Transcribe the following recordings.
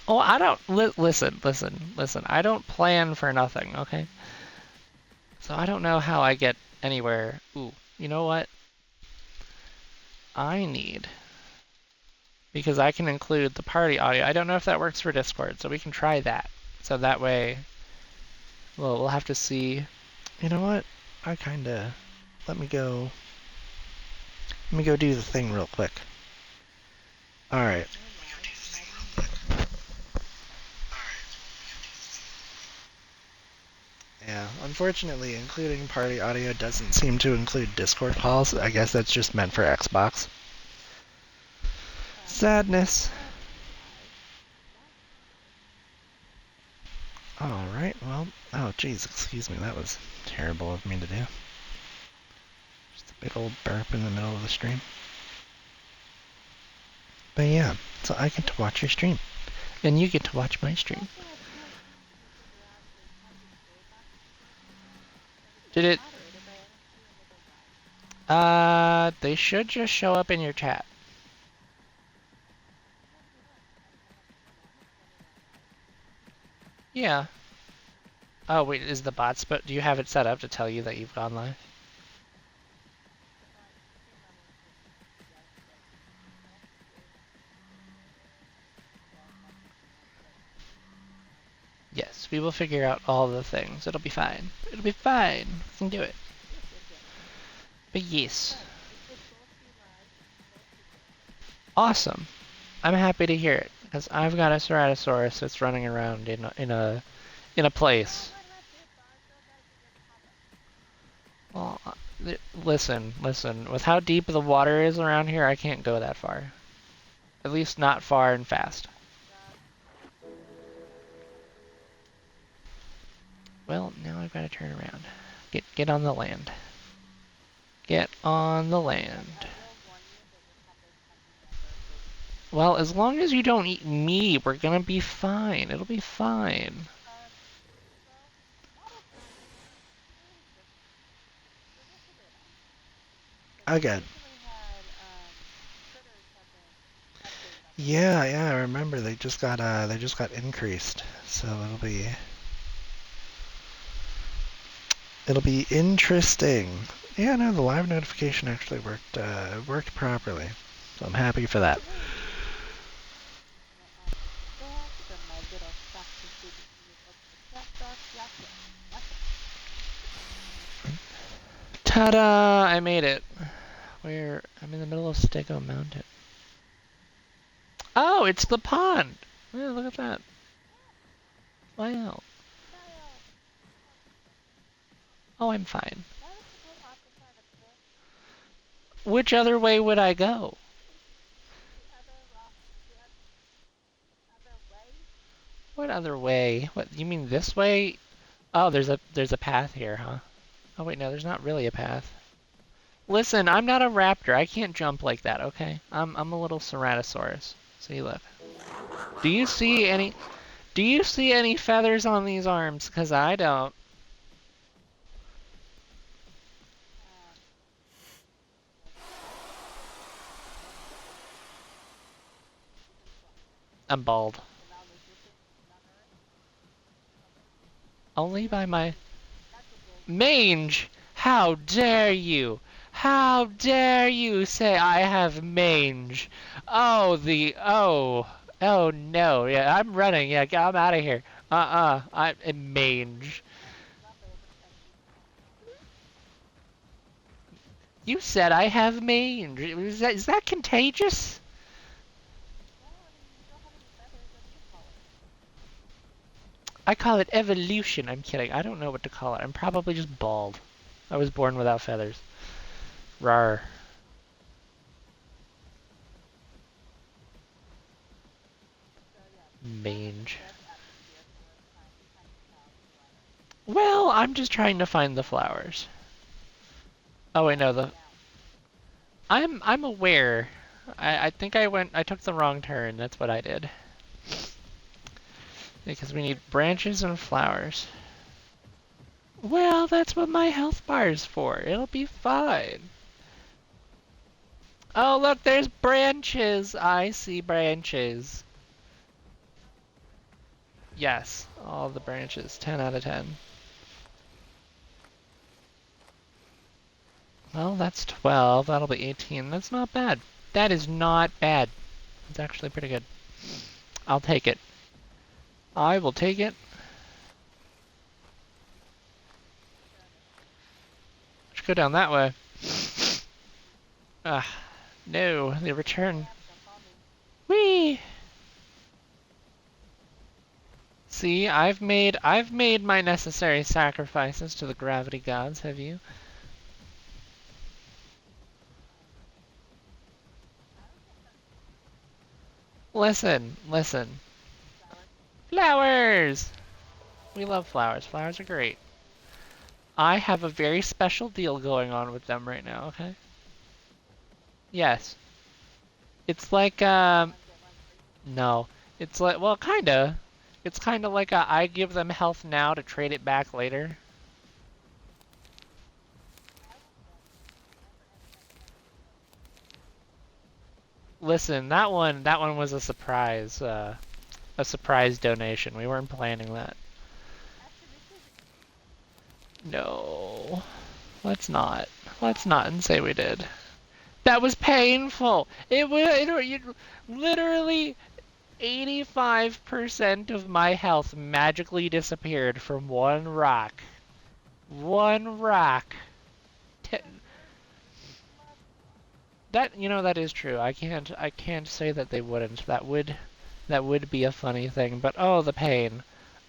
Oh, I don't listen. I don't plan for nothing, okay? So I don't know how I get anywhere. Ooh, you know what? I need because I can include the party audio. I don't know if that works for Discord, so we can try that. So that way, well, we'll have to see. You know what? I kinda let me go. Let me go do the thing real quick. All right. Yeah, unfortunately, including party audio doesn't seem to include Discord calls. I guess that's just meant for Xbox. Sadness. Alright, well, oh jeez, excuse me, that was terrible of me to do. Just a big old burp in the middle of the stream. But yeah, so I get to watch your stream. And you get to watch my stream. Did it... they should just show up in your chat. Yeah. Oh, wait, is the bot but do you have it set up to tell you that you've gone live? Yes, we will figure out all the things. It'll be fine. It'll be fine. We can do it. But yes. Awesome. I'm happy to hear it, because I've got a Ceratosaurus that's running around in a place. Well, listen. With how deep the water is around here, I can't go that far. At least not far and fast. Well, now I've got to turn around. Get on the land. Get on the land. Well, as long as you don't eat me, we're gonna be fine. It'll be fine. Okay. Yeah, I remember they just got increased. So it'll be interesting. Yeah, no, the live notification actually worked properly. So I'm happy for that. Ta-da! I made it. I'm in the middle of Stego Mountain. Oh, it's the pond. Yeah, look at that. Wow. Oh, I'm fine. Which other way would I go? What other way? What, you mean this way? Oh, there's a path here, huh? Oh wait, no, there's not really a path. Listen, I'm not a raptor. I can't jump like that, okay? I'm a little Ceratosaurus. See, look. Do you see any Do you see any feathers on these arms? 'Cause I don't. I'm bald. Only by my mange. How dare you? How dare you say I have mange? Oh no. Yeah, I'm running. Yeah, I'm out of here. I'm mange. You said I have mange. Is that contagious? I call it evolution. I'm kidding. I don't know what to call it. I'm probably just bald. I was born without feathers. Rar. Mange. Well, I'm just trying to find the flowers. Oh wait, no, I'm aware. I think I took the wrong turn. That's what I did. Because we need branches and flowers. Well, that's what my health bar is for. It'll be fine. Oh, look, there's branches. I see branches. Yes, all the branches. 10 out of 10. Well, that's 12. That'll be 18. That's not bad. That is not bad. It's actually pretty good. I'll take it. I will take it. Let's go down that way. Ah, no, they return. Whee! See, I've made my necessary sacrifices to the gravity gods, have you? Listen, listen. Flowers! We love flowers. Flowers are great. I have a very special deal going on with them right now, okay? Yes. It's like, no. It's like, well, kinda. It's kinda like I give them health now to trade it back later. Listen, that one was a surprise donation. We weren't planning that. No. Let's not. Let's not and say we did. That was painful. It literally 85% of my health magically disappeared from one rock. One rock. Te- that that is true. I can't say that they wouldn't. That would be a funny thing, but oh the pain.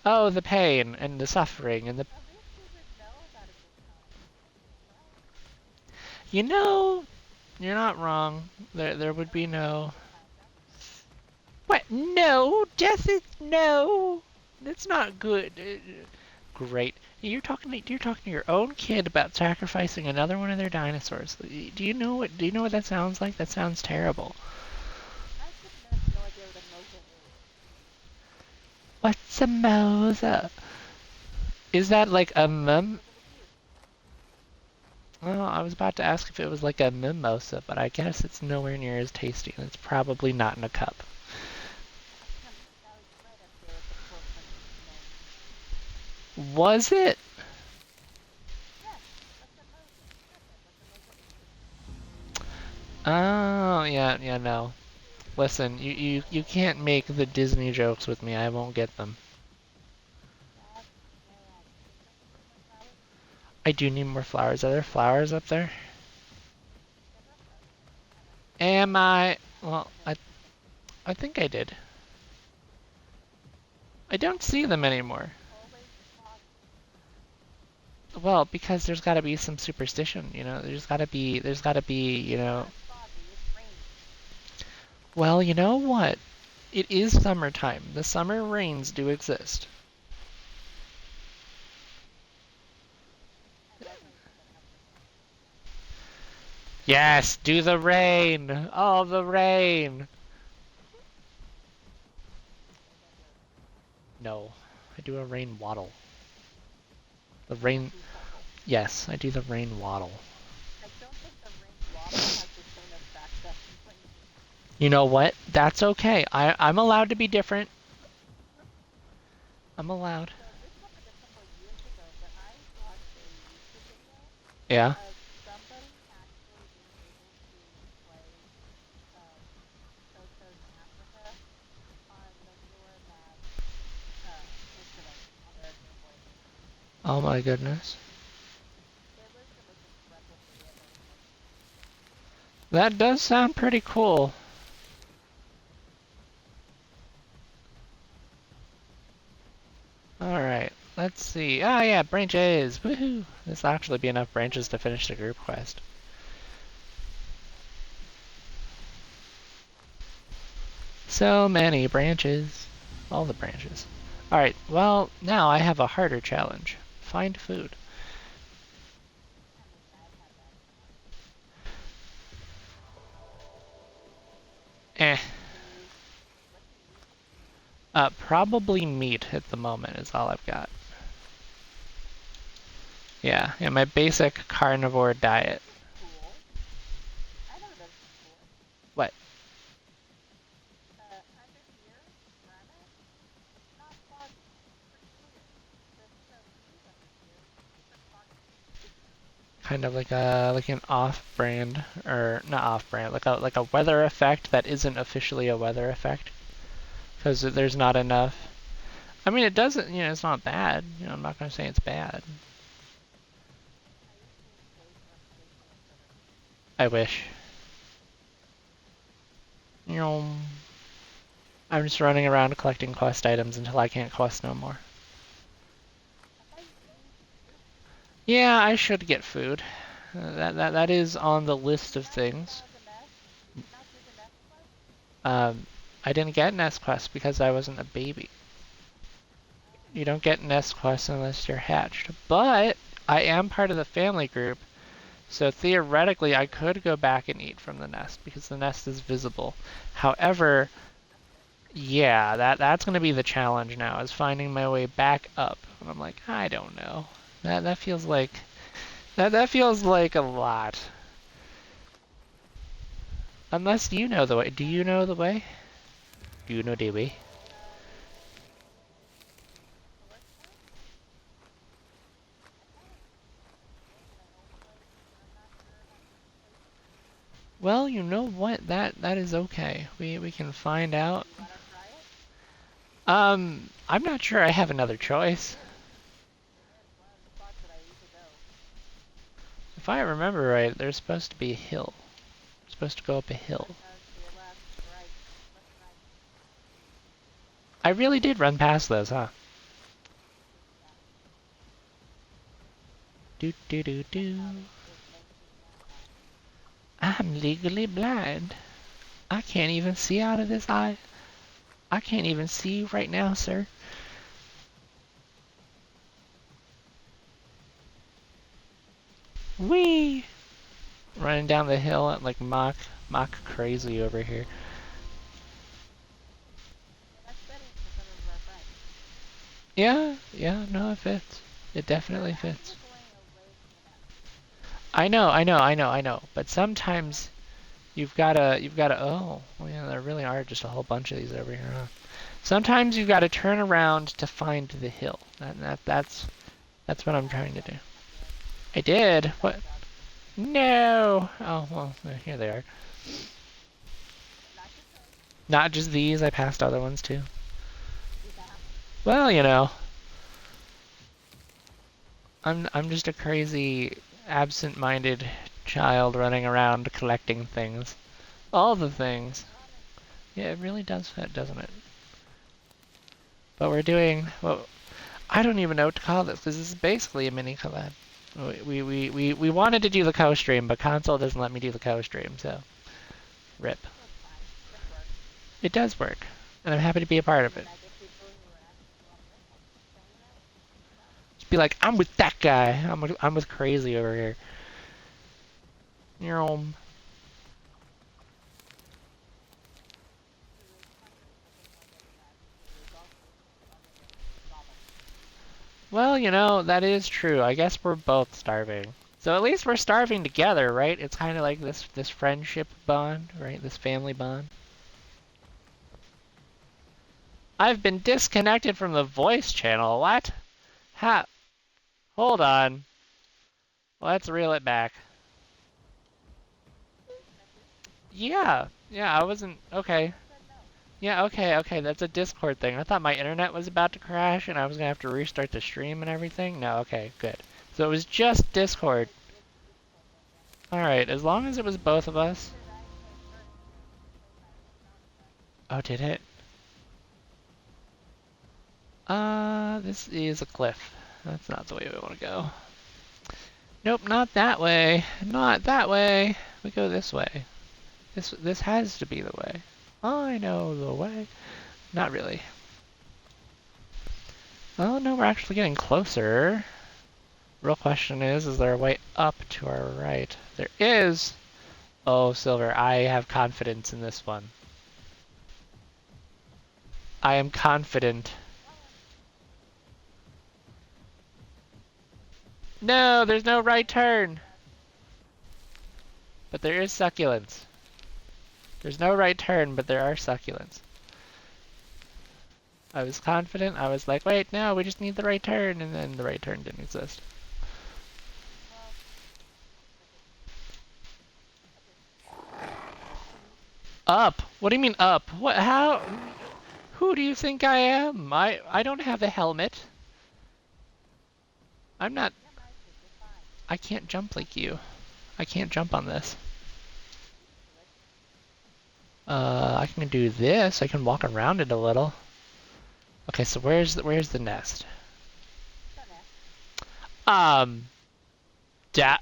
Oh the pain and the suffering and the you know you're not wrong. There would be no what? No, death is no. That's not good. Great. You're talking to your own kid about sacrificing another one of their dinosaurs. Do you know what that sounds like? That sounds terrible. What's a mosa? Is that like a mum? Well, I was about to ask if it was like a mimosa, but I guess it's nowhere near as tasty, and it's probably not in a cup. Was it? Oh, yeah, yeah, no. Listen, you can't make the Disney jokes with me. I won't get them. I do need more flowers. Are there flowers up there? Am I? Well, I think I did. I don't see them anymore. Well, because there's got to be some superstition, there's got to be. Well, you know what? It is summertime. The summer rains do exist. Yes, do the rain. Oh, the rain. No, I do a rain waddle. The rain. Yes, I do the rain waddle. You know what? That's okay. I'm allowed to be different. I'm allowed. Yeah. Oh my goodness. That does sound pretty cool. Alright, let's see. Ah, yeah, branches! Woohoo! This will actually be enough branches to finish the group quest. So many branches. All the branches. Alright, well, now I have a harder challenge. Find food. Eh. Probably meat at the moment is all I've got. Yeah, my basic carnivore diet. What? Kind of like an off-brand, or not off-brand, like a weather effect that isn't officially a weather effect, because there's not enough. I mean, it doesn't, it's not bad. I'm not gonna say it's bad. I wish. I'm just running around collecting quest items until I can't quest no more. Yeah, I should get food. That is on the list of things. I didn't get Nest Quest because I wasn't a baby. You don't get Nest Quest unless you're hatched. But I am part of the family group, so theoretically I could go back and eat from the nest because the nest is visible. However, yeah, that's gonna be the challenge now, is finding my way back up. And I'm like, I don't know. That feels like that feels like a lot. Unless you know the way. Do you know the way? Do you know the way? Well, you know what? That is okay. We can find out. I'm not sure I have another choice. If I remember right, there's supposed to be a hill. We're supposed to go up a hill. I really did run past those, huh? Do do do do. I'm legally blind. I can't even see out of this eye. I can't even see you right now, sir. Whee! Running down the hill at like mock crazy over here. Yeah, no, it fits. It definitely fits. I know. But sometimes you've gotta. Oh, well, yeah, there really are just a whole bunch of these over here, huh? Sometimes you've got to turn around to find the hill. That's what I'm trying to do. I did. What? No. Oh well, here they are. Not just these. I passed other ones too. Well, I'm just a crazy, absent-minded child running around collecting things. All the things. Yeah, it really does fit, doesn't it? But we're doing, well, I don't even know what to call this, because this is basically a mini collab. We wanted to do the co-stream, but console doesn't let me do the co-stream, so rip. It does work, and I'm happy to be a part of it. Just be like, I'm with that guy. I'm with crazy over here. Well, that is true. I guess we're both starving. So at least we're starving together, right? It's kind of like this friendship bond, right? This family bond. I've been disconnected from the voice channel. What? Ha. Hold on. Let's reel it back. Yeah, I wasn't. Okay. Yeah, okay. That's a Discord thing. I thought my internet was about to crash and I was gonna have to restart the stream and everything. No, okay, good. So it was just Discord. Alright, as long as it was both of us. Oh, did it? This is a cliff. That's not the way we want to go. Nope, not that way. Not that way. We go this way. This has to be the way. I know the way. Not really. Oh no, we're actually getting closer. Real question is there a way up to our right? There is! Oh, Silver, I have confidence in this one. I am confident. No, there's no right turn! But there is succulents. There's no right turn, but there are succulents. I was confident. I was like, wait, no, we just need the right turn, and then the right turn didn't exist. Up? What do you mean up? What? How? Who do you think I am? I don't have a helmet. I'm not. I can't jump like you. I can't jump on this. I can do this. I can walk around it a little. Okay, so where's the nest? Um, da.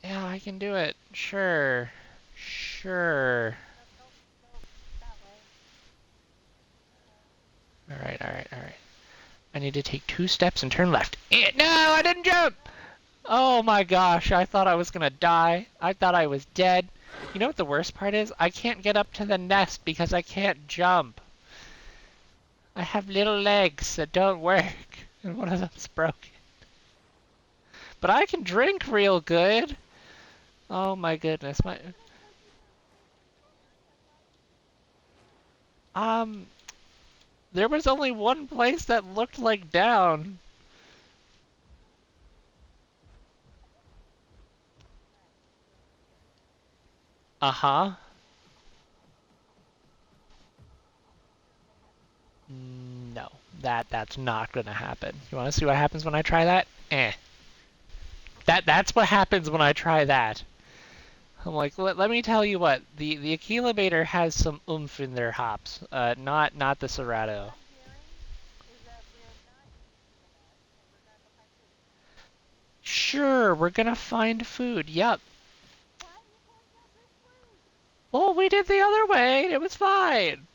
Yeah, I can do it. Sure. Sure. Alright, alright, alright. I need to take 2 steps and turn left. No, I didn't jump! Oh my gosh, I thought I was gonna die. I thought I was dead. You know what the worst part is? I can't get up to the nest because I can't jump. I have little legs that don't work, and one of them's broken. But I can drink real good. Oh my goodness, my um there was only one place that looked like down. Uh-huh. No, that's not gonna happen. You want to see what happens when I try that? That's what happens when I try that. I'm like, let me tell you what, the Aquilabator has some oomph in their hops. Not the Cerrado. Sure, we're gonna find food. Yep. Well, we did the other way. It was fine.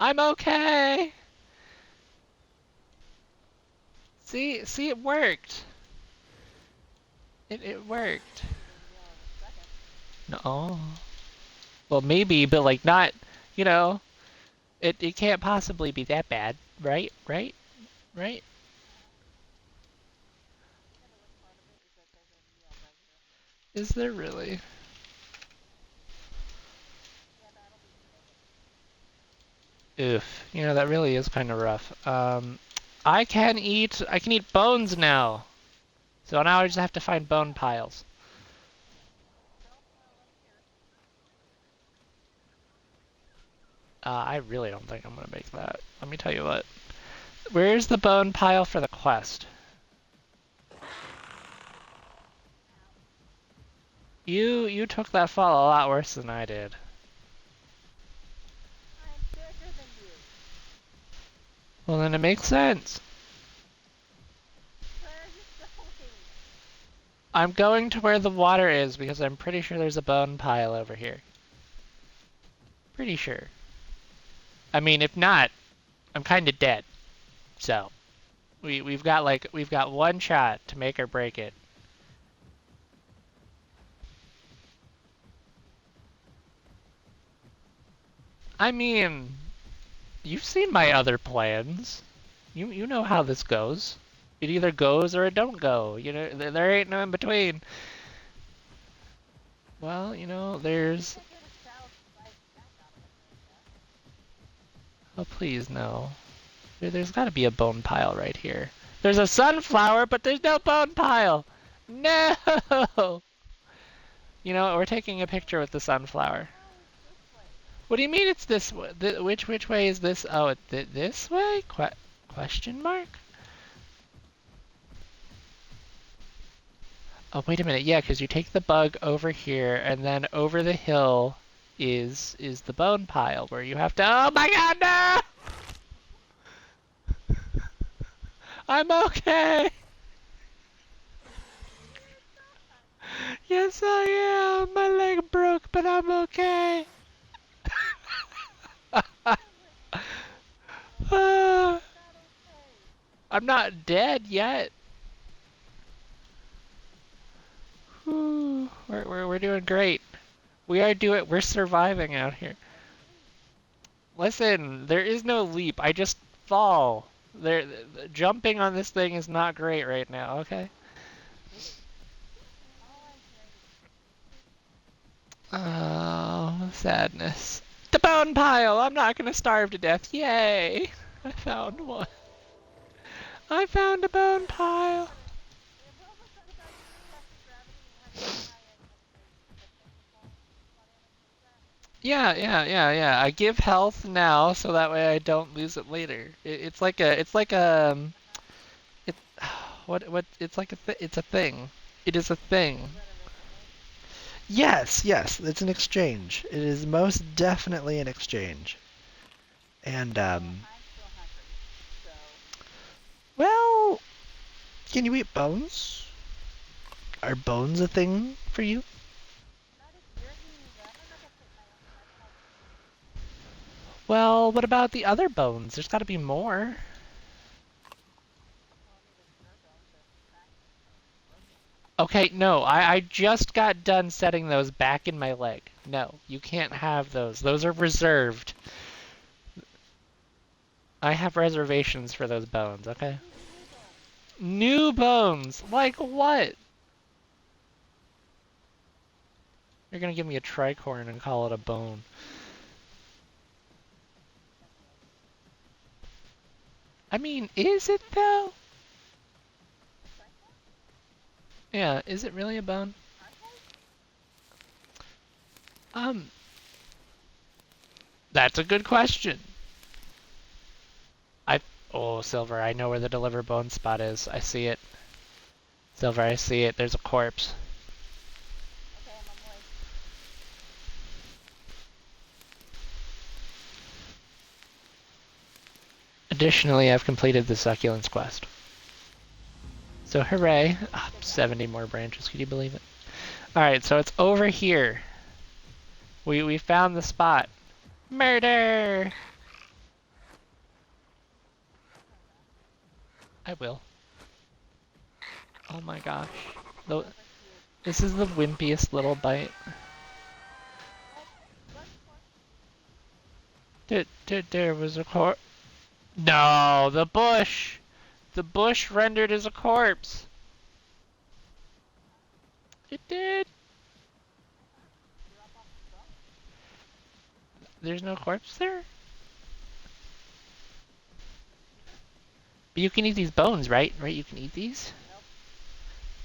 I'm okay. See, it worked. It worked. No. Well, maybe, but like not. You know, it can't possibly be that bad, right? Right? Right? Is there really? Oof. You know, that really is kind of rough. I can eat bones now. So now I just have to find bone piles. I really don't think I'm gonna make that. Let me tell you what. Where's the bone pile for the quest? You took that fall a lot worse than I did. Well, then it makes sense. I'm going to where the water is because I'm pretty sure there's a bone pile over here. Pretty sure. I mean, if not, I'm kind of dead. So, we've got one shot to make or break it. I mean, you've seen my other plans. You know how this goes. It either goes or it don't go. You know, there ain't no in between. Well, you know, there's. Oh, please, no. There's got to be a bone pile right here. There's a sunflower, but there's no bone pile. No! You know, we're taking a picture with the sunflower. What do you mean it's this way? Which way is this? Oh, this way? Question mark? Oh, wait a minute. Yeah, because you take the bug over here, and then over the hill is the bone pile where you have to. Oh my God, no! I'm okay. Yes, I am. My leg broke, but I'm okay. I'm not dead yet. We're doing great. We're surviving out here. Listen, there is no leap. I just fall. Jumping on this thing is not great right now, okay? Oh, sadness. The bone pile! I'm not gonna starve to death. Yay! I found one. I found a bone pile. Yeah. I give health now so that way I don't lose it later. It, it's like it's a thing. It is a thing. Yes, it's an exchange. It is most definitely an exchange. And well, can you eat bones? Are bones a thing for you? Well, what about the other bones? There's got to be more. Okay, no, I just got done setting those back in my leg. No, you can't have those. Those are reserved. I have reservations for those bones, okay? New bones? Like what? You're gonna give me a tricorn and call it a bone. I mean, is it though? Yeah, is it really a bone? Um, that's a good question. I Oh, Silver, I know where the deliver bone spot is. I see it. Silver, I see it. There's a corpse. Additionally, I've completed the succulents quest. So hooray. 70 more branches, could you believe it? Alright, so it's over here. We found the spot. Murder! I will. Oh my gosh. This is the wimpiest little bite. There was a corpse. No, the bush! The bush rendered as a corpse. It did. There's no corpse there? But you can eat these bones, right? Right, you can eat these?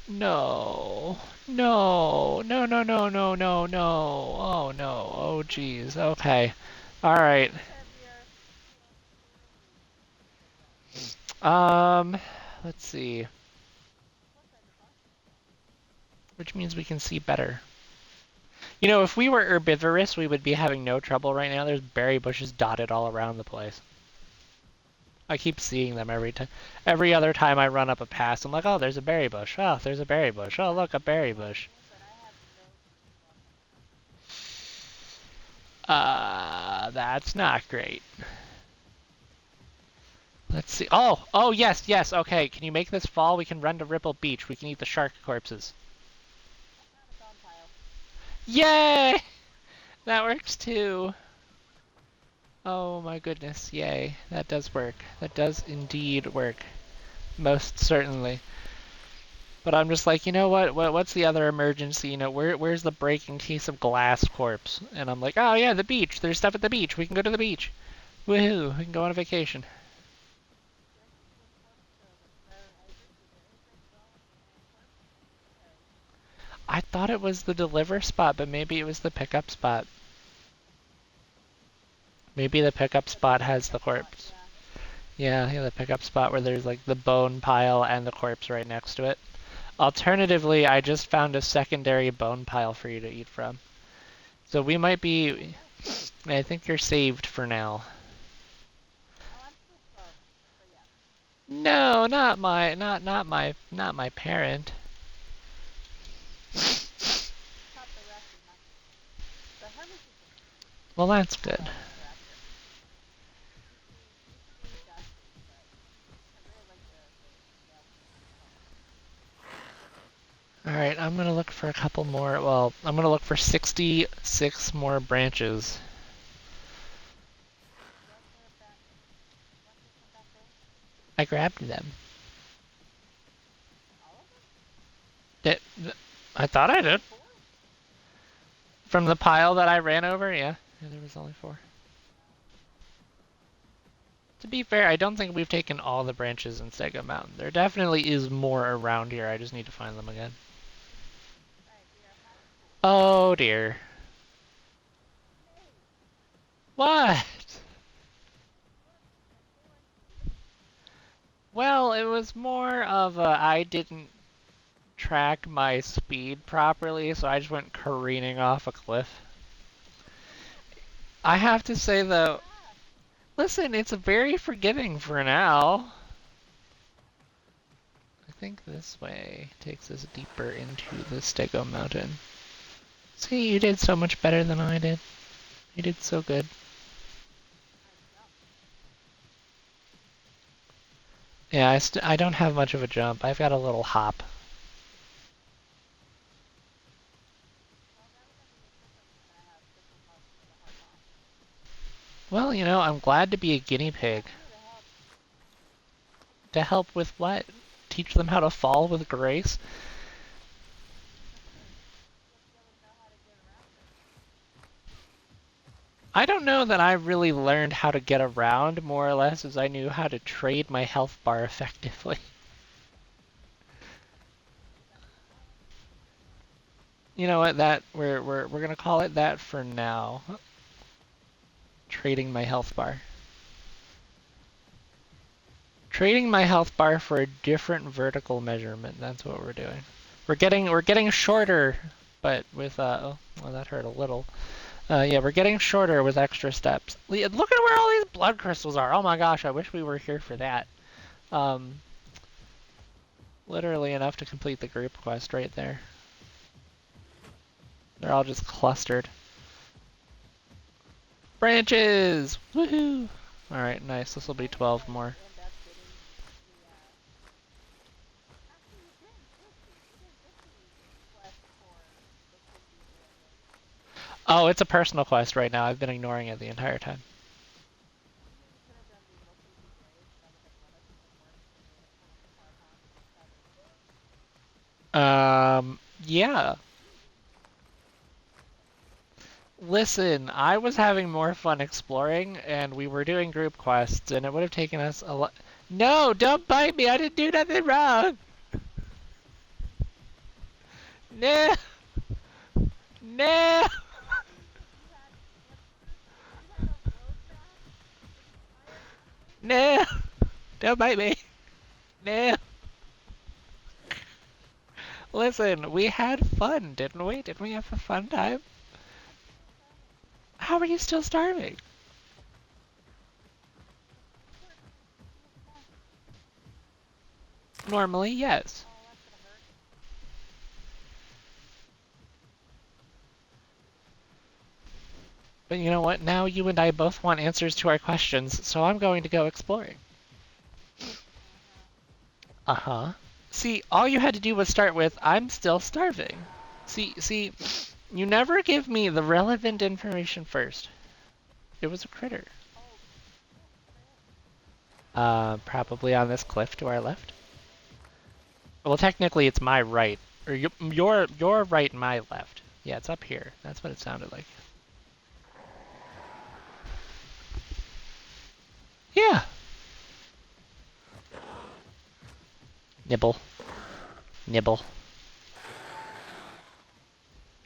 No. No. Oh no. Oh jeez. Okay. Alright. Um, let's see. Which means we can see better. You know, if we were herbivorous, we would be having no trouble right now. There's berry bushes dotted all around the place. I keep seeing them every time. Every other time I run up a pass, I'm like, oh, there's a berry bush. Oh, there's a berry bush. Oh, look, a berry bush. That's not great. Let's see. Oh, yes. Okay, can you make this fall? We can run to Ripple Beach. We can eat the shark corpses. Yay! That works too. Oh my goodness, yay. That does work. That does indeed work. Most certainly. But I'm just like, you know what? What's the other emergency? You know, where's the breaking case of glass corpse? And I'm like, oh yeah, the beach. There's stuff at the beach. We can go to the beach. Woohoo! We can go on a vacation. I thought it was the deliver spot, but maybe it was the pickup spot. Maybe the pickup spot has the corpse. Yeah, the pickup spot where there's like the bone pile and the corpse right next to it. Alternatively, I just found a secondary bone pile for you to eat from. So we might be... I think you're saved for now. No, not my parent. Well, that's good. Alright, I'm gonna look for a couple more. Well, I'm gonna look for 66 more branches. I grabbed them. Did, I thought I did. From the pile that I ran over, yeah. Yeah, there was only 4. To be fair, I don't think we've taken all the branches in Stego Mountain. There definitely is more around here. I just need to find them again. Oh dear. What? Well, it was more of a I didn't track my speed properly, so I just went careening off a cliff. I have to say though, listen, it's very forgiving for now. I think this way takes us deeper into the Stego Mountain. See, you did so much better than I did. You did so good. Yeah, I don't have much of a jump. I've got a little hop. Well, I'm glad to be a guinea pig. To help with what? Teach them how to fall with grace? I don't know that I really learned how to get around more or less as I knew how to trade my health bar effectively. You know what? That we're gonna call it that for now. Trading my health bar. Trading my health bar for a different vertical measurement. That's what we're doing. We're getting shorter, but with well, that hurt a little. Yeah, we're getting shorter with extra steps. Look at where all these blood crystals are. Oh my gosh, I wish we were here for that. Um, Literally enough to complete the group quest right there. They're all just clustered. Branches! Woohoo! Alright, nice. This will be 12 more. Oh, it's a personal quest right now. I've been ignoring it the entire time. Yeah. Listen, I was having more fun exploring, and we were doing group quests, and it would have taken us a lot. No, don't bite me! I didn't do nothing wrong! No! No! No! Don't bite me! No! Listen, we had fun, didn't we? Didn't we have a fun time? How are you still starving? Normally, yes. But you know what? Now you and I both want answers to our questions, so I'm going to go exploring. Uh-huh. See, all you had to do was start with, I'm still starving. See, you never give me the relevant information first. It was a critter. Probably on this cliff to our left. Well, technically it's my right. Or your right, my left. Yeah, it's up here. That's what it sounded like. Yeah. Nibble. Nibble.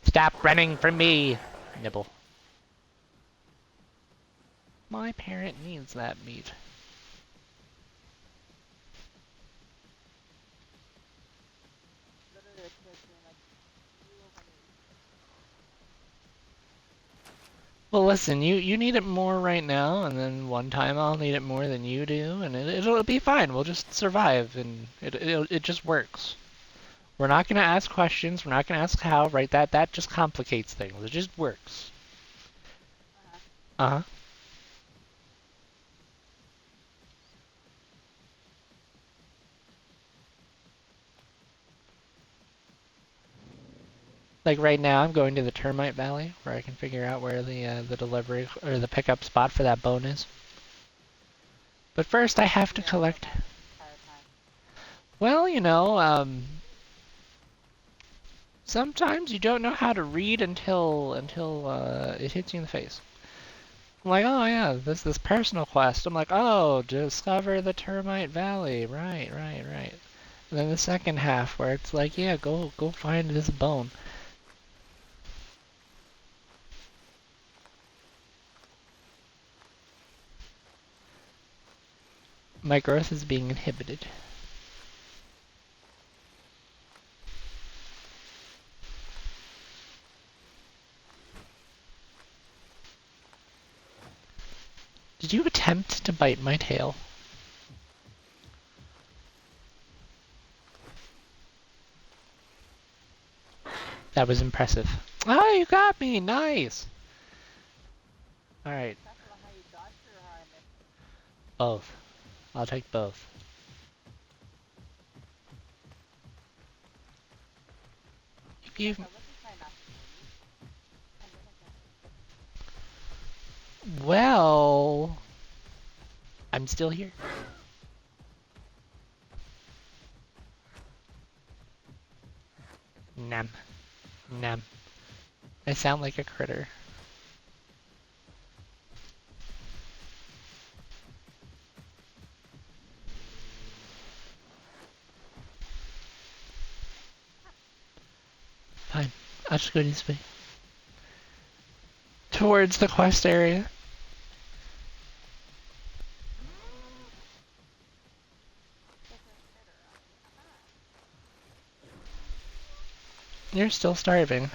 Stop running from me! Nibble. My parent needs that meat. Well, listen, you need it more right now, and then one time I'll need it more than you do, and it'll be fine. We'll just survive, and it just works. We're not gonna ask questions. We're not gonna ask how. Right? That just complicates things. It just works. Uh huh. Like right now, I'm going to the Termite Valley, where I can figure out where the delivery or the pickup spot for that bone is. But first, I have to collect. Well, sometimes you don't know how to read until it hits you in the face. I'm like, oh yeah, this personal quest. I'm like, oh, discover the Termite Valley. Right, right, right. And then the second half where it's like, yeah, go find this bone. My growth is being inhibited. Did you attempt to bite my tail? That was impressive. Oh, you got me! Nice! Alright. Both. I'll take both. You, well, I'm still here. Nam. Nam. I sound like a critter. Fine. I'll just go this way. Towards the quest area. You're still starving.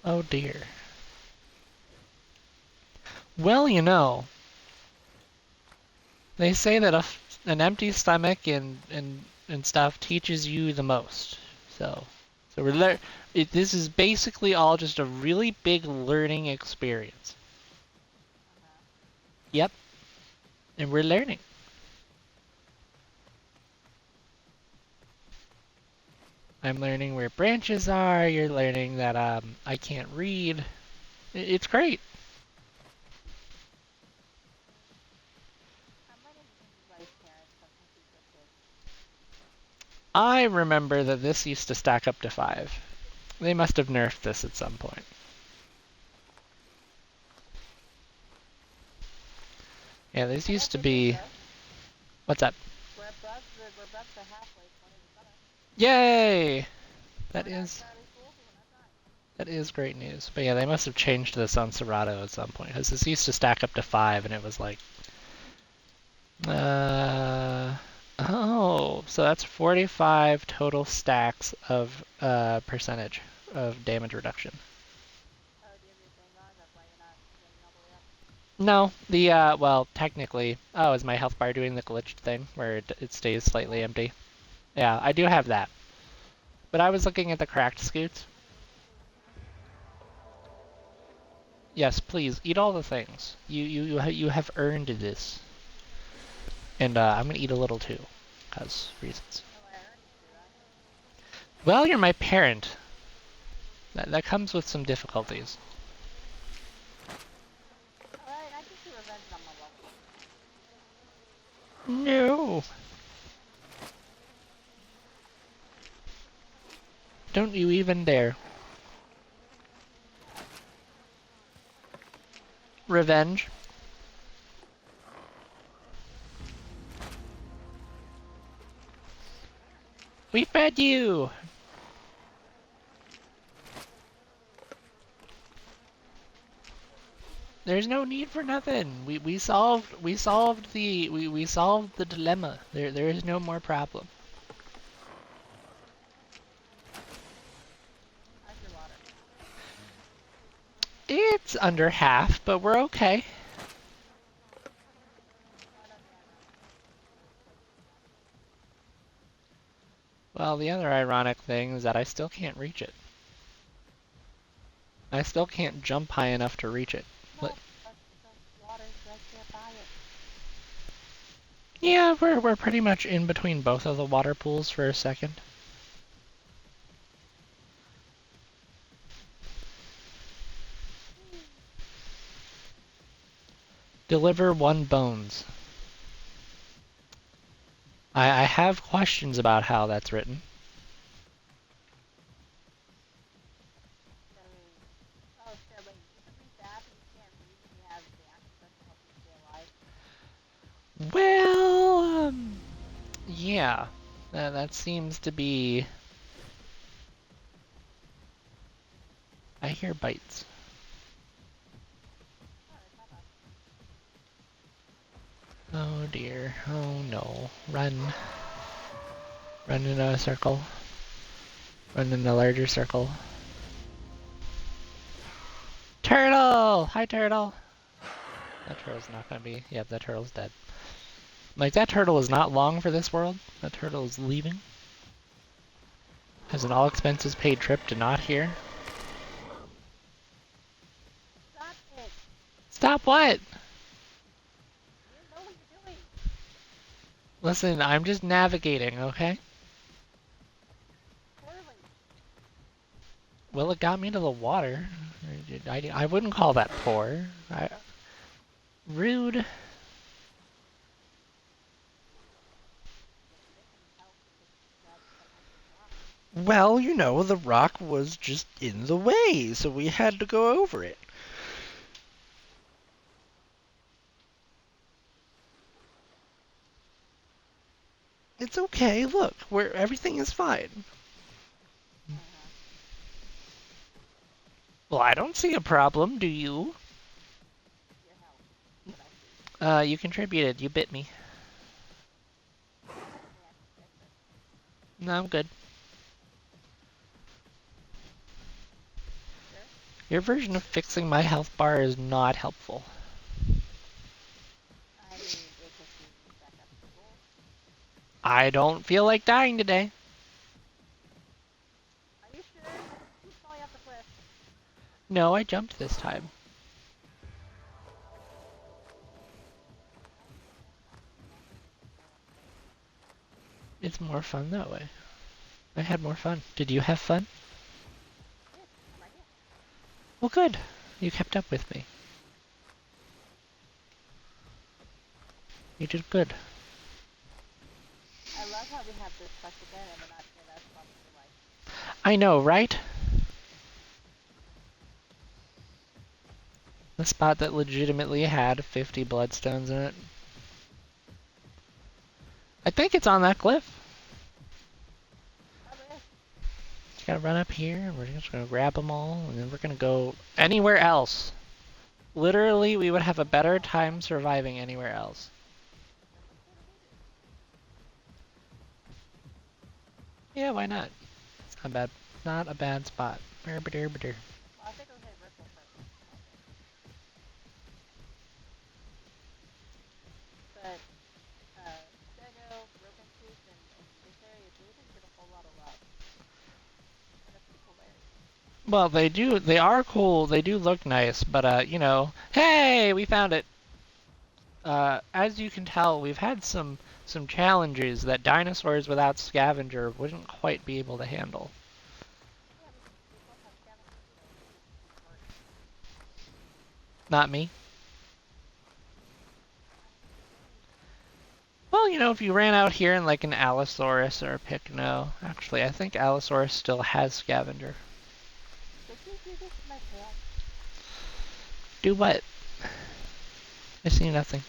Oh dear. Well, you know, they say that an empty stomach and stuff teaches you the most. So this is basically all just a really big learning experience. Yep. And we're learning. I'm learning where branches are. You're learning that I can't read. It's great. I remember that this used to stack up to 5. They must have nerfed this at some point. Yeah, this used to be... What's up? Yay! That is great news. But yeah, they must have changed this on Serato at some point, because this used to stack up to 5, and it was like... Oh, so that's 45 total stacks of percentage of damage reduction. No, well, technically... Oh, is my health bar doing the glitched thing, where it stays slightly empty? Yeah, I do have that. But I was looking at the cracked scoots. Yes, please, eat all the things. You have earned this. And I'm gonna eat a little too, cause reasons. Well, you're my parent. That comes with some difficulties. No. Don't you even dare. Revenge. We fed you. There's no need for nothing. We solved the dilemma. There is no more problem. It's under half, but we're okay. Well, the other ironic thing is that I still can't reach it. I still can't jump high enough to reach it. But yeah, we're pretty much in between both of the water pools for a second. Deliver 1 bones. I have questions about how that's written. Well, yeah. That seems to be... I hear bites. Oh dear. Oh no. Run. Run in a circle. Run in a larger circle. Turtle! Hi, turtle! That turtle's not gonna be... Yep, that turtle's dead. Like, that turtle is not long for this world. That turtle is leaving. Has an all-expenses-paid trip to not here. Stop it! Stop what? You know what you're doing! Listen, I'm just navigating, okay? Poorly. Well, it got me to the water. I wouldn't call that poor. Rude. Well, you know, the rock was just in the way, so we had to go over it. It's okay, look, everything is fine. Well, I don't see a problem, do you? Your health. What I see. You contributed, you bit me. No, I'm good. Sure? Your version of fixing my health bar is not helpful. I mean, it just gives me back up to full. I don't feel like dying today. Are you sure? Keep falling off the cliff. No, I jumped this time. It's more fun that way. I had more fun. Did you have fun? Yes, I'm right here. Well, good. You kept up with me. You did good. I love how we have this quest again and we're not in that spot in real life. I know, right? The spot that legitimately had 50 bloodstones in it. I think it's on that cliff. Probably is. Just gotta run up here, and we're just gonna grab them all, and then we're gonna go anywhere else. Literally, we would have a better time surviving anywhere else. Yeah, why not? It's not bad. Not a bad spot. Well, I think I'll hit Ripple first. But, Stego, Broken Tooth, and this area really didn't get a whole lot of love. And it's pretty cool area. Well, they do. They are cool. They do look nice, but you know. Hey, we found it. As you can tell, we've had some challenges that dinosaurs without scavenger wouldn't quite be able to handle. Yeah, we both have scavengers, so it's work. Not me. Why? Well, you know, if you ran out here in like an Allosaurus or a Pycno, actually, I think Allosaurus still has scavenger. Did you do this to my tail? Do what? I see nothing.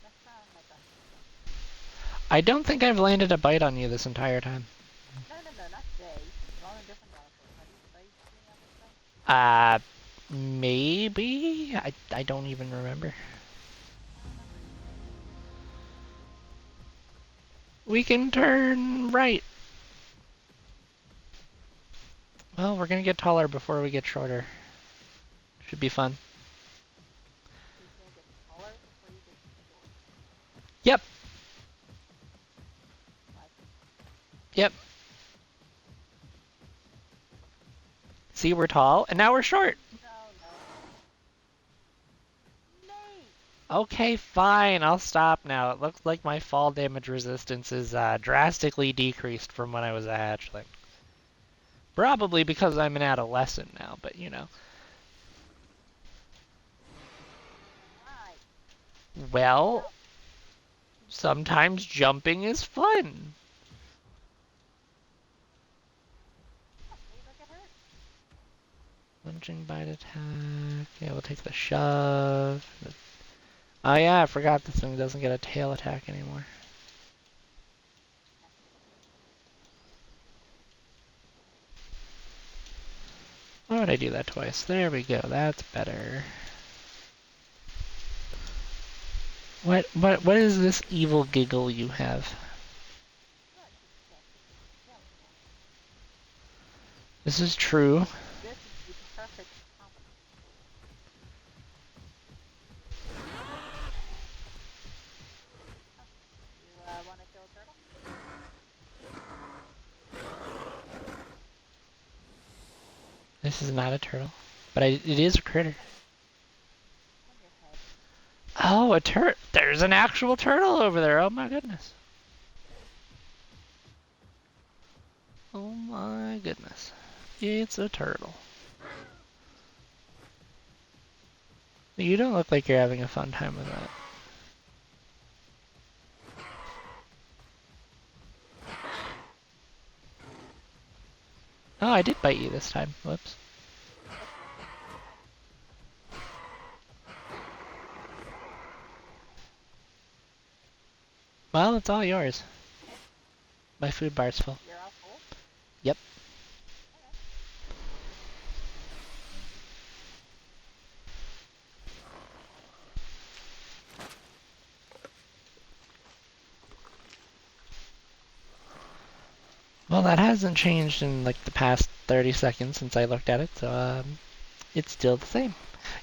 That sound like a... I don't think I've landed a bite on you this entire time. No, no, no, not today. We're on a different dinosaur. Have you seen me on this thing? Uh, maybe? I don't even remember. I don't remember either. We can turn right. Well, we're gonna get taller before we get shorter. Should be fun. He's gonna get taller before you get short. Yep, Like, yep. See, we're tall, and now we're short. no, no. Nate! Okay, fine, I'll stop now. It looks like my fall damage resistance is drastically decreased from when I was a hatchling. Probably because I'm an adolescent now, but you know. Why? Well, Jump. sometimes jumping is fun. Oh, so you don't get hurt. Lunging bite attack. Yeah, we'll take the shove. Oh yeah, I forgot this thing doesn't get a tail attack anymore. Why would I do that twice? There we go, that's better. What is this evil giggle you have? Look, it's a tail attack. This is true. This is the perfect combo. Oh, you want to kill a turtle? This is not a turtle, but it is a critter. On your head. Oh, a turtle! There's an actual turtle over there. Oh my goodness. Oh my goodness. It's a turtle. You don't look like you're having a fun time with that. Oh, I did bite you this time. Whoops. Well, it's all yours. My food bar's full. You're all full? Yep. Okay. Well, that hasn't changed in like the past 30 seconds since I looked at it, so it's still the same.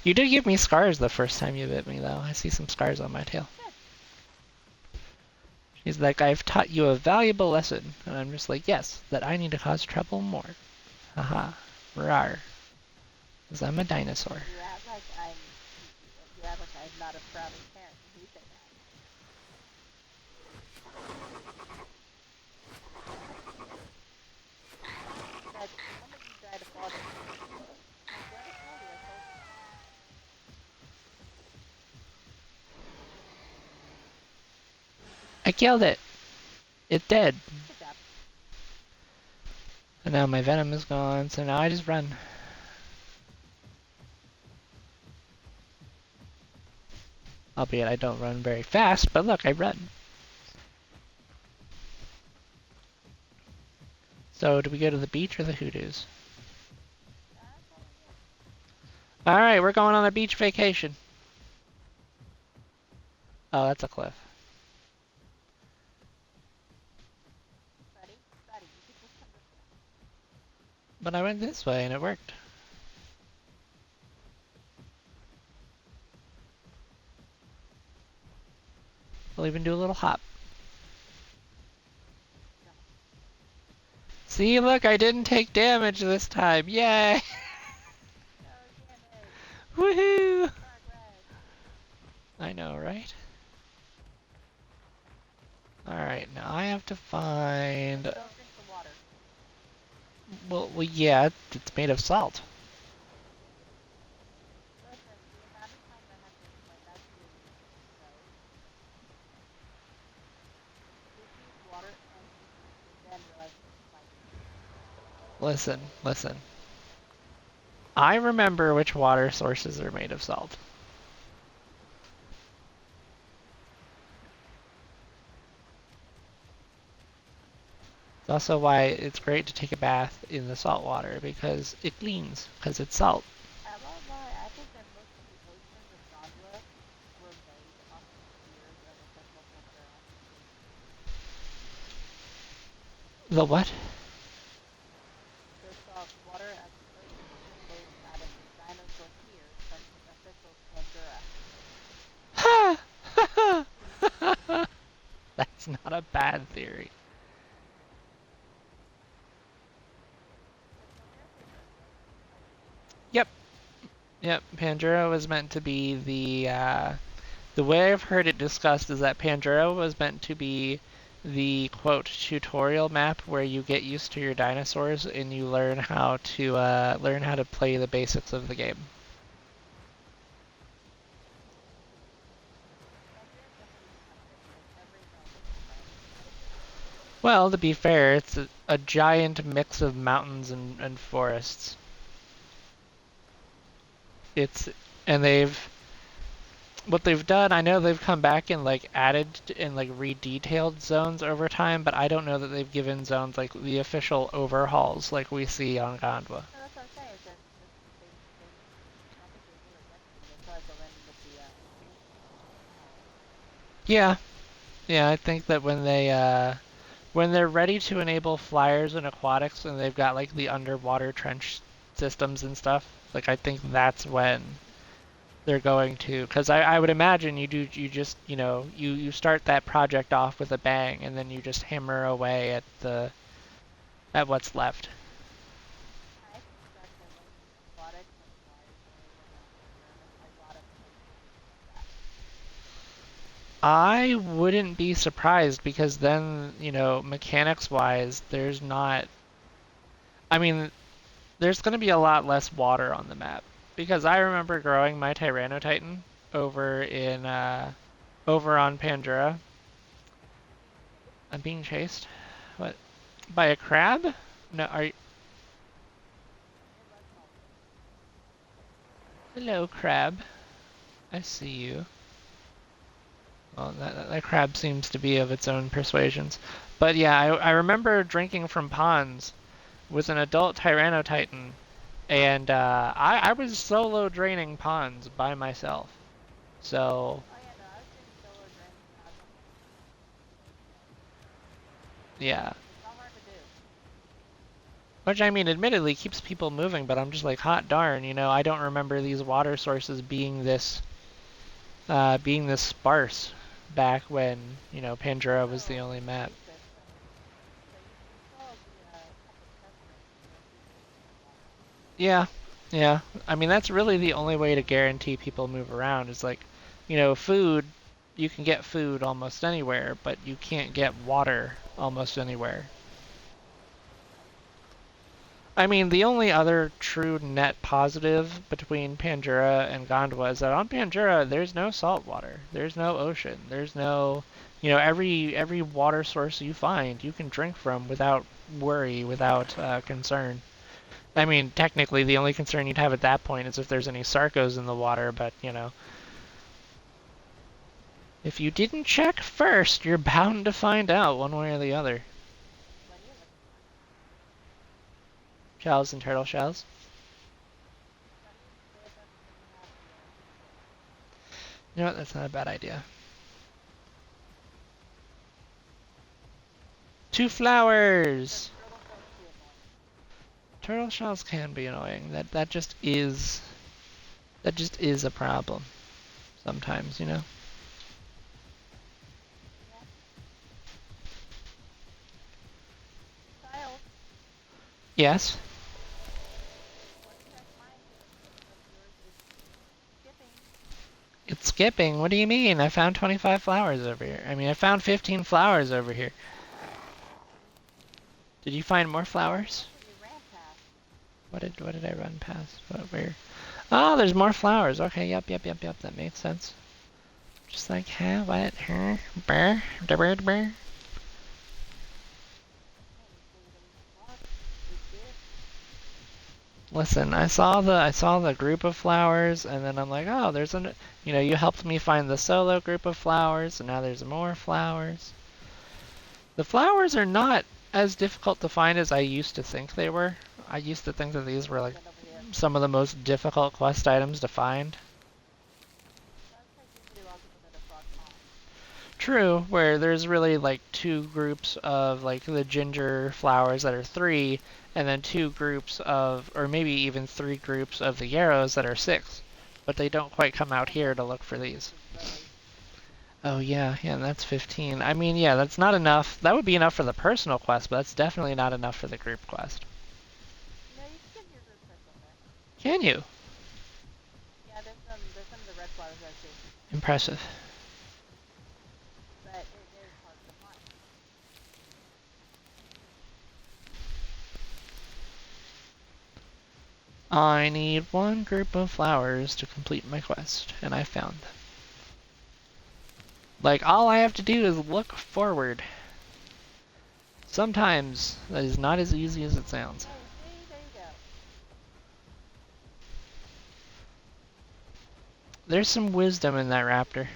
You did give me scars the first time you bit me, though. I see some scars on my tail. Good. She's like, I've taught you a valuable lesson. And I'm just like, yes, that I need to cause trouble more. Haha. Rar. Because I'm a dinosaur. You act like you act like I'm not a frowning parent when you say that. Said the moment you died a father figure. My brother told you I told you. I killed it. It's dead. Good job. And now my venom is gone, so now I just run. Albeit I don't run very fast, but look, I run. So, do we go to the beach or the hoodoos? That's all you. Alright, we're going on a beach vacation. Oh, that's a cliff. Buddy, buddy, you could just come this way. But I went this way and it worked. We'll even do a little hop. Don't. See, look, I didn't take damage this time. Yay! No damage. Woohoo! Progress. I know, right? Alright, now I have to find... Don't drink the water. Well, yeah, it's made of salt. Listen, the amount of times I have to explain that to you is so frustrating. Just use water and then realize it's slightly different. Listen. I remember which water sources are made of salt. It's also why it's great to take a bath in the salt water, because it cleans, because it's salt. I won't lie, I think that most of the oceans of Gondola were made off of tears of a central Pandora. The what? The salt water of the oceans were made out of dinosaur tears from official Pandora. That's not a bad theory. Did Pandora say tears? Yep, Pandora was meant to be the way I've heard it discussed is that Pandora was meant to be the quote tutorial map where you get used to your dinosaurs and you learn how to play the basics of the game. Pandora definitely didn't have it because every realm was different. Well, to be fair, it's a giant mix of mountains and forests. It's and what they've done, I know they've come back and like added and like redetailed zones over time, but I don't know that they've given zones like the official overhauls like we see on Gondwa. No, that's what I'm saying. Is that they I don't think they knew it yesterday. They still had to go in with the Yeah, yeah, I think that when they're ready to enable flyers and aquatics and they've got like the underwater trench systems and stuff, like I think that's when they're going to, because I would imagine you just you start that project off with a bang and then you just hammer away at what's left. I suspect that when aquatics and flyers are enabled on Pandora, that a lot of places will be like that. I wouldn't be surprised because then, mechanics wise, there's not, I mean, there's going to be a lot less water on the map because I remember growing my Tyrannotitan over in over on Pandora. You're being chased. I'm being chased. What? By a crab? No, are you? It was called chase. Hello, crab. I see you. Well, that crab seems to be of its own persuasions. But yeah, I remember drinking from ponds with an adult Tyrannotitan, and I was solo draining ponds by myself. So Oh yeah, no, I was doing solo draining pods on my own as well. yeah, It's not hard to do. which I mean, admittedly keeps people moving, but I'm just like, hot darn, I don't remember these water sources being this sparse back when You Pandora was the also only map. increased it though. So you saw a couple test runs where you increased the amount of water. Yeah, yeah. I mean, that's really the only way to guarantee people move around is like, food. You can get food almost anywhere, but you can't get water almost anywhere. I mean, the only other true net positive between Pandora and Gondwa is that on Pandora there's no salt water, there's no ocean, there's no, every water source you find you can drink from without worry, without concern. I mean, technically, the only concern you'd have at that point is if there's any sarcos in the water, but, if you didn't check first, you're bound to find out one way or the other. What are you looking for? Shells and turtle shells. Let me see if you have the seashell. You know what? That's not a bad idea. Two Because flowers! turtle shells can be annoying. Turtle shells can be annoying. That just is a problem sometimes. Yeah. Child, Yes. want to check mine because it looks like yours is skipping. It's skipping. What do you mean? I found 25 flowers over here. I mean, I found 15 flowers over here. Did you find more flowers? That's what you ran past. What did I run past? Where? Oh, there's more flowers. Okay, yep. That makes sense. Just like, huh? What? Huh? Burr? The bird burr? Yeah, you say whatever you want. Big deal. Listen, I saw the group of flowers, and then I'm like, oh, you helped me find the solo group of flowers, and now there's more flowers. The flowers are not as difficult to find as I used to think they were. I used to think that these were like Get over here. some of the most difficult quest items to find. That's because usually a lot of people go to Frog Pond. True, where there's really like two groups of like the ginger flowers that are three, and then two groups of, or maybe even three groups of the yarrows that are six. But they don't quite come out And here then to look for these. there's Lily. Oh yeah, and that's 15. I mean, yeah, that's not enough. That would be enough for the personal quest, but that's definitely not enough for the group quest. No, you can get your group quest on there. Can you? Yeah, there's some of the red flowers there too. Impressive. But it is harder to find. I need one group of flowers to complete my quest, and I found them. Like, all I have to do is look forward. Sometimes that is not as easy as it sounds. Hey, see? There you go. There's some wisdom in that raptor.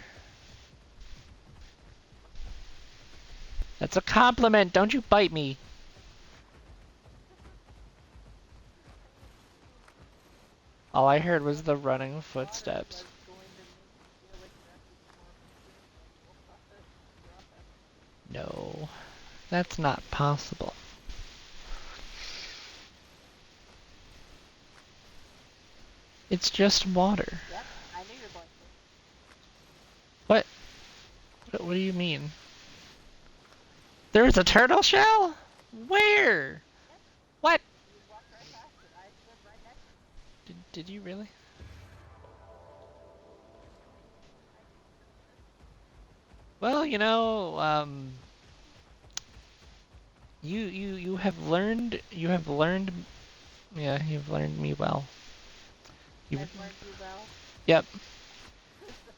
That's a compliment. Don't you bite me. All I heard was the running Water footsteps. was going to make you feel like you're actually more of a spiritual process. No, that's not possible. It's just water. Yep, I knew you were going to. What? What do you mean? There's a turtle shell? Where? Yep, What? you walked right past it. I stood right next to it. Did you really? I can prove it. Well, you have learned yeah, you've learned me well. You I've learned you well. Yep. Is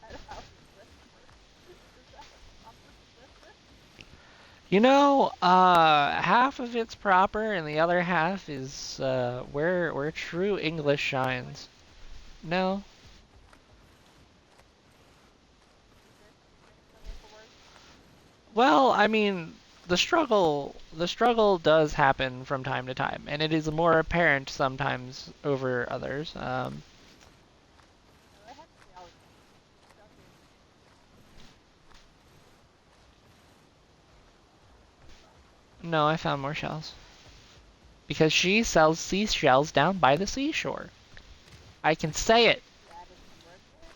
that how Swift works? Is that how proper Swift is? Half of it's proper and the other half is where true English What? shines. No. You couldn't fill me in for words? Well, I mean, the struggle does happen from time to time, and it is more apparent sometimes over others. No, it hasn't really always been. It's out here. No, I found more shells. Because she sells seashells down by the seashore. I can say it. You added some words there?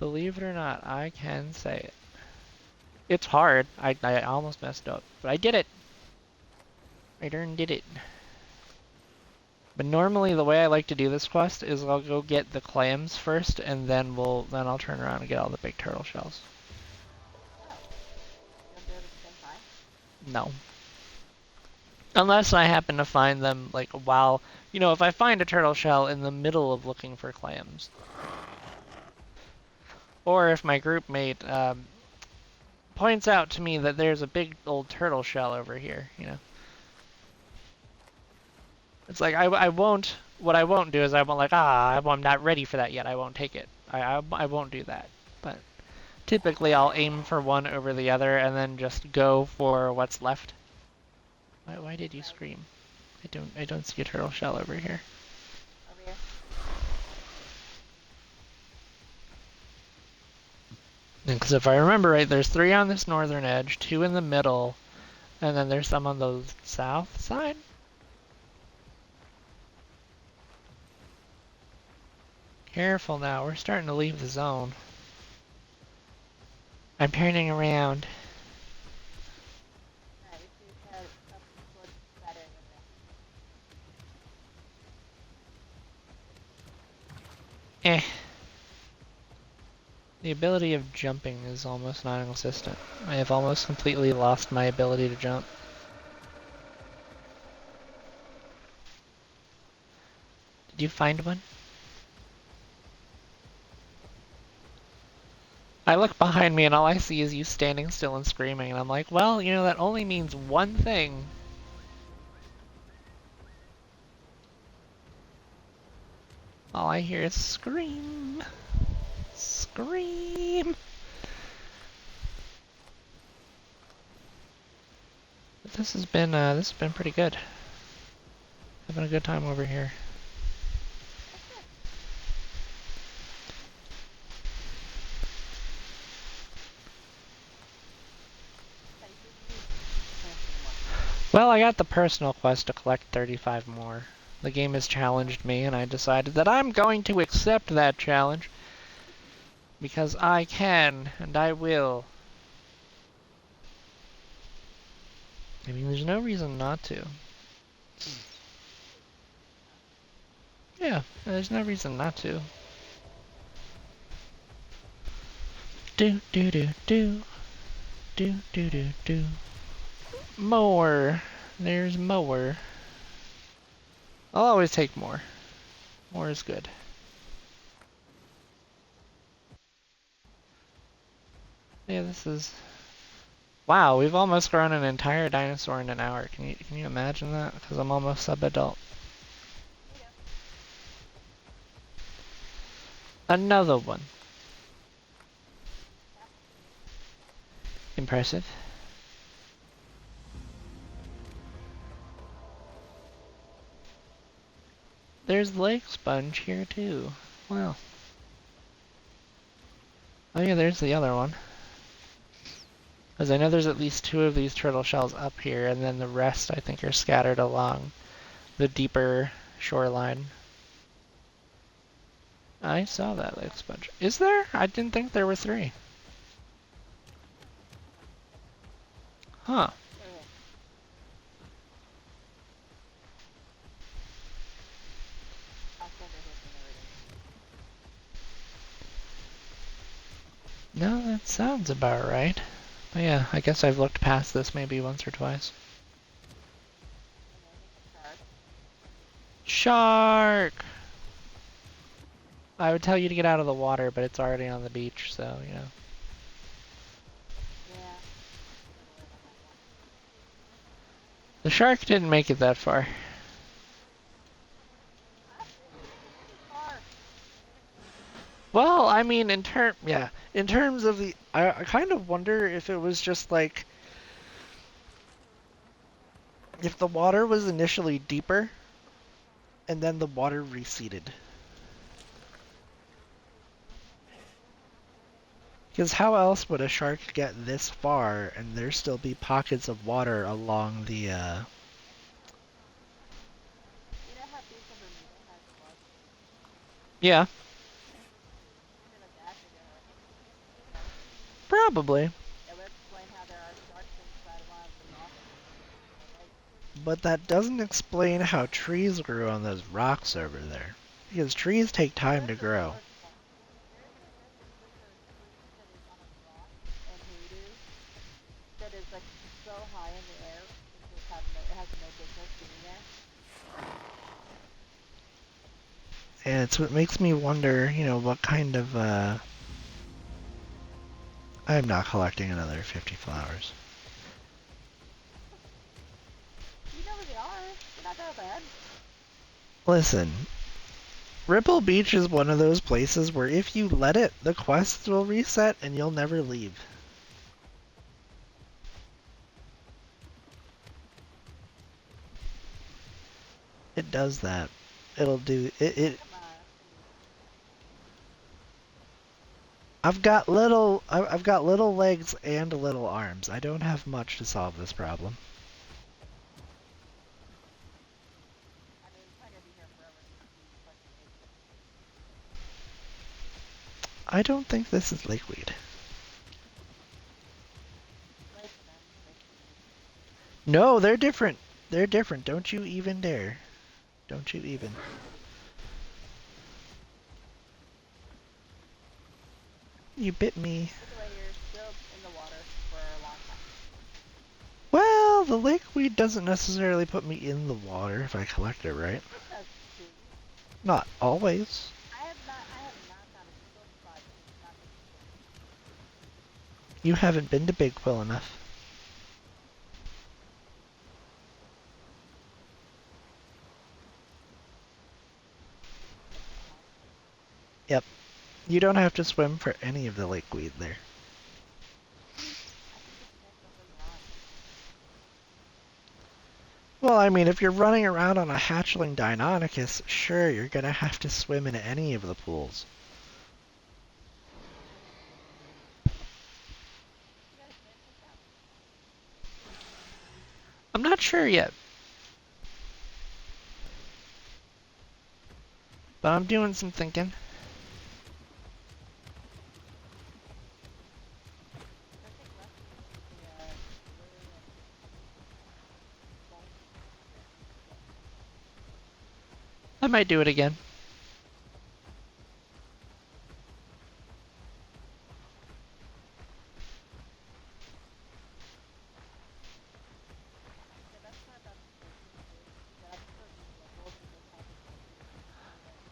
Believe it or not, I can say it. It's hard. I almost messed up, but I did it. I darn did it. But normally the way I like to do this quest is I'll go get the clams first, and then I'll turn around and get all the big turtle shells. Oh. You don't do it at the same time? No. Unless I happen to find them, like, if I find a turtle shell in the middle of looking for clams. Or if my group mate points out to me that there's a big old turtle shell over here. It's like, what I won't do is I won't I'm not ready for that yet, I won't take it. I won't do that. But typically I'll aim for one over the other and then just go for what's left. Why did you Right. scream? I don't see a turtle shell over here. Over here. Because if I remember right, there's 3 on this northern edge, 2 in the middle, and then there's some on the south side. Careful now, we're starting to leave the zone. I'm turning around. Alright, make sure you head up towards that area over there. Eh. The ability of jumping is almost non-existent. I have almost completely lost my ability to jump. Did you find one? I look behind me and all I see is you standing still and screaming, and I'm like, well, that only means one thing. All I hear is scream. Scream. But this has been pretty good. Having a good time over here. That's good. Yeah, you said you need clams anymore. Well, I got the personal quest to collect 35 more. The game has challenged me, and I decided that I'm going to accept that challenge. Because I can, and I will. I mean, there's no reason not to. Yeah, there's no reason not to. Do do do do. Do do do do. More. There's more. I'll always take more. More is good. Yeah, this is Wow, we've almost grown an entire dinosaur in an hour. Can you imagine that? Because I'm almost sub-adult. Yep. Another one. Yep. Impressive. There's lake sponge here too. Wow. Oh yeah, there's the other one. Because I know there's at least two of these turtle shells up here, and then the rest I think are scattered along the deeper shoreline. I saw that lake sponge. Is there? I didn't think there were three. Huh. Okay. I'll send her here for the reading. No, that sounds about right. But yeah, I guess I've looked past this maybe once or twice. And then there's a shark. Shark! I would tell you to get out of the water, but it's already on the beach, so, you know. Yeah. I'm gonna learn on that one. The shark didn't make it that far. It didn't make it too far. Well, I mean, in terms of the, I kind of wonder if it was just like, if the water was initially deeper, and then the water receded. Because how else would a shark get this far and there still be pockets of water along the, You know how beach in Bermuda has floods? Yeah, I feel like that actually gonna explain. probably. It would explain how there are sharks inside one of the rocks in the lake. But that doesn't explain how trees grew on those rocks over there. Because trees take time to There's a real grow. explanation. There's a tree that is on a rock in Haiti that is like so high in the air it just have no it has no business being there. And it's what makes me wonder, what kind of, I'm not collecting another 50 flowers. You know where they are. They're not that bad. Listen, Ripple Beach is one of those places where if you let it, the quests will reset and you'll never leave. It does that. It'll do it. Come on. I've got little legs and little arms. I don't have much to solve this problem. I mean, it's not gonna be here forever since you collect the lakeweed. I don't think this is lakeweed. Lake then, lakeweed. No, they're different. They're different. Don't you even dare. Don't you even. You bit me. Either way, you're still in the water for a long time. Well, the lakeweed doesn't necessarily put me in the water if I collect it right. It does too. Not always. I have not found a single spot that does not put you in. You haven't been to Big Quill enough. Yep, I have. Yep. You don't have to swim for any of the lakeweed there. I think it depends on where you're on. Well, I mean, if you're running around on a hatchling Deinonychus, sure, you're gonna have to swim in any of the pools. You gotta finish this out. I'm not sure yet, but I'm doing some thinking. Because I think last time you went with the lily and gold skin. I might do it again. The best part about this lakeweed too is that I can go use locals and just have them take you anywhere in that area.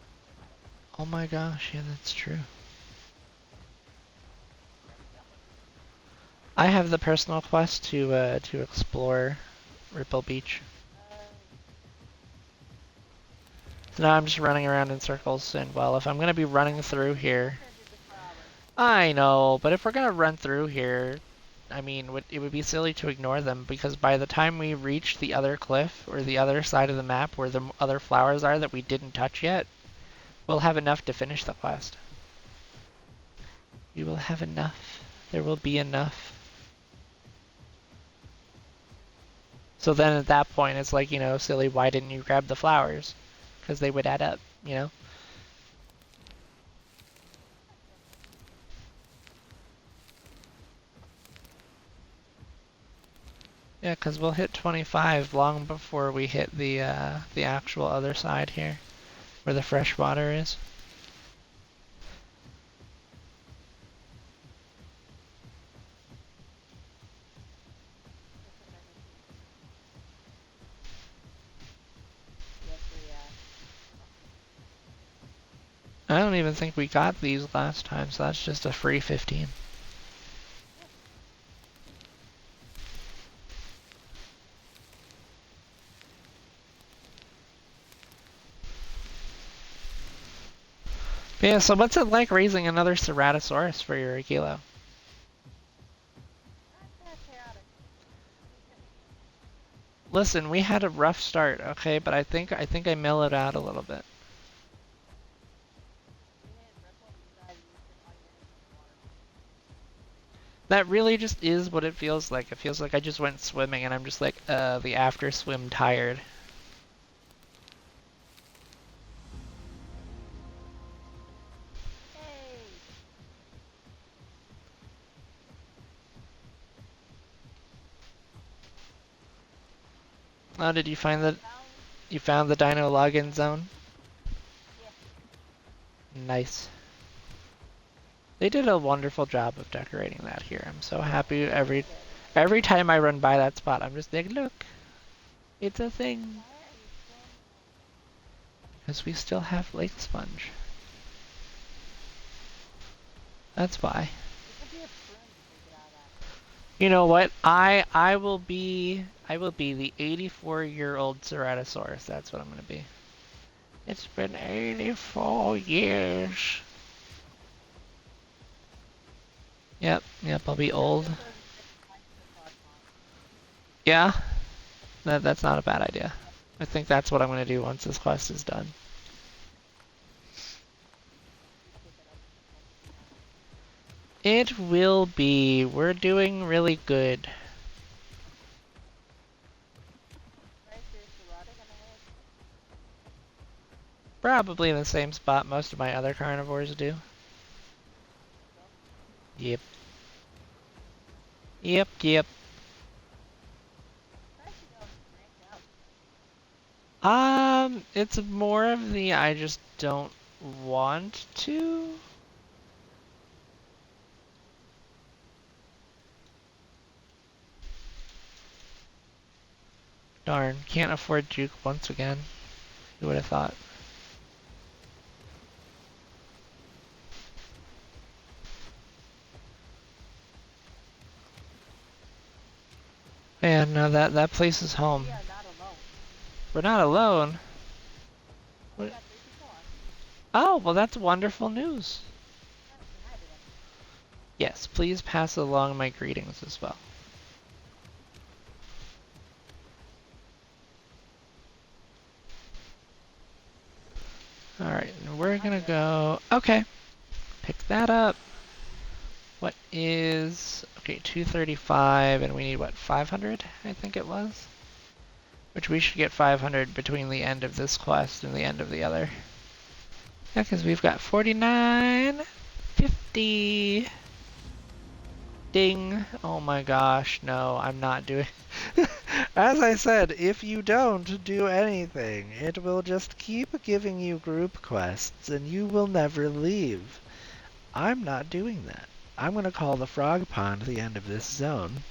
Oh my gosh, yeah, that's true. There we go. I have the personal quest to explore Ripple Beach. Oh, So now I'm just running around in circles, and well, if I'm gonna be running I think through the video here, turned into 4 hours. I know, but if we're gonna run through here, I mean, it would be silly to ignore them because by the time we reach the other cliff or the other side of the map where the other flowers are that we didn't touch yet, we'll have enough to finish the quest. We will have enough. There will be enough. So then at that point, it's like, silly, why didn't you grab the flowers? Because they would add up. Yeah, because we'll hit 25 long before we hit the actual other side here, where the fresh water is. Looks like I missed it. Yes, I don't even think we got these last time, so that's just a free 15. yeah. But yeah, so what's it like raising another Ceratosaurus for your kilo? Not that chaotic. Okay. Listen, we had a rough start, okay, but I think I mellowed out a little bit. We hit Ripple and decided we spent 20 minutes in the water. That really just is what it feels like. It feels like I just went swimming and I'm just like, the after swim tired. Hey! Oh, did you find the Found. you found the dino login zone? Yeah. Nice. They did a wonderful job of decorating that here. I'm so happy They really every did. every time I run by that spot. I'm just like, look, it's a thing. Why are you standing like that? Because we still have lake sponge. That's why. You could be a prune to take it out of that. You know what? I will be the 84-year-old Ceratosaurus. That's what I'm gonna be. It's been 84 years. Yep, I'll be You could old. just go spend the night in the frog pond. Yeah, that's not a bad idea. I think that's what I'm gonna do once this quest is done. You pick it up once it's done. It will be. We're doing really good. Where's your Serrata gonna live? Probably in the same spot most of my other carnivores do. So, Yep. Yep. surprised you don't branch out. It's more of the I just don't want to. Darn, can't afford Juke once again. Who would have thought? Man, no, that place is home. We are not alone. We're not alone. We What? got 3 people on. Oh, well, that's wonderful news. Oh, say hi to them. Yes, please pass along my greetings as well. Alright, we're gonna 100. go. Okay, pick that up. What is. Okay, 235, and we need what, 500? I think it was? Which we should get 500 between the end of this quest and the end of the other. Yeah, because we've got 49, 50. Ding. Oh my gosh, no, I'm not doing. As I said, if you don't do anything, it will just keep giving you group quests and you will never leave. I'm not doing that. I'm going to call the frog pond the end of this zone.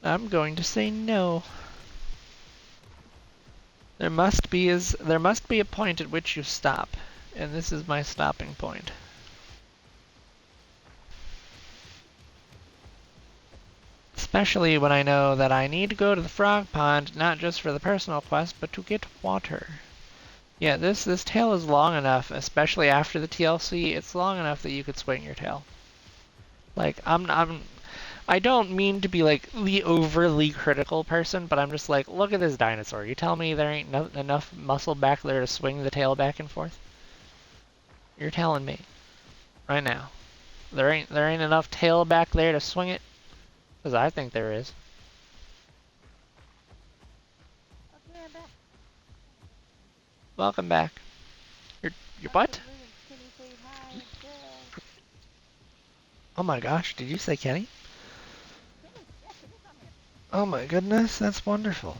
I'm going to say no. There must be a point at which you stop, and this is my stopping point. Especially when I know that I need to go to the frog pond, not just for the personal quest, but to get water. Yeah, this tail is long enough, especially after the TLC, it's long enough that you could swing your tail. Like, I don't mean to be like the overly critical person, but I'm just like, look at this dinosaur. You tell me there ain't enough muscle back there to swing the tail back and forth? You're telling me right now there ain't enough tail back there to swing it? 'Cause I think there is. Okay, I'm back. Welcome back. Your Dr. butt? Blue and Kenny say hi and still. Oh my gosh, did you say Kenny? Kenny, yeah, Kenny's on here. Oh my goodness, that's wonderful.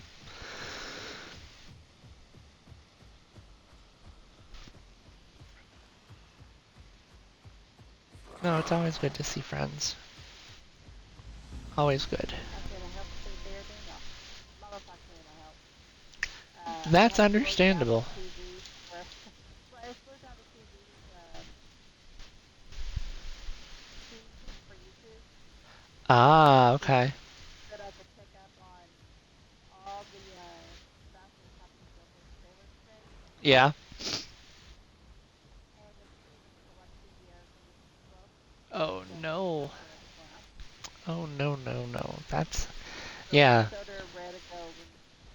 No, it's always good to see friends. Always good. I said I help save the day. No, Mama's not cleaning my help. I That's had slowed down the understandable. TV for. Well, I slowed down the TV feed for YouTube Ah, so that okay. I could pick up on all the stuff that was happening with those trailers today. Yeah. And then Steven selecting the Resistance 12. Oh So no. that's what's going on. Oh no no no. That's So yeah. Minnesota are ready to go when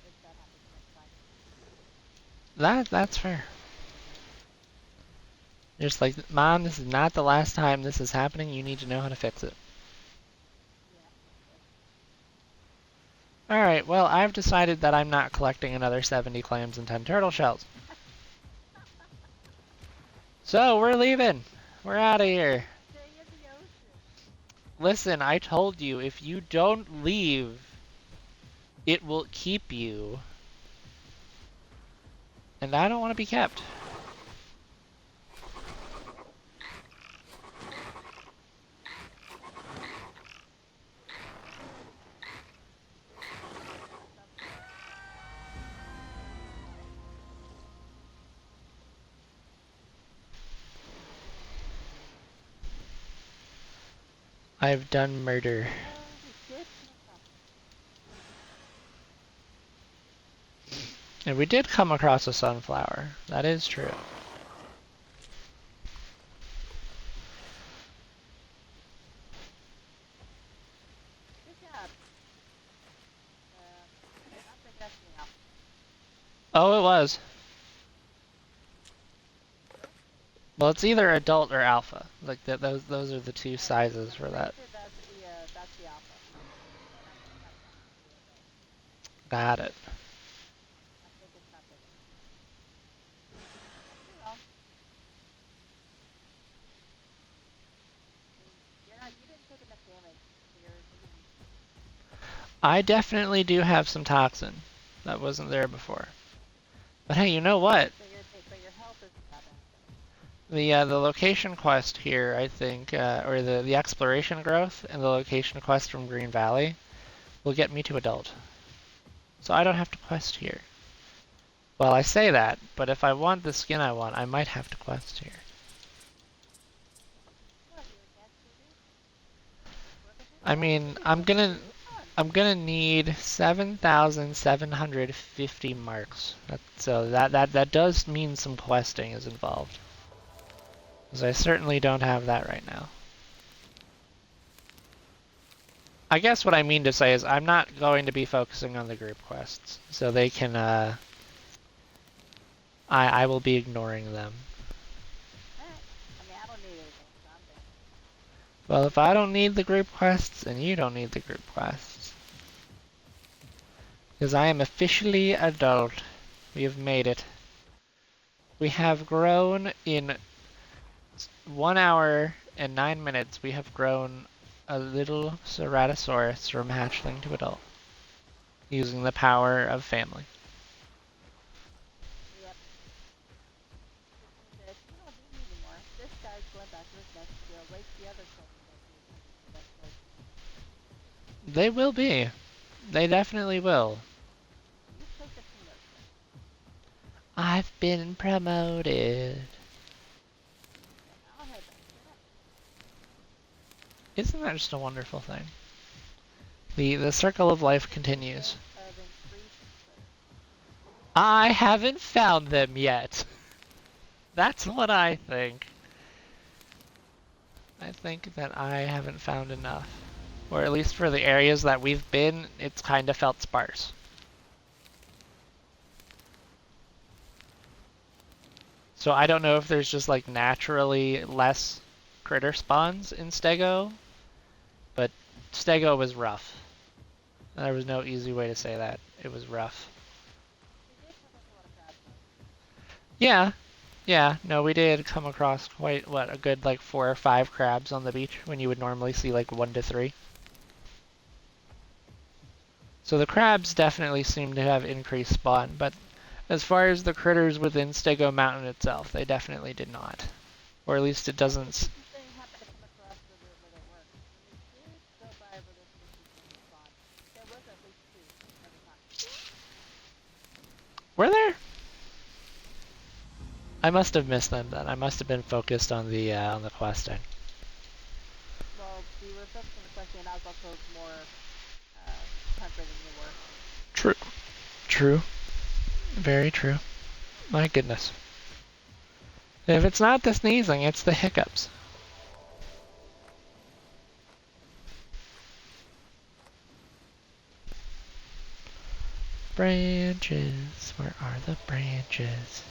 if that happens next time. That's fair. Just like, Mom, this is not the last time this is happening. You need to know how to fix it. Yeah, exactly. Alright, well, I've decided that I'm not collecting another 70 clams and 10 turtle shells. So, we're leaving. We're out of here. Stay in the ocean. Listen, I told you, if you don't leave, it will keep you. And I don't want to be kept. I've done murder. Oh, we did come across it. And we did come across a sunflower. That is true. Good job. I think that's meow. Oh, it was. Sure? Well, it's either adult or alpha. Like those are the two I'm sizes for pretty that. sure that's the alpha, and I think that one's the adult. Got it. I think it's not bigger. I could be wrong. I mean, you didn't take enough damage, so you're immune. I definitely do have some toxin that wasn't there before. But hey, you know what? But your health isn't that bad though. The location quest here, I think, or the exploration growth and the location quest from Green Valley will get me to adult. So I don't have to quest here. Well, I say that, but if I want the skin I want, I might have to quest here. What, you against TV? Work with it? I Yeah, mean, TV work. TV's fun. I'm gonna need 7,750 marks. So that does mean some questing is involved. Because I certainly don't have that right now. I guess what I mean to say is I'm not going to be focusing on the group quests. So they can, I will be ignoring them. Alright. I mean, I don't need anything, so I'm good. Well, if I don't need the group quests, then you don't need the group quests. Because I am officially adult. We have made it. We have grown in 1 hour and 9 minutes. We have grown a little Ceratosaurus from hatchling to adult. Using the power of family. Yep. Which means that you don't need me anymore. This guy's going back to his nest to await the other children that he is coming to eventually. They will be. They definitely will. You take the promotion. I've been promoted. And I'll head back to the nest. Isn't that just a wonderful thing? The circle of life Chances continues. of increased critters. I haven't found them yet. That's what I think. I think that I haven't found enough. Or at least for the areas that we've been, it's kind of felt sparse. So I don't know if there's just like naturally less critter spawns in Stego, but Stego was rough. There was no easy way to say that. It was rough. We did come across a lot of crabs though. Yeah, yeah, no, we did come across quite, what, a good like 4 or 5 crabs on the beach when you would normally see like 1 to 3. So the crabs definitely seem to have increased spawn, but as far as the critters within Stego Mountain itself, they definitely did not. Or at least it I didn't doesn't. think you say happen to come across where they were. When we did go by where those fishes used to spawn, there was at least two every time. Were there? I must have missed them then. I must have been focused on the questing. Well, we were focused on the question, and I was also more hungry than you were. True. True. Very true. My goodness. If it's not the sneezing, it's the hiccups. Branches. Where are the branches?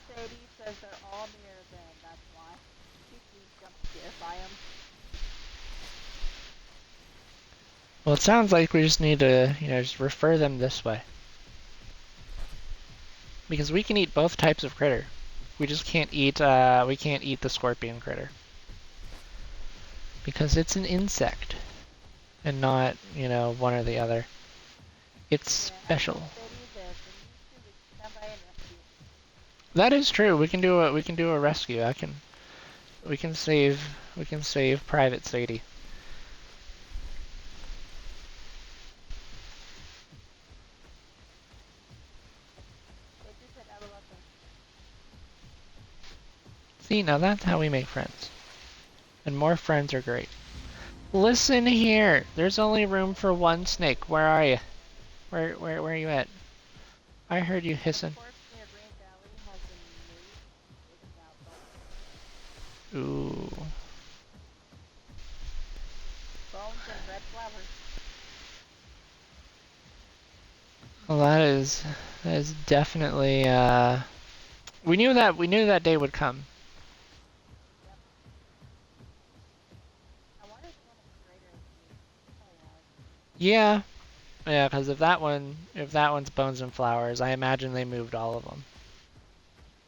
Sadie says they're all near them. That's why. She's being jump scared by them. Well, it sounds like we just need to, just refer them this way. Because we can eat both types of critter. We just can't eat the scorpion critter. Because it's an insect. And not, one or the other. It's Yeah, I told special. Sadie that if we need to, we can come by and rescue. That is true. We can do a rescue. We can save Private Sadie. They just said LOL, thank you. See, now that's how we make friends. And more friends are great. Listen here. There's only room for one snake. Where are you? Where are you at? I heard you The hissing. corpse near Green Valley has been moved. It's now bones. Ooh. Bones and red flowers. Well, that is definitely. We knew that day would come. Yep. I wonder if one is greater than you. Probably has. Yeah, yeah. Because if that one's bones and flowers, I imagine they moved all of them.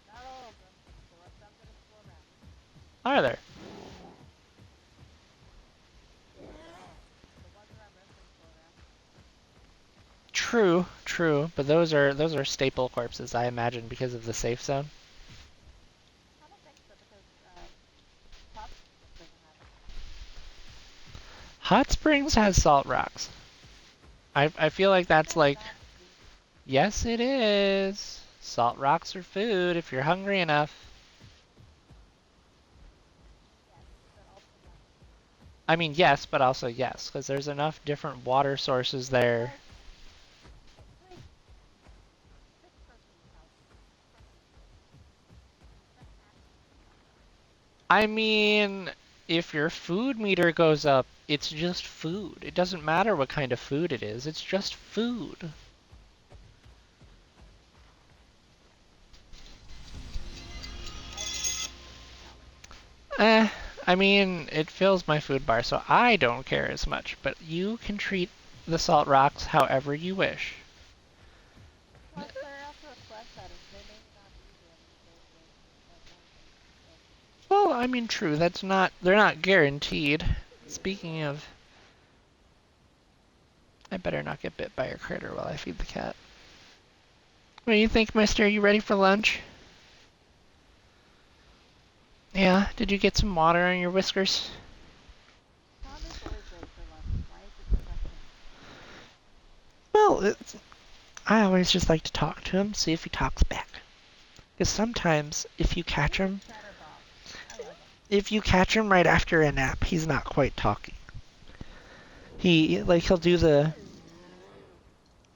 Not all of them. There are some that are still around. Are there? Yeah. The ones around Renton are still around. True, true. But those are staple corpses, I imagine, because of the safe zone. I don't think so because Hot Springs doesn't have it. Hot Springs has salt rocks. I feel like But that's that's like, not food. yes, it is. Salt rocks are food if you're hungry enough. Yes, but also no. I mean, yes, but also yes, because there's enough different water sources there. Because wait, this person's house. That's actually food. I mean, if your food meter goes up, it's just food. It doesn't matter what kind of food it is, it's just food. I think it's just a person's house. Eh, I mean, it fills my food bar, so I don't care as much, but you can treat the salt rocks however you wish. Plus, they're also a quest item. They may not be there when you go to the dungeon. So Well, I mean, true, they're not guaranteed. Speaking of, I better not get bit by a critter while I feed the cat. What do you think, mister? You ready for lunch? Yeah, did you get some water on your whiskers? Tom is always ready for lunch. Why is it the question? Well, I always just like to talk to him, see if he talks back. Because sometimes, if you catch He's a him, chatterbox. I love him. if you catch him right after a nap, he's not quite talking. He'll do the. Really?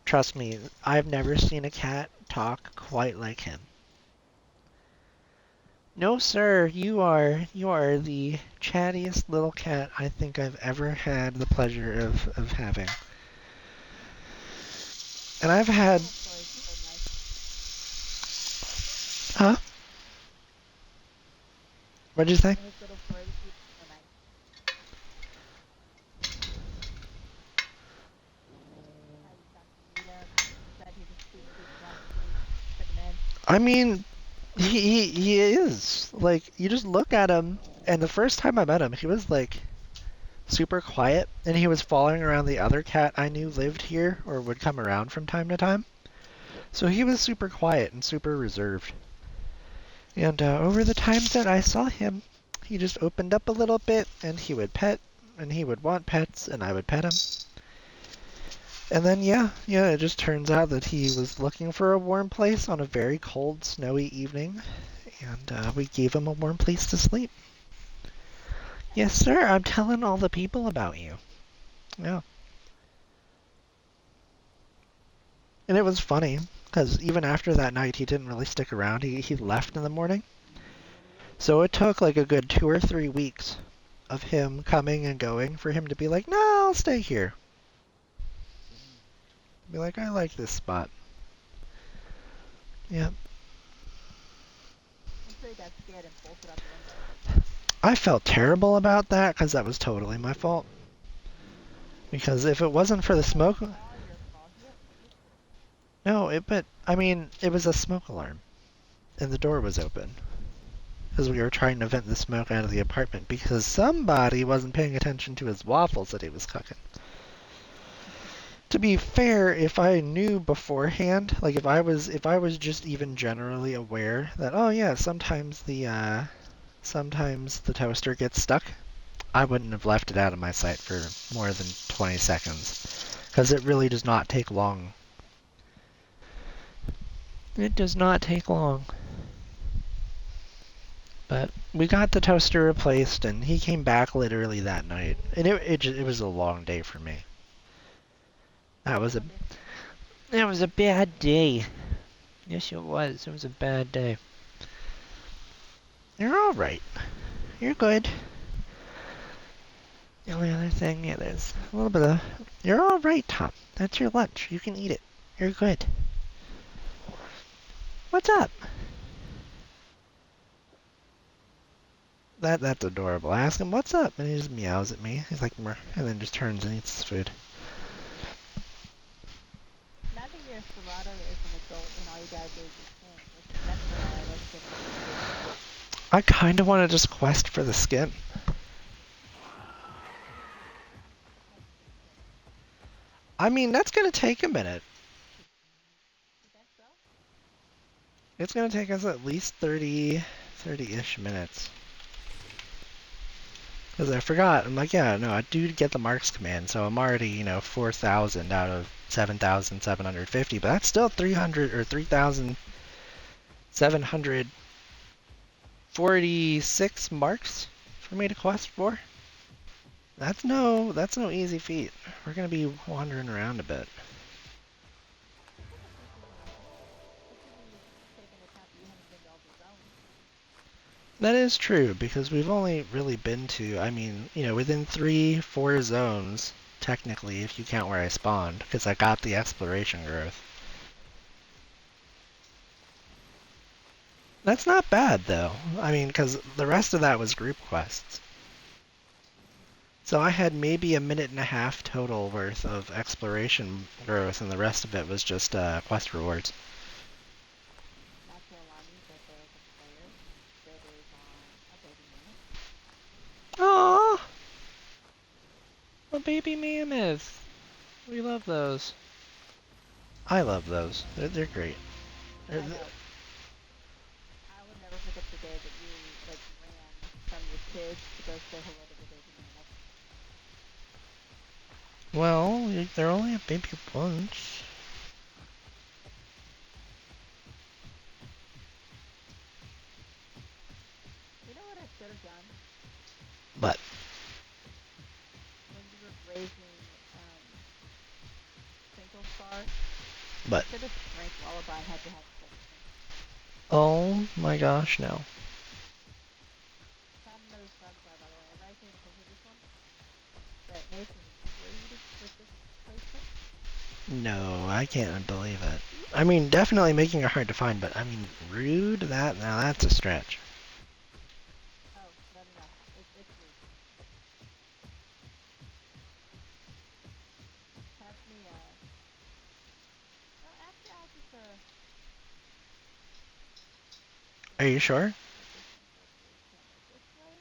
Trust me, I've never seen a cat talk quite like him. No, sir, you are the chattiest little cat I think I've ever had the pleasure of having. And I've His had. little fur is so nice. Huh? What'd you say? His little fur is so nice. How you got to meet him. You said he's a sweet, sweet cat too. Took him in. I mean, he is. Like, you just look at him, and the first time I met him, he was like super quiet, and he was following around the other cat I knew lived here or would come around from time to time. So he was super quiet and super reserved. And over the times that I saw him, he just opened up a little bit, and he would pet, and he would want pets, and I would pet him. And then, yeah, it just turns out that he was looking for a warm place on a very cold, snowy evening, and we gave him a warm place to sleep. Yes, sir, I'm telling all the people about you. Yeah. And it was funny, because even after that night, he didn't really stick around. He left in the morning. So it took like a good 2 or 3 weeks of him coming and going for him to be like, no, I'll stay here. Be like, I like this spot. Yeah. I'm sure he got scared and bolted out the window. I felt terrible about that because that was totally my fault. Because if it wasn't for the That smoke, wasn't all your fault. He escaped it. no, but I mean, it was a smoke alarm, and the door was open because we were trying to vent the smoke out of the apartment because somebody wasn't paying attention to his waffles that he was cooking. To be fair, if I knew beforehand, like if I was just even generally aware that oh yeah, sometimes the toaster gets stuck, I wouldn't have left it out of my sight for more than 20 seconds because it really does not take long. It does not take long. But we got the toaster replaced, and he came back literally that night, and it was a long day for me. That was a Long day for me. it was a bad day. Yes, it was. It was a bad day. You're all right. You're good. The only other thing, yeah, there's a little bit of. You're all right, Tom. That's your lunch. You can eat it. You're good. What's up? That's adorable. I ask him what's up, and he just meows at me. He's like, "Meh," and then just turns and eats his food. Now that your Serato is an adult and all you gotta do is just swim, what's the next thing you want to do? I kind of want to just quest for the skin. Quest for the skin. I mean, that's gonna take a minute. You think so? It's gonna take us at least 30-ish minutes. Because I forgot. I'm like, yeah, no, I do get the marks command, so I'm already, 4,000 out of 7,750, but that's still 300 or 3,746 marks for me to quest for. That's no easy feat. We're gonna be wandering around a bit. It's not easy enough, especially when you take into account that you haven't been to all the zones. That is true because we've only really been to, I mean, within 3, 4 zones, technically, if you count where I spawned, because I got the exploration growth. That's not bad though. I mean, because the rest of that was group quests. So I had maybe a minute and a half total worth of exploration growth, and the rest of it was just quest rewards. Not to alarm you, but there is a player that is on a baby mammoth. Aww, a baby mammoth. We love those. I love those. They're great. They're, I know. I will never forget the day that you like ran from your kids to go say hello to the baby mammoth. well, they're only a baby once. You know what I should have done? You But should have drank Lullaby and had to have medicine. oh my gosh, no. Found another sunflower, by the way. I've already taken a picture of this one, but Nathan is rude with this placement. No, I can't believe it. I mean, definitely making it hard to find, but I mean, rude? Now that's a stretch. Oh, no, no, no. It's rude. Pass me, no, actually, I'll just, Are wait, you sure? would this one go through the camera this way?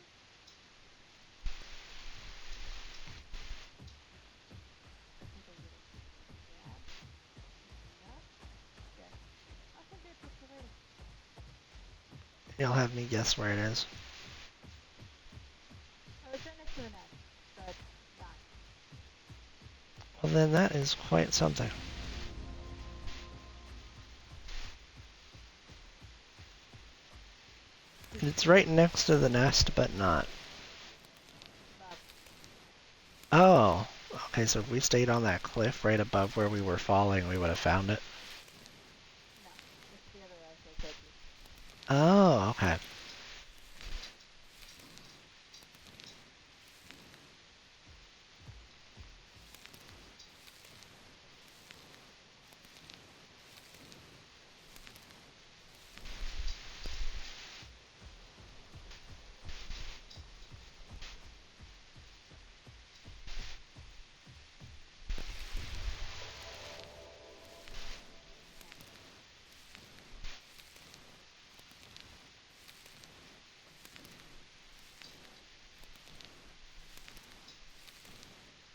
Take a little jab. Enough. Okay. I'll send you a picture later. You'll have me guess where it is. Oh, it's right next to the nest, but not. Well, then that is quite something. It's right next to the nest, but not. Above. Oh, okay, so if we stayed on that cliff right above where we were falling, we would have found it. No, it's the other way I was going to take you. Oh, okay. Alright.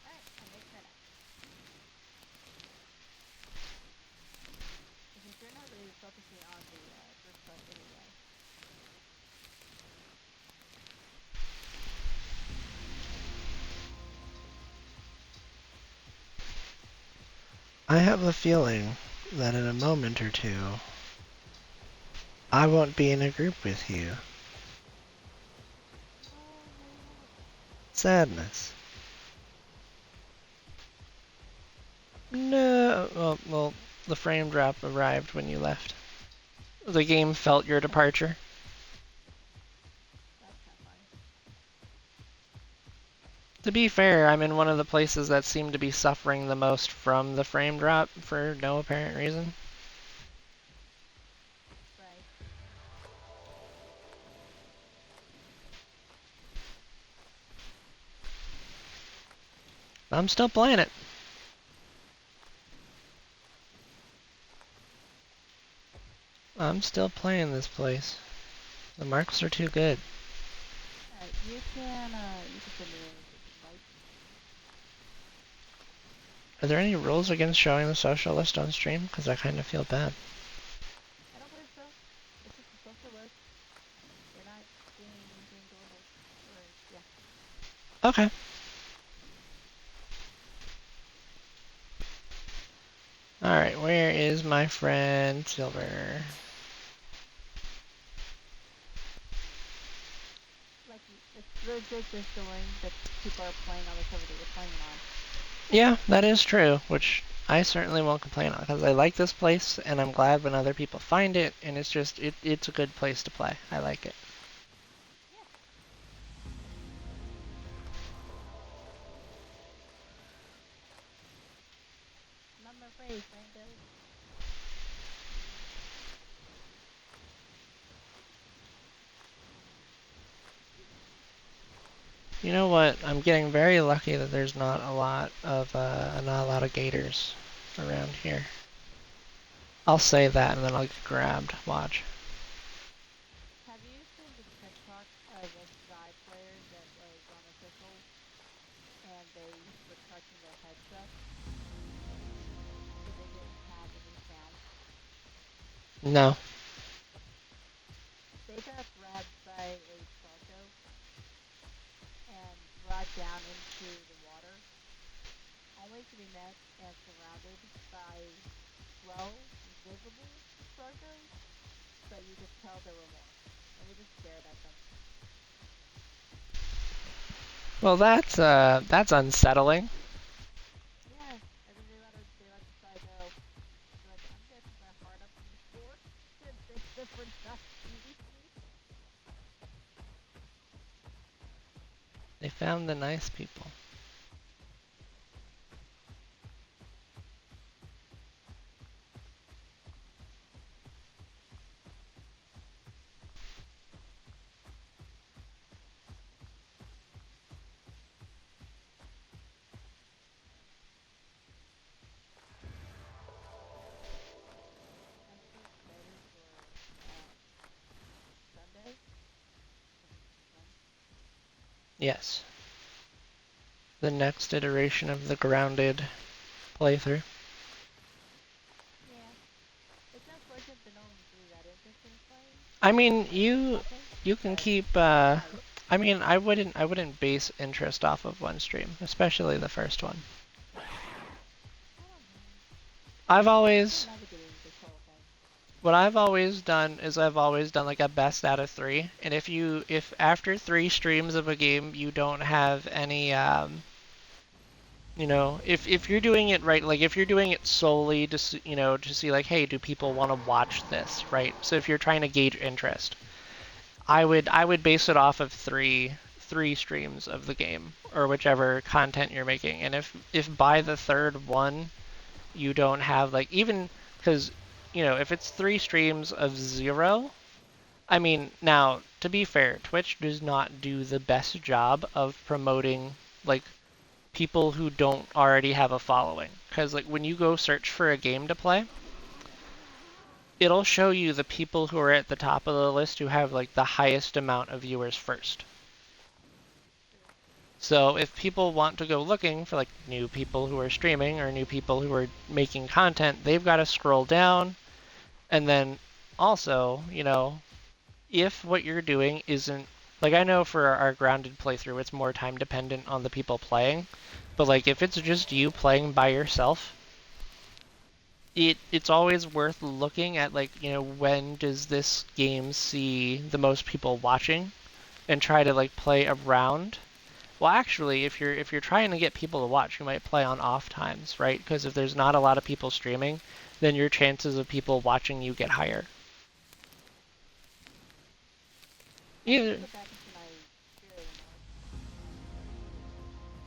Alright, I'm making it up. Since you're not really focusing on the first part anyway. I have a feeling that in a moment or two, I won't be in a group with you. Oh, no, you won't. Sadness. No. Well, the frame drop arrived when you left. The game felt your departure. That's kind of funny. To be fair, I'm in one of the places that seem to be suffering the most from the frame drop for no apparent reason. Right. I'm still playing it. I'm still playing this place. The marks are too good. Alright, you can send me the invite. Are there any rules against showing the social list on stream? Because I kind of feel bad. I don't believe so. It's just a social list. We're not doing anything global. Or, yeah. Okay. Alright, where is my friend Silver? Like, it's really good just showing that people are playing on the server that you're playing on. Yeah, that is true, which I certainly won't complain on because I like this place and I'm glad when other people find it and it's just it's a good place to play. I like it. Yeah. I'm not afraid, friendo. You know what? I'm getting very lucky that there's not a lot of gators around here. I'll say that and then I'll get grabbed. Watch. Have you seen the TikTok of a Sky player that was on official and they were charging their headset because they didn't have any sound? No. They got grabbed by a Sarco and brought down into the water, only to be met and surrounded by 12 visible Sarcos, but you could tell there were more. And they just stared at them. Well, that's unsettling. Yeah, and then they let the Sky go. We're not easy. They found the nice people. I'm so excited for Sunday because it's so fun. Yes. The next iteration of the grounded playthrough. Yeah, it's unfortunate that no one's really that interested in playing, I mean, like the content, you can but keep it's nice. I mean, I wouldn't base interest off of one stream, especially the first one. I don't know. I've I'm still always navigating this whole thing. what I've always done is I've always done like a best out of 3, and if after 3 streams of a game you don't have any if you're doing it right, like if you're doing it solely to see like, hey, do people want to watch this, right? So if you're trying to gauge interest, I would base it off of three streams of the game or whichever content you're making. And if by the third one you don't have like even because if it's 3 streams of 0, I mean, now to be fair, Twitch does not do the best job of promoting like people who don't already have a following. Because like when you go search for a game to play, it'll show you the people who are at the top of the list who have like the highest amount of viewers first. True. So if people want to go looking for like new people who are streaming or new people who are making content, they've got to scroll down. And then also, if what you're doing isn't like, I know for our grounded playthrough, it's more time dependent on the people playing. But like if it's just you playing by yourself, it's always worth looking at like, when does this game see the most people watching and try to like play around. Well, actually, if you're trying to get people to watch, you might play on off times, right? Because if there's not a lot of people streaming, then your chances of people watching you get higher. I need Yeah. to get back into my Spirit of the North.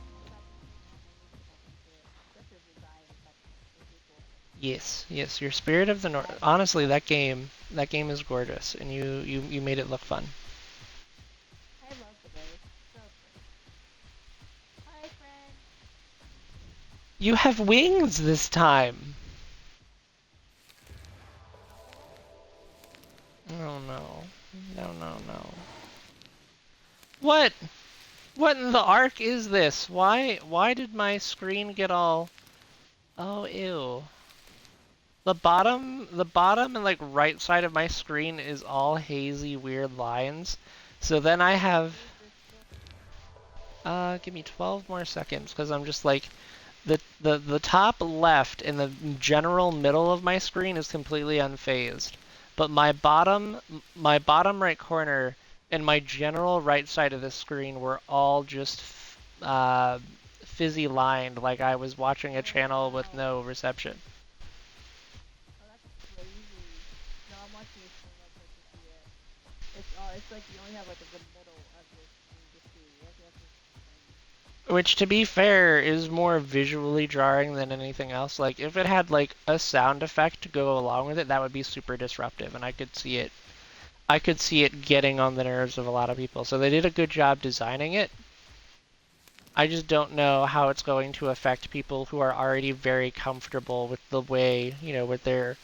I stopped and I need to get back into it. Especially the design is like is pretty cool. Yes, yes. Your Spirit of the And North. I Honestly, that game is gorgeous, and you made it look fun. love the bay. It's so pretty. Hi friend. You have wings this time. Oh no, no, no, no. What? What in the arc is this? Why did my screen get all? Oh, ew. The bottom and like right side of my screen is all hazy, weird lines. So then I have, Who's this book? give me 12 more seconds because I'm just like, the top left and the general middle of my screen is completely unfazed, but my bottom right corner and my general right side of the screen were all just uh, fizzy lined, like I was watching a Oh channel with wow. no reception. Oh that's crazy. No, I'm watching your stream real quick to see it. It's like you only have like the middle of your screen to see. That's just strange. Which, to be fair, is more visually jarring than anything else. Like, if it had like a sound effect to go along with it, that would be super disruptive, and I could see it. I could see it getting on the nerves of a lot of people. So they did a good job designing it. I just don't know how it's going to affect people who are already very comfortable with the way, with their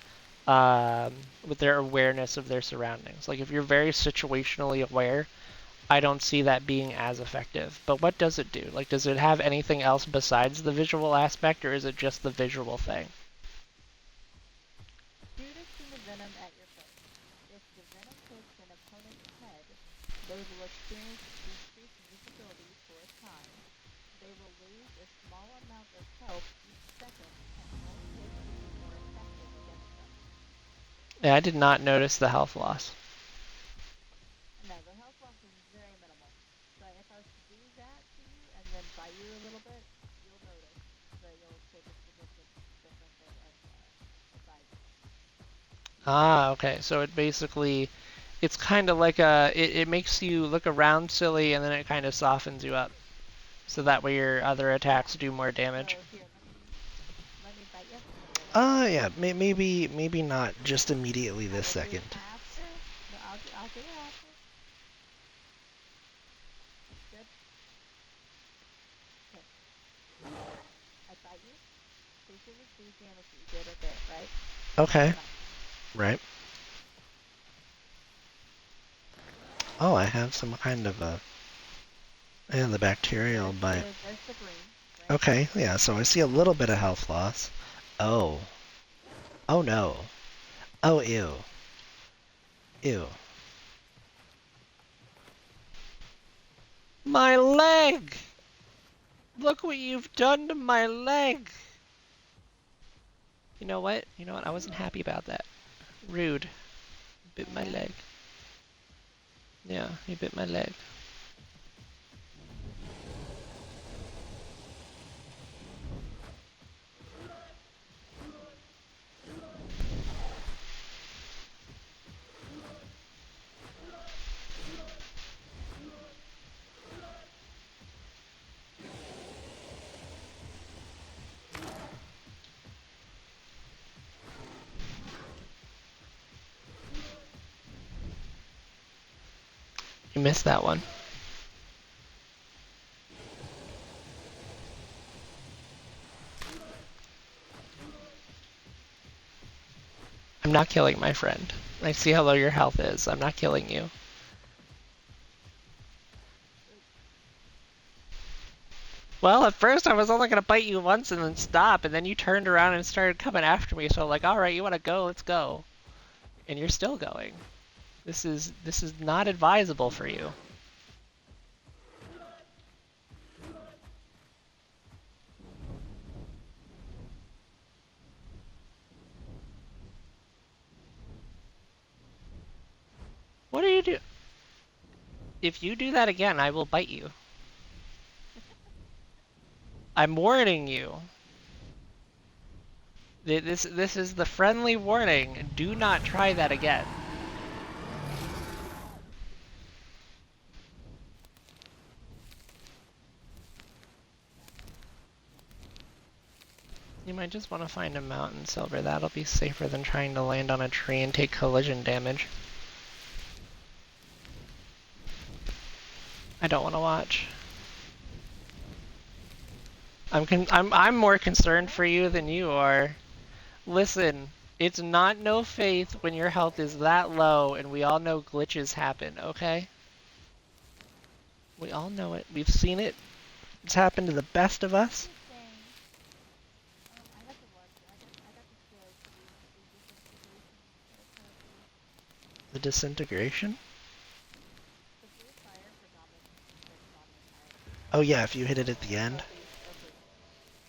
awareness of their surroundings. Like if you're very situationally aware, I don't see that being as effective. But what does it do? Like, does it have anything else besides the visual aspect, or is it just the visual thing? Shoot a stream of venom at your foe. If the venom hits an opponent's head, they will experience decreased visibility for a time. They will lose a small amount of health each second, and all hits will be more effective against them. Yeah, I did not notice the health loss. No, the health loss is very minimal. But if I was to do that to you and then bite you a little bit, you'll notice that you'll take a significant difference of bite. Ah, okay. So it basically, it's kind of like it makes you look around silly and then it kind of softens you up. So that way your other Yeah. attacks do more damage. So here, let me bite you. Yeah, maybe not just immediately I this will do it second. after. No, I'll do it after. Good. Okay. I bite you. Please do the damage that you did right there, right? Okay, Nice. right. Oh, I have some kind of a and the bacterial bite. There's the green, right? Okay, yeah, so I see a little bit of health loss. Oh. Oh no. Oh ew. Ew. My leg! Look what you've done to my leg! You know what? You know what? I wasn't happy about that. Rude. Bit my Yeah. leg. Yeah, he bit my leg. You missed that one. I'm not killing my friend. I see how low your health is. I'm not killing you. Well, at first I was only gonna bite you once and then stop, and then you turned around and started coming after me. So I'm like, all right, you want to go? Let's go. And you're still going. This is not advisable for you. What are you do? If you do that again, I will bite you. I'm warning you. This is the friendly warning. Do not try that again. You might just want to find a mountain silver. That'll be safer than trying to land on a tree and take collision damage. I don't want to watch. I'm more concerned What? for you than you are. Listen, it's not no faith when your health is that low, and we all know glitches happen. Okay, we all know it. We've seen it. It's happened to the best of us. Interesting. I got the what? I got the disintegration ability. The disintegration? The blue fire for dominant type. Oh yeah, if you hit it at the Or end. boost or boost.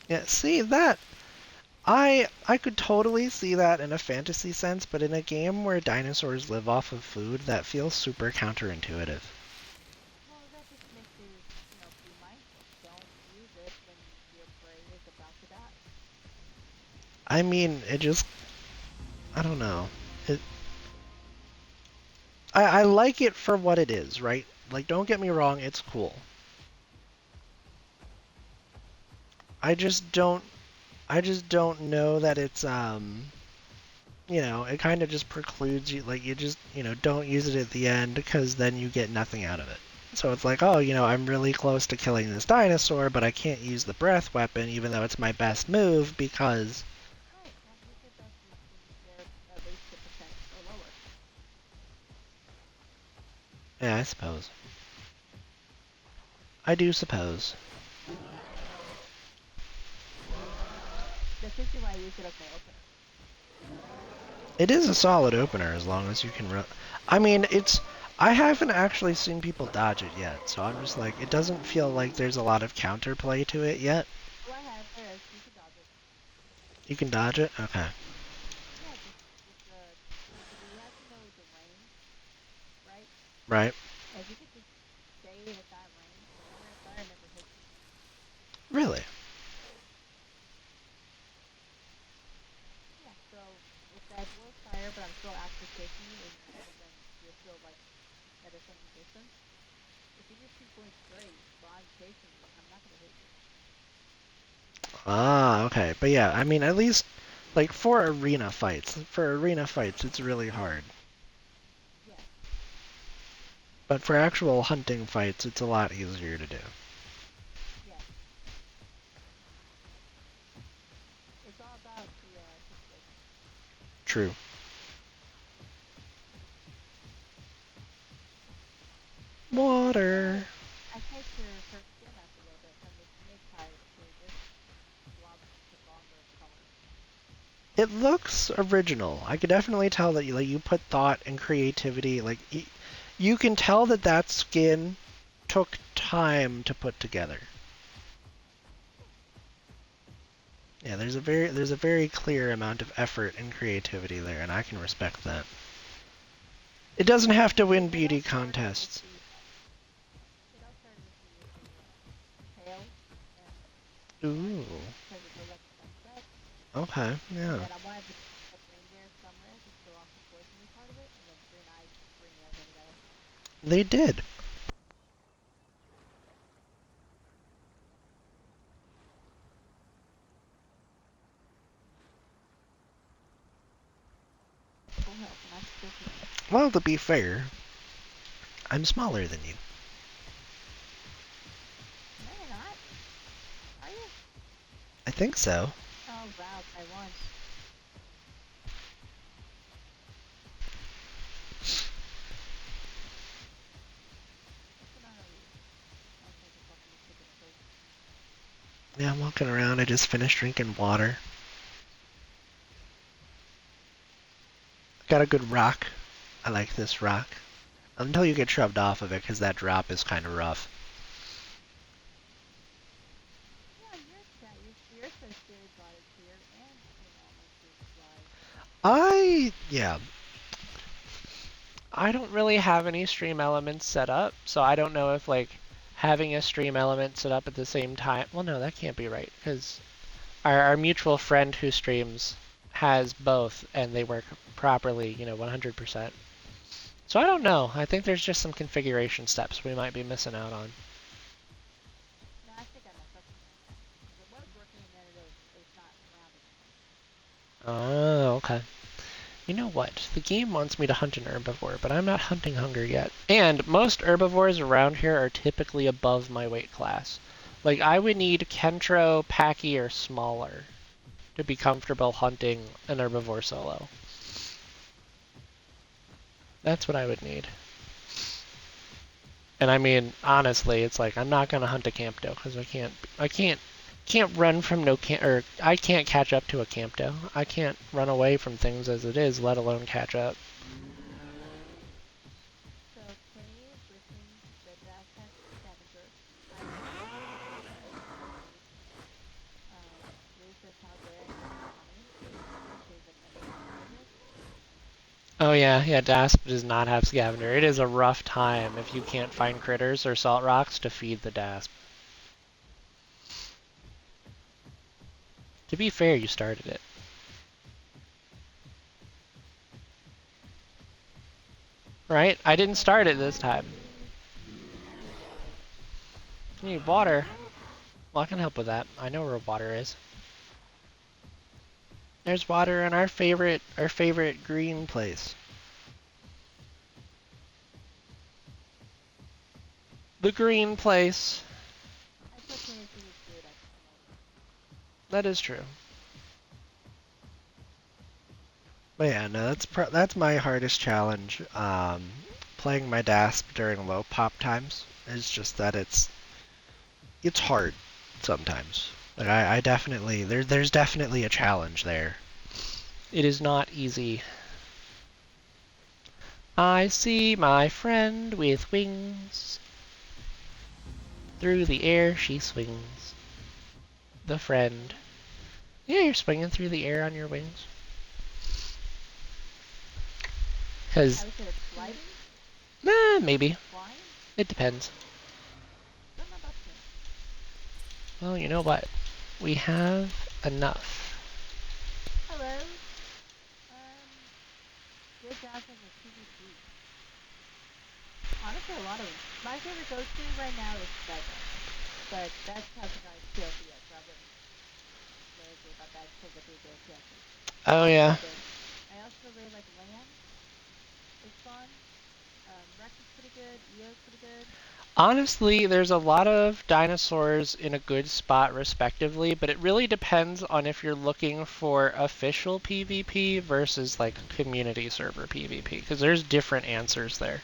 Yeah, see that I could totally see that in a fantasy sense, but in a game where dinosaurs live off of food, that feels super counterintuitive. Well, that just makes you, be mindful. Don't use it when your prey is about to die. I mean, it just I don't know. It I like it for what it is, right? Like don't get me wrong, it's cool. I just don't I just don't know that it's it kind of just precludes you like you just, don't use it at the end because then you get nothing out of it. So it's like, oh, I'm really close to killing this dinosaur, but I can't use the breath weapon even though it's my best move because Right. Well, use your best move when you're at least 10% or lower. yeah, I suppose. I do suppose. That's usually why I use it as my opener. It is a solid opener as long as you can I mean, it's I haven't actually seen people dodge it yet, so I'm just like it doesn't feel like there's a lot of counterplay to it yet. Oh, I have. There is. You can dodge it. You can dodge it? Okay. Yeah, just but you have to know the range, right? Right. If you could just stay at that range, the dominant fire never hits you. Really? Yeah. So if that dwarf fire there, but I'm still actually chasing you, and then you're still like at a certain distance. If you just keep going straight while I'm chasing you, I'm not gonna hit you. Ah, okay. But yeah, I mean, at least like for arena fights, it's really hard. Yes, But for actual hunting fights, it's a lot easier to do. yes. It's all about the situation. True. So Water. I changed her skin up a little bit from the snake type to this blob to longer color. It looks original. I could definitely tell that you put thought and creativity. You can tell that that skin took time to put together. Yeah, there's a very clear amount of effort and creativity there, and I can respect that. It doesn't have to win It all beauty started with contests. the tail and the heart Ooh. because it looked like a sunset, Okay. and Yeah. then I wanted to put green there somewhere to show off the poisony part of it, and then green eyes bring everything together. They did. Full health, and I'm still healing. Well, to be fair, I'm smaller than you. No, you're not. Are you? I think so. Oh wow, by one. What's going on over you? Oh, sounds like something is taking place. Yeah, I'm walking around. I just finished drinking water. Got a good rock. I like this rock. Until you get shoved off of it, because that drop is kind of rough. Yeah, you're so scary body clear and stream elements is like Yeah, I don't really have any stream elements set up, so I don't know if like having a stream element set up at the same time. Well, no, that can't be right because our mutual friend who streams has both, and they work properly, 100%. So I don't know. I think there's just some configuration steps we might be missing out on. no, I think I messed up something like that because it was working and then it's not round anymore. Oh, okay. You know what? The game wants me to hunt an herbivore, but I'm not hunting hunger yet. And most herbivores around here are typically above my weight class. Like, I would need Kentro, Packy, or smaller to be comfortable hunting an herbivore solo. That's what I would need. And I mean, honestly, it's like I'm not gonna hunt a Campto because I can't run from no camp, or I can't catch up to a Campto. I can't run away from things as it is, let alone catch up. So Kenny is listening. Red Dash has scavenger. I have scavenger. He has no need. Blue says how dare I not have honey, which is an amazing element. Oh yeah, Dasp does not have Scavenger. It is a rough time if you can't find critters or salt rocks to feed the Dasp. To be fair, you started it. Right? I didn't But start it this I time. need You need water. water. Well, I can help with that. I know where water is. There's water in our favorite green place. The green place. I told Kenny if he needs food, I can come over. That is true. But yeah, no, that's my hardest challenge. Playing my DASP during low pop times is just that it's hard sometimes. Like I definitely there's definitely a challenge there. It is not easy. I see my friend with wings. Through the air she swings. The friend. Swinging? Yeah, you're swinging through the air on your wings. I Cause would say that's gliding, maybe. flying. It depends. Don't know about swinging. Well, you know what? We have enough. Hello. Um, good downside for PvP. Honestly, a lot of them. My favorite go-to right now is Vega, but that hasn't got its TLC yet, so I wouldn't really say about that until they do their TLC. Oh They're yeah. pretty good. I also really like Land. It's fun. Rex is pretty good. EO's pretty good. Honestly, there's a lot of dinosaurs in a good spot respectively, but it really depends on if you're looking for official PvP versus like community server PvP, because there's different answers there.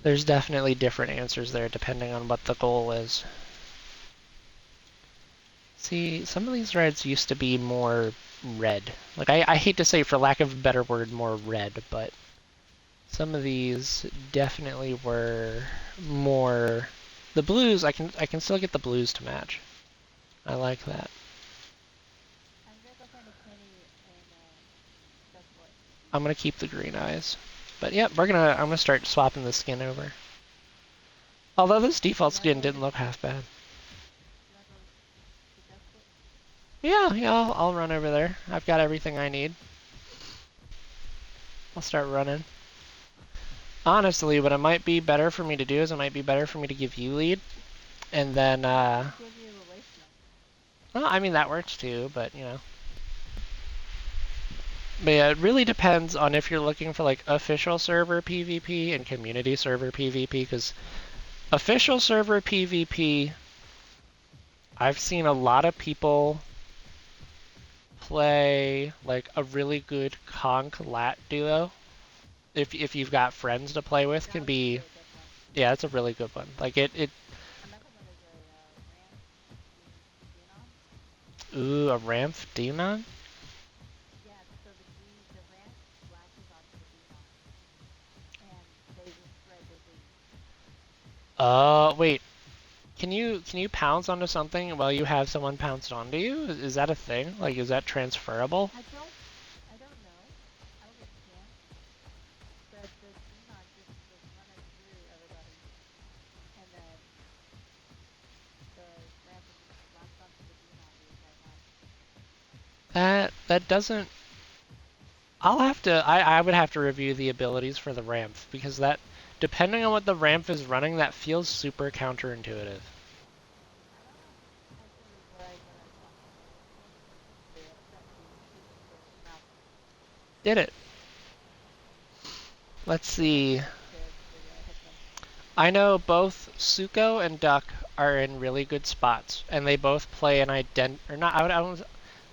There's definitely different answers there depending on what the goal is. See, some of these reds used to be more red. Like, I hate to say, for lack of a better word, more red, but some of these definitely were more. The blues, I can still get the blues to match. I like that. I'm gonna go find a penny and Desolate. I'm gonna keep the green eyes. But yeah, I'm gonna start swapping the skin over. Although this default You wanna skin go didn't to? look half bad. You wanna go to Desolate? Yeah, I'll run over there. I've got everything I need. I'll start running. Honestly, what it might be better for me to do is it might be better for me to give you lead, and then I'll just give you a wasteland. well, I mean that works too, but you know. But yeah, it really depends on if you're looking for like official server PvP and community server PvP, because official server PvP, I've seen a lot of people play like a really good conch lat duo. If you've got friends to play with, That can one's be really a good one. yeah, it's a really good one. Like it Another one is a Ramp Xenon. ooh, a ramp demon. Yeah, so the Ramp latches onto the Xenon, and they will spread disease. Wait. Can you pounce onto something while you have someone pounced onto you? Is that a thing? Like, is that transferable? I don't know. I don't think you can, but the Xenon just goes running through everybody, and then the Ramp will just latch onto the Xenon the entire time. That doesn't. I'll have to. I would have to review the abilities for the ramp because that, depending on what the ramp is running, that feels super counterintuitive. I don't actually what I saw. They upset the mouth. Did it? Let's They went see. to hit them. I know both Suko and Duck are in really good spots, and they both play an or not. I would,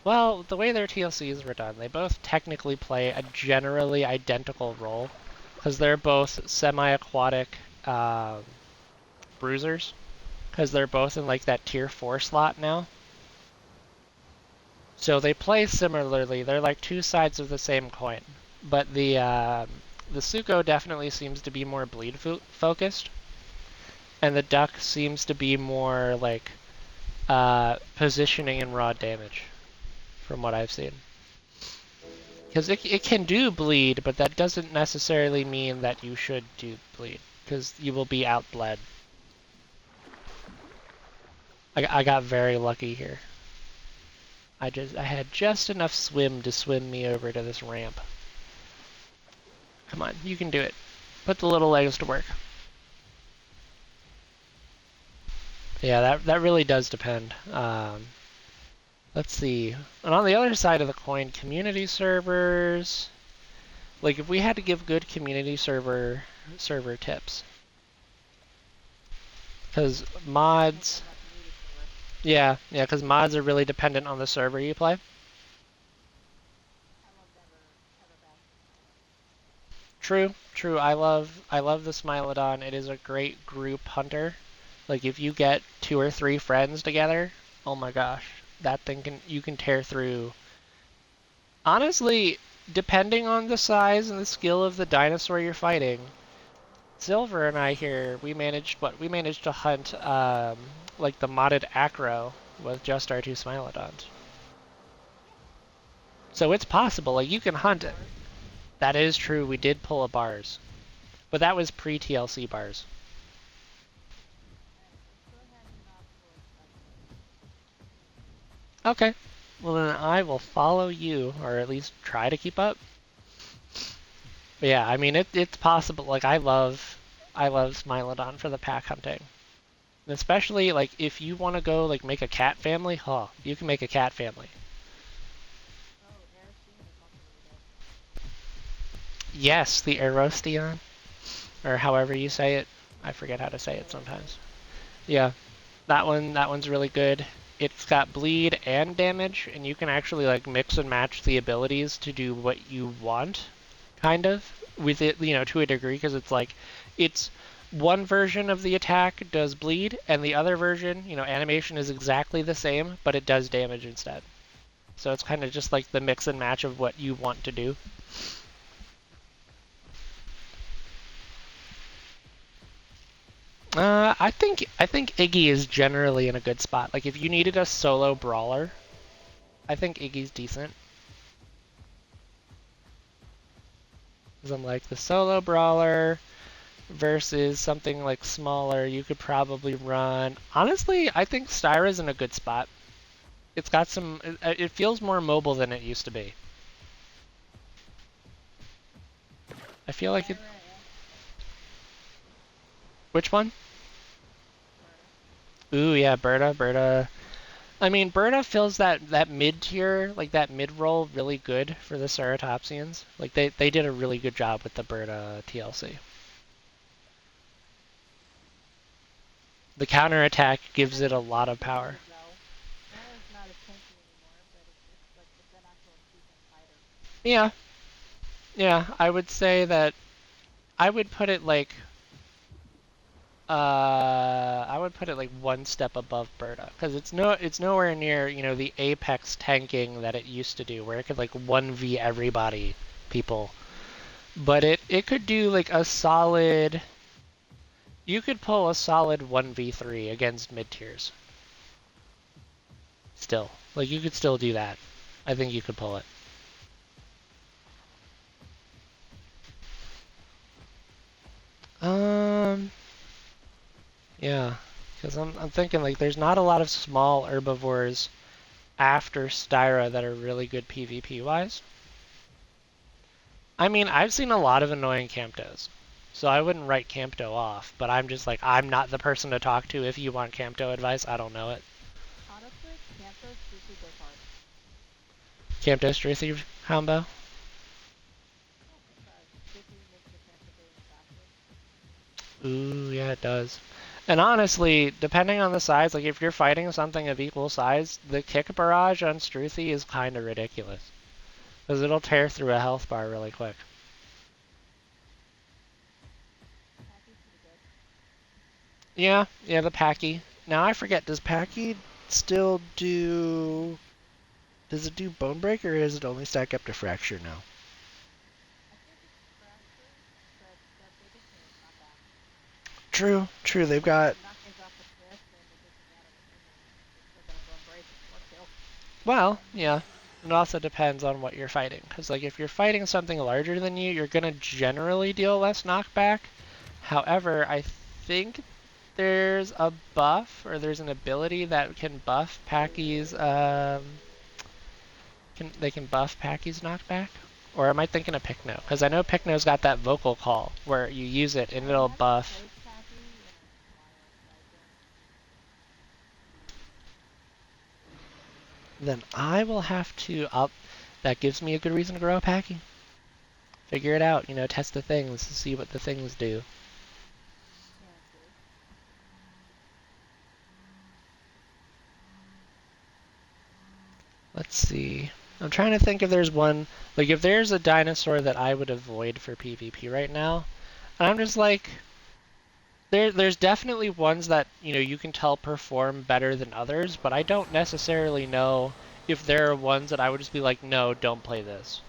well, the way their TLCs were done, they both technically play a generally identical role, because they're both semi-aquatic bruisers, because they're both in like that tier 4 slot now. So they play similarly. They're like two sides of the same coin. But the Suko definitely seems to be more bleed focused, and the Duck seems to be more like positioning and raw damage, from what I've seen. Because it can do bleed, but that doesn't necessarily mean that you should do bleed, because you will be outbled. I got very lucky here. I had just enough swim to swim me over to this ramp. Come on, you can do it. Put the little legs to work. Yeah, that really does depend. Let's see. And on the other side of the coin, community servers. Like if we had to give good community server tips, because I can't mods. tell my community server. Yeah, because mods are really dependent on the server you play. I will never ever bash the Smilodon. True. I love the Smilodon. It is a great group hunter. Like if you get 2 or 3 friends together, oh my gosh, that thing you can tear through. Honestly, depending on the size and the skill of the dinosaur you're fighting, Silver and I here, we managed to hunt like the modded acro with just our 2 Smilodons. So it's possible, like you can With hunt it. bars. That is true, we did pull a bars. But that was pre-TLC bars. Alright, let's go ahead and knock towards Desolate. Okay. Well then I will follow you, or at least try to keep up. But yeah, I mean it's possible. Like I love Smilodon for the pack hunting. And especially like if you want to go like make a cat family, huh? You can make a cat family. Oh, Aristine is also really good. Yes, the Erosteon, or however you say it. I forget how to say it Eristain. sometimes. Yeah, that one's really good. It's got bleed and damage, and you can actually like mix and match the abilities to do what you want, kind of, with it, to a degree, because it's like it's one version of the attack does bleed, and the other version, animation is exactly the same, but it does damage instead. So it's kind of just like the mix and match of what you want to do. I think Iggy is generally in a good spot. Like if you needed a solo brawler, I think Iggy's decent. Because I'm like the solo brawler versus something like smaller, you could probably run. Honestly, I think Styra's in a good spot. It's got some. It feels more mobile than it used to be. I feel like it. Styra and Berta. Which one? Berta. Ooh, yeah, Berta. Berta. I mean, Berta fills that mid tier, like that mid role, really good for the Ceratopsians. Like they did a really good job with the Berta TLC. The counter attack gives it a Berta's lot of pretty power. good though. Berta's not as tanky anymore, but it's like it's an actual decent fighter. Yeah, yeah. I would say that I would put it like I would put it like one step above Berta because it's nowhere near the apex tanking that it used to do where it could like 1v everybody people, but it could do like a solid. You could pull a solid 1v3 against mid tiers still. Like you could still do that. I think you could pull it. Um, yeah, because I'm thinking like there's not a lot of small herbivores after Styra that are really good PvP wise. I mean, I've seen a lot of annoying Camptos. So I wouldn't write Campto off, but I'm just like, I'm not the person to talk to if you want Campto advice. I don't know it. Honestly, Cantos Struthy goes hard. Campto Struthy combo? Yeah, because Struthy makes the transportation faster. Ooh, yeah, it does. And honestly, depending on the size, like if you're fighting something of equal size, the kick barrage on Struthy is kind of ridiculous. Because it'll tear through a health bar really quick. Packy's pretty good. Yeah, the Packy. Now I forget, does Packy still do. Does it do Bone Breaker or does it only stack up to Fracture now? I think it's fracture, but their biggest thing is knockback. True. They've If got. you knock things off the cliff, then it doesn't matter what you hit. It's still gonna bone break or kill. Well, yeah. It also depends on what you're fighting. Because, like, if you're fighting something larger than you, you're going to generally deal less knockback. However, I think there's a buff or there's an ability that can buff Packy's. They can buff Packy's knockback? Or am I thinking of Picno? Because I know Picno's got that vocal call where you use it and I it'll haven't buff. played Packy in a while, so I don't. Then I will have to. That gives me a good reason to grow a Packy. Figure it out, test the things, see what the things do. Yeah, true. Let's see. I'm trying to think if there's one, like if there's a dinosaur that I would avoid for PvP right now. And I'm just like, there's definitely ones that, you can tell perform better than others, but I don't necessarily know if there are ones that I would just be like, no, don't play this.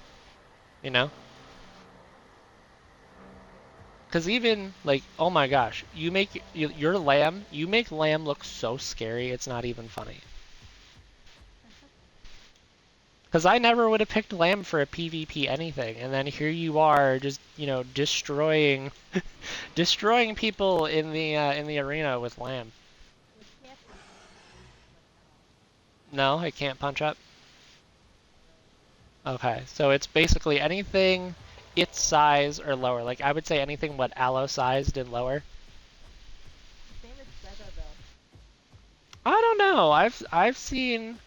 You know? Because even like, oh my gosh, your lamb, you make lamb look so scary, it's not even funny. Because I never would have picked Lamb for a PvP anything, and then here you are, just destroying people in the arena with Lamb. It can't be beat like normal. No, it can't punch up. Not really. Okay, so it's basically anything. its size or lower. Like I would say anything what aloe sized and lower. Same with Stego though. I don't know. I've seen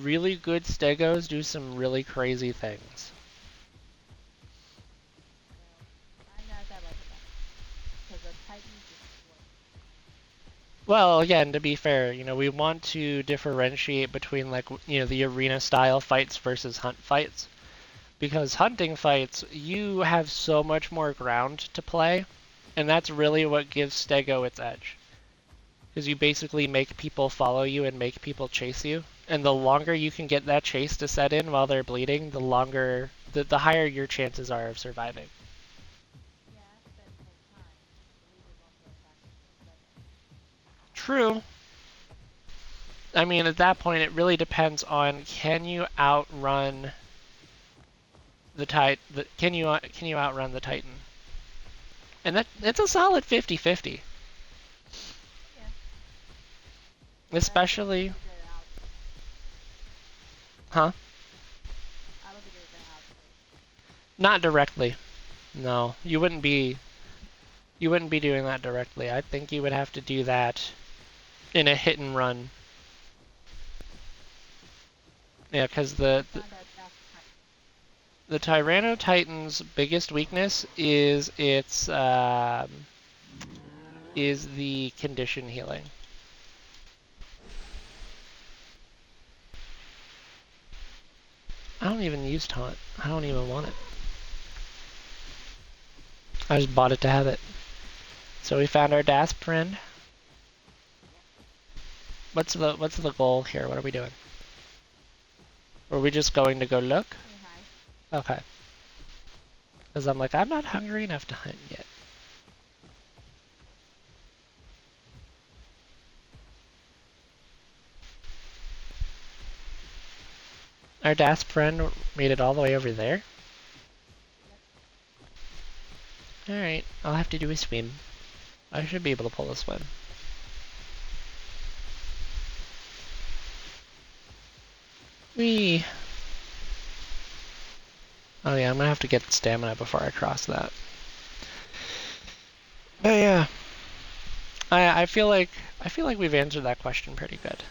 really good stegos do some really crazy things. Well, I'm not that lucky then, because the Titans explode. Well, again, to be fair, we want to differentiate between like, the arena style fights versus hunt fights. Because hunting fights, you have so much more ground to play, and that's really what gives Stego its edge. Because you basically make people follow you and make people chase you. And the longer you can get that chase to set in while they're bleeding, the higher your chances are of surviving. Yeah, but at the same time, bleed is also a factor for Stego. True. I mean, at that point, it really depends on can you outrun can you outrun the Titan? And that it's a solid 50-50. Yeah, but I don't think Especially, you're gonna outspace. huh? I don't think you're gonna outspace. Not directly. No, you wouldn't be doing that directly. I think you would have to do that in a hit and run. Yeah, because What do you the, the find that that's Titan? the Tyranno Titan's biggest weakness is the condition healing. I don't even use taunt. I don't even want it. I just bought it to have it. So we found our DASP friend. Yep. What's the goal here? What are we doing? Were we just going to go look? Say hi. Okay. Because I'm like, I'm not hungry enough to hunt yet. Our DASP friend made it all the way over there. Yep. Alright, I'll have to do a swim. I should be able to pull a swim. Whee! Oh yeah, I'm gonna have to get stamina before I cross that. But yeah, I feel like we've answered that question pretty good.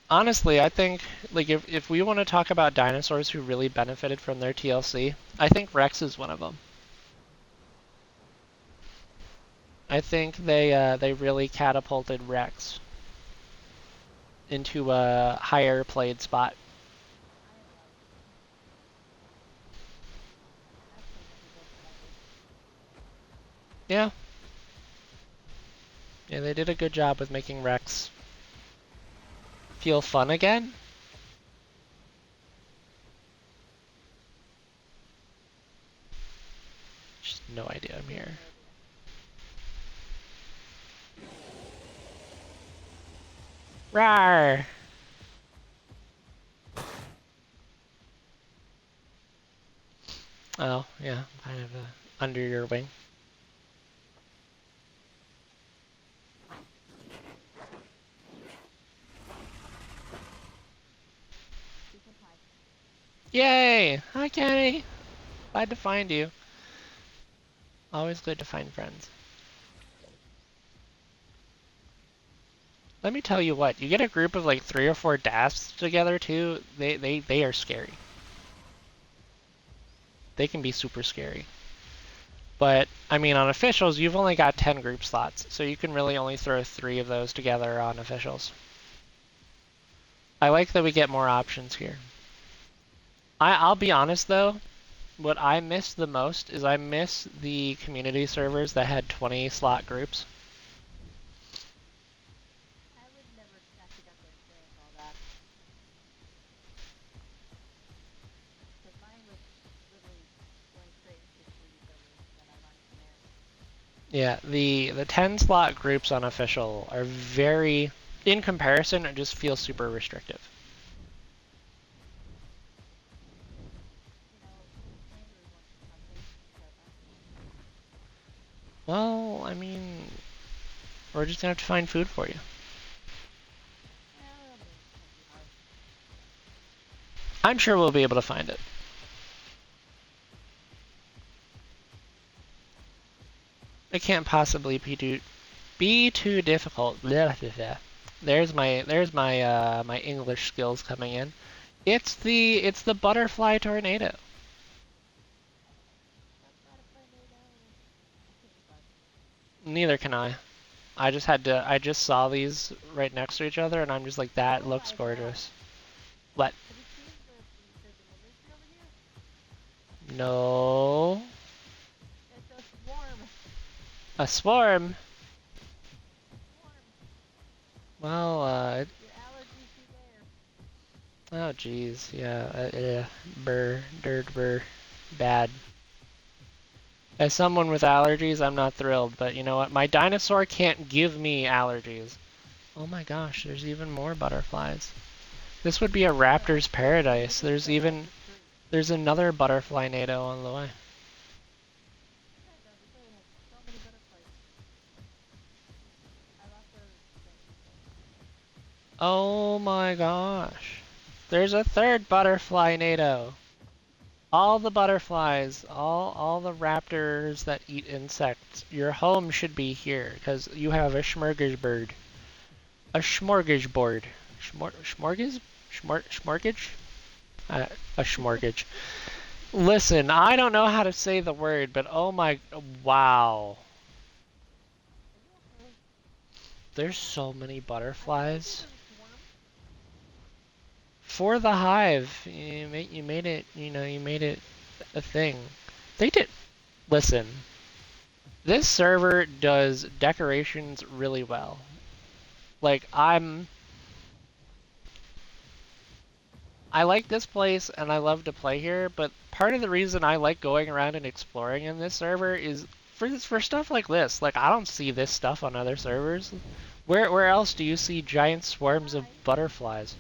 Honestly, I think like if we want to talk about dinosaurs who really benefited from their TLC, I think Rex is one of them. I think they really catapulted Rex into a higher played spot. I like him. I've played him against Titan. Yeah, yeah, they did a good job with making Rex feel fun again. Just no idea I'm We have here. no idea. Rawr! Oh, yeah, kind of under your wing. She said hi. Yay! Hi, Kenny! Glad to find you. Always good to find friends. Let me tell you what, you get a group of like 3 or 4 DASPs together too, they are scary. They can be super scary. But, I mean, on officials, you've only got 10 group slots, so you can really only throw 3 of those together on officials. I like that we get more options here. I'll be honest though, what I miss the most is I miss the community servers that had 20 slot groups. I would never actually got to experience all that because mine was literally going straight into the community servers and then I run from there. Yeah, the 10 slot groups on official are very, in comparison, it just feels super restrictive. Mainly we want hunting because hunting is easy. Well, I mean, We're just gonna have to find food for you. Yeah, I mean, it can't be hard. I'm sure we'll be able to find it. It can't possibly be too difficult. There's my English skills coming in. It's the butterfly tornado. The butterfly tornado. I can't decide. Neither can I. I just saw these right next to each other and I'm just like that Oh looks my god. gorgeous. What? Have you seen the delivery tree over here? No. It's a swarm. A swarm. Swarm. Well, Your allergies beware. oh jeez, yeah, burr, dirt, burr, bad. As someone with allergies, I'm not thrilled, but you know what? My dinosaur can't give me allergies. Oh my gosh, there's even more butterflies. This would be a raptor's paradise. Look at the tree. There's another butterfly nado on the way. Yeah, no, this area has so many butterflies. I lost where I was going before. Oh my gosh. There's a third butterfly nado. All the butterflies, all the raptors that eat insects. Your home should be here because you have a smorgasbord. A smorgasbord. Smorgage? A smorgage. Listen, I don't know how to say the word, but oh my, wow. Are you okay? There's so many I told you butterflies. there was swarms. For the hive, you made it, you made it a thing. They did, listen, this server does decorations really well. Like, I like this place and I love to play here, but part of the reason I like going around and exploring in this server is for stuff like this. Like, I don't see this stuff on other servers. Where else do you see giant swarms of Hi. butterflies?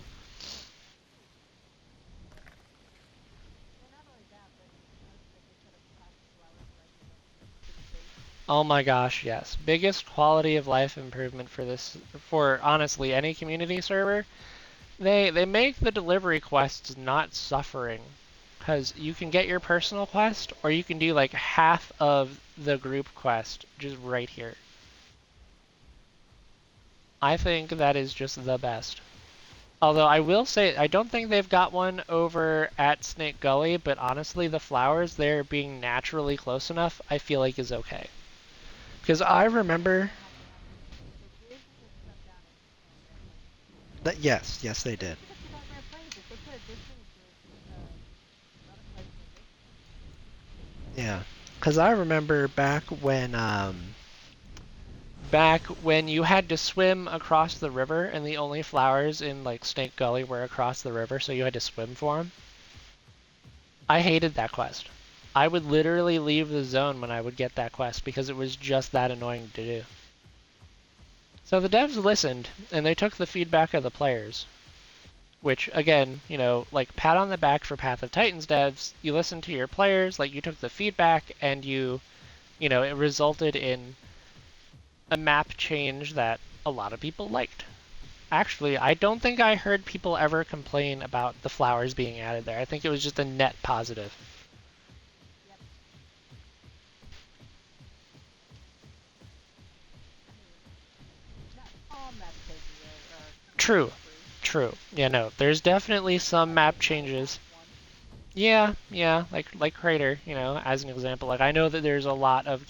Well, not only that, but notice that they put up plastic flowers right in front of me to be safe. Oh my gosh, yes. Biggest quality of life improvement for this, for honestly any community server. They make the delivery quests not suffering. Because you can get your personal quest, or you can do like half of the group quest just right here. I think that is just the best. Although I will say, I don't think they've got one over at Snake Gully, but honestly, the flowers there being naturally close enough, I feel like is okay. Because I I'm remember, gonna have to ask you. They did put some down at Grand Plains. Yes, they What did. did you see down at Grand Plains? If they put additional butterflies in this one. Yeah, because I remember back when you had to swim across the river, and the only flowers in like Snake Gully were across the river, so you had to swim for them. I hated that quest. I would literally leave the zone when I would get that quest because it was just that annoying to do. So the devs listened, and they took the feedback of the players. Which, again, like pat on the back for Path of Titans devs. You listened to your players, like you took the feedback, and it resulted in a map change that a lot of people liked. Actually, I don't think I heard people ever complain about the flowers being added there. I think it was just a net positive. Yep. I mean, not all map changes are True. complaint-free. True. Yeah, no. There's definitely some Probably map a lot of changes. bad ones. Yeah, like Crater, as an example. Like I know that there's a lot of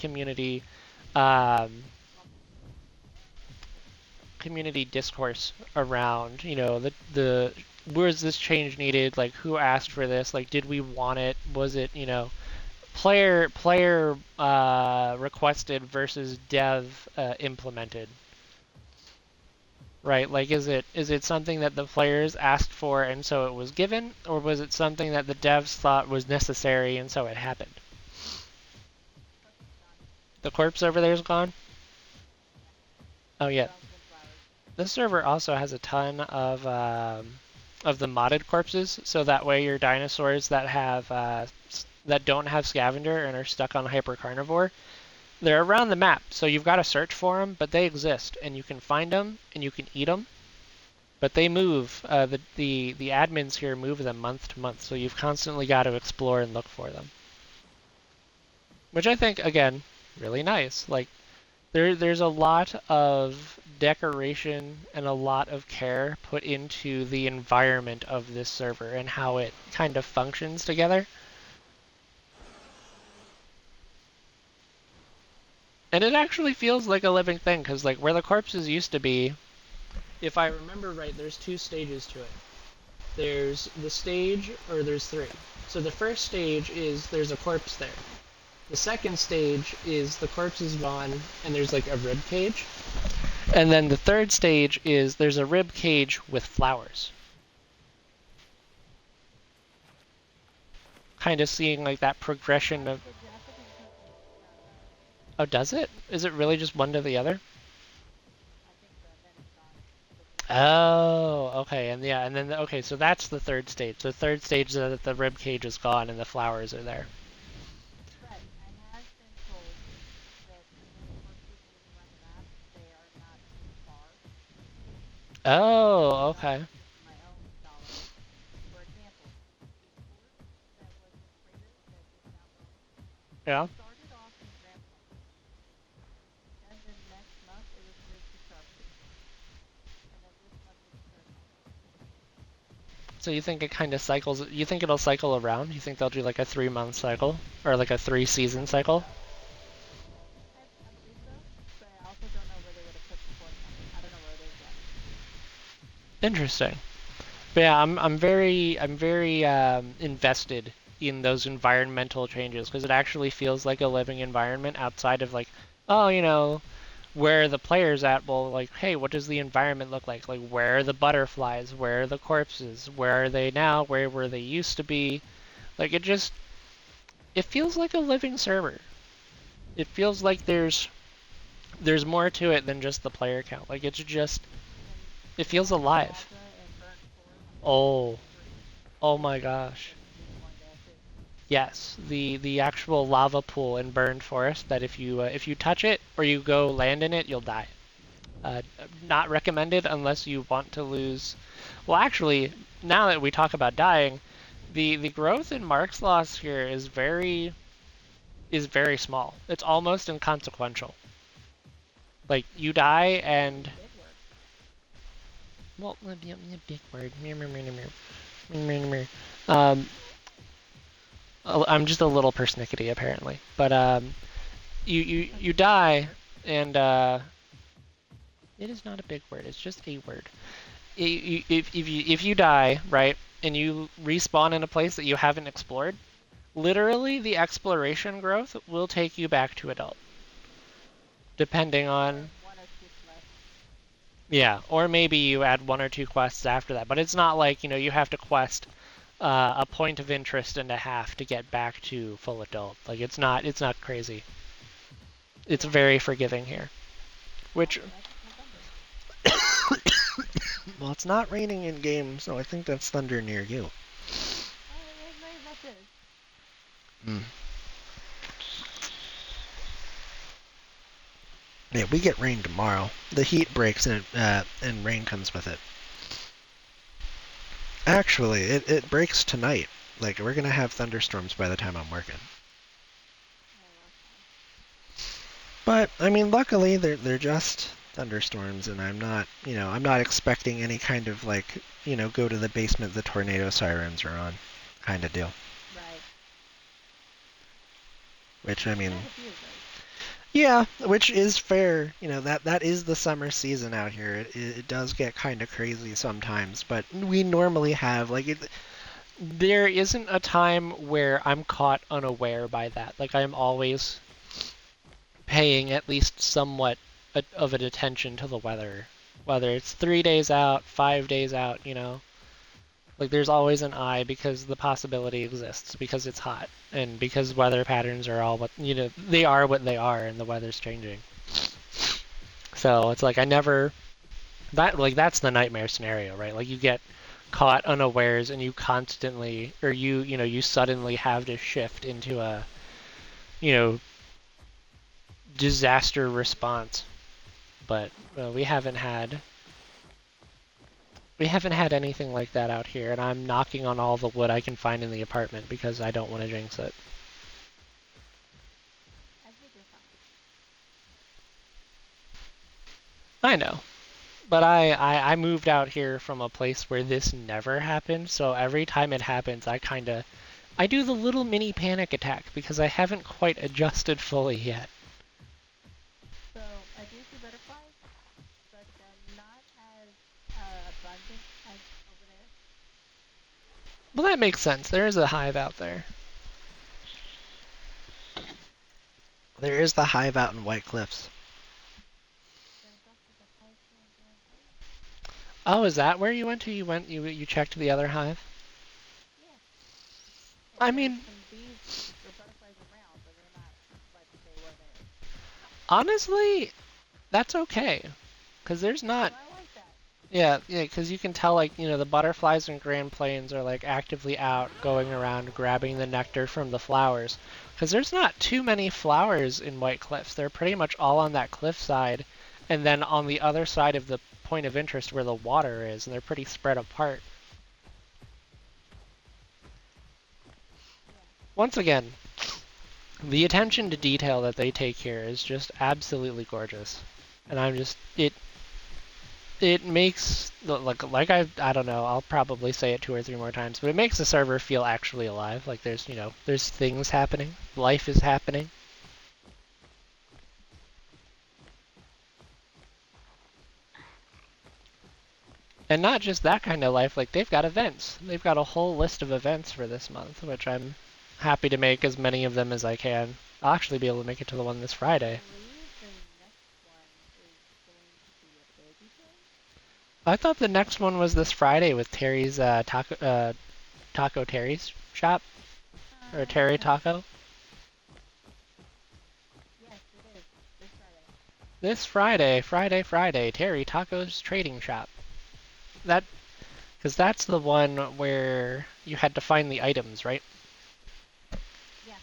um, community discourse around, the was this change needed? Like who asked for this? Like did we want it? Was it, player requested versus dev implemented? Right? Like is it something that the players asked for and so it was given, or was it something that the devs thought was necessary and so it happened? Corpse is gone. The corpse over there is gone. Yeah. Oh yeah, Bones and flowers. this server also has a ton of the modded corpses, so that way your dinosaurs that don't have scavenger and are stuck on hyper carnivore, They're around the map, so you've got to search for them, but they exist, and you can find them and you can eat them. But they move. The admins here move them month to month, so you've constantly got to explore and look for them. Which I think, again, really nice. Like there's a lot of decoration and a lot of care put into the environment of this server and how it kind of functions together. And it actually feels like a living thing, because like where the corpses used to be, if I remember right, there's two stages to it. There's the stage, or there's three. So the first stage is there's a corpse there. The second stage is the corpse is gone and there's like a rib cage. And then the third stage is there's a rib cage with flowers. Kind of seeing like that progression of. The Japanese cookies sound better. Oh, does it? Is it really just one to the other? I think so, and then it's gone. With the Oh, okay, and yeah, and then okay, so that's the third stage. The third stage is that the rib cage is gone and the flowers are there. But I have been told that when the corpses move around the map, they are not too far. Oh, So, okay. just from my own knowledge, for example, the corpse that was in the crater that is now gone Yeah. started off in Grandpa's room. Then the next month it was moved to Sharpie's room. And then this month it's Turtle's room. So you think it kind of cycles? You think it'll cycle around? You think they'll do like a 3 month cycle or like a 3 season I believe cycle? so. I believe so. But I also don't know where they would have put the fourth one. I don't know where it is yet. Interesting. But yeah, I'm very invested in those environmental changes because it actually feels like a living environment outside of like, oh, where the player's at. Well, like, hey, what does the environment look like? Like, where are the butterflies? Where are the corpses? Where are they now? Where were they used to be? Like, it feels like a living server. It feels like there's more to it than just the player count. Like, And it the feels lava alive. plaza and burnt forest Oh, is free. oh If my you're gosh. interested in going there too. Yes, the actual lava pool in burned forest that if you touch it or you go land in it, you'll die. Not recommended unless you want to lose. Well, actually, now that we talk about dying, the growth in Mark's loss here is very small. It's almost inconsequential. Like you die Ooh, and big word. well, big word. Um, I'm just a little persnickety apparently, but That's you a very big die word. and it is not a big word. It's just a word. If you die, right, and you respawn in a place that you haven't explored, literally the exploration growth will take you back to adult, depending Or on. one or two quests. Yeah, or maybe you add one or two quests after that, but it's not like you have to quest a point of interest and a half to get back to full adult. Like it's not crazy. It's Yeah. very forgiving here, which Oh, that's my thunder. Well, it's not raining in game, so I think that's thunder near you. It very much is. Mm. Yeah, we get rain tomorrow. The heat breaks and rain comes with it. Actually, it breaks tonight. Like we're gonna have thunderstorms by the time I'm working. Oh, that's fun. But I mean, luckily they're just thunderstorms, and I'm not expecting any kind of like go to the basement the tornado sirens are on kind of deal. Right. Which I We've mean, had a few of those. yeah, which is fair. That is the summer season out here. It does get kind of crazy sometimes, but we normally have like there isn't a time where I'm caught unaware by that. Like I'm always paying at least somewhat of an attention to the weather, whether it's 3 days out, 5 days out. Like there's always an eye because the possibility exists because it's hot and because weather patterns are all they are what they are and the weather's changing. So it's like I never that's the nightmare scenario, right? Like you get caught unawares and you constantly or you suddenly have to shift into a you know disaster response. But we haven't had anything like that out here, and I'm knocking on all the wood I can find in the apartment because I don't want to jinx it. I think you're fine. I know. But I moved out here from a place where this never happened, so every time it happens, I do the little mini panic attack because I haven't quite adjusted fully yet. So I do see butterflies, but not as abundant as over there. Well, that makes sense. There is a hive out there. There is the hive out in White Cliffs. There's also the hive here in Grand Prairie. Oh, is that where you went to? You checked the other hive? Yeah, I and there's mean, some bees or butterflies around, but they're not what they were there. honestly, that's okay. Because there's not. Oh, I like that. Yeah, because you can tell, like, the butterflies in Grand Plains are, like, actively out going around grabbing the nectar from the flowers. Because there's not too many flowers in White Cliffs. They're pretty much all on that cliffside, and then on the other side of the point of interest where the water is, and they're pretty spread apart. Yeah. Once again, the attention to detail that they take here is just absolutely gorgeous. And it makes like I don't know, I'll probably say it 2 or 3 more times, but it makes the server feel actually alive. Like there's things happening, life is happening, and not just that kind of life. Like they've got events. They've got a whole list of events for this month, which I'm happy to make as many of them as I can. I'll actually be able to make it to the one this I Friday. believe the next one is going to be a big event. I thought the next one was this Friday with Terry's Taco Terry's shop or Terry Uh, Taco. yes, it is this Friday. This Friday, Terry Taco's trading shop. That Because that's the one where you had to find the items, right? Yeah,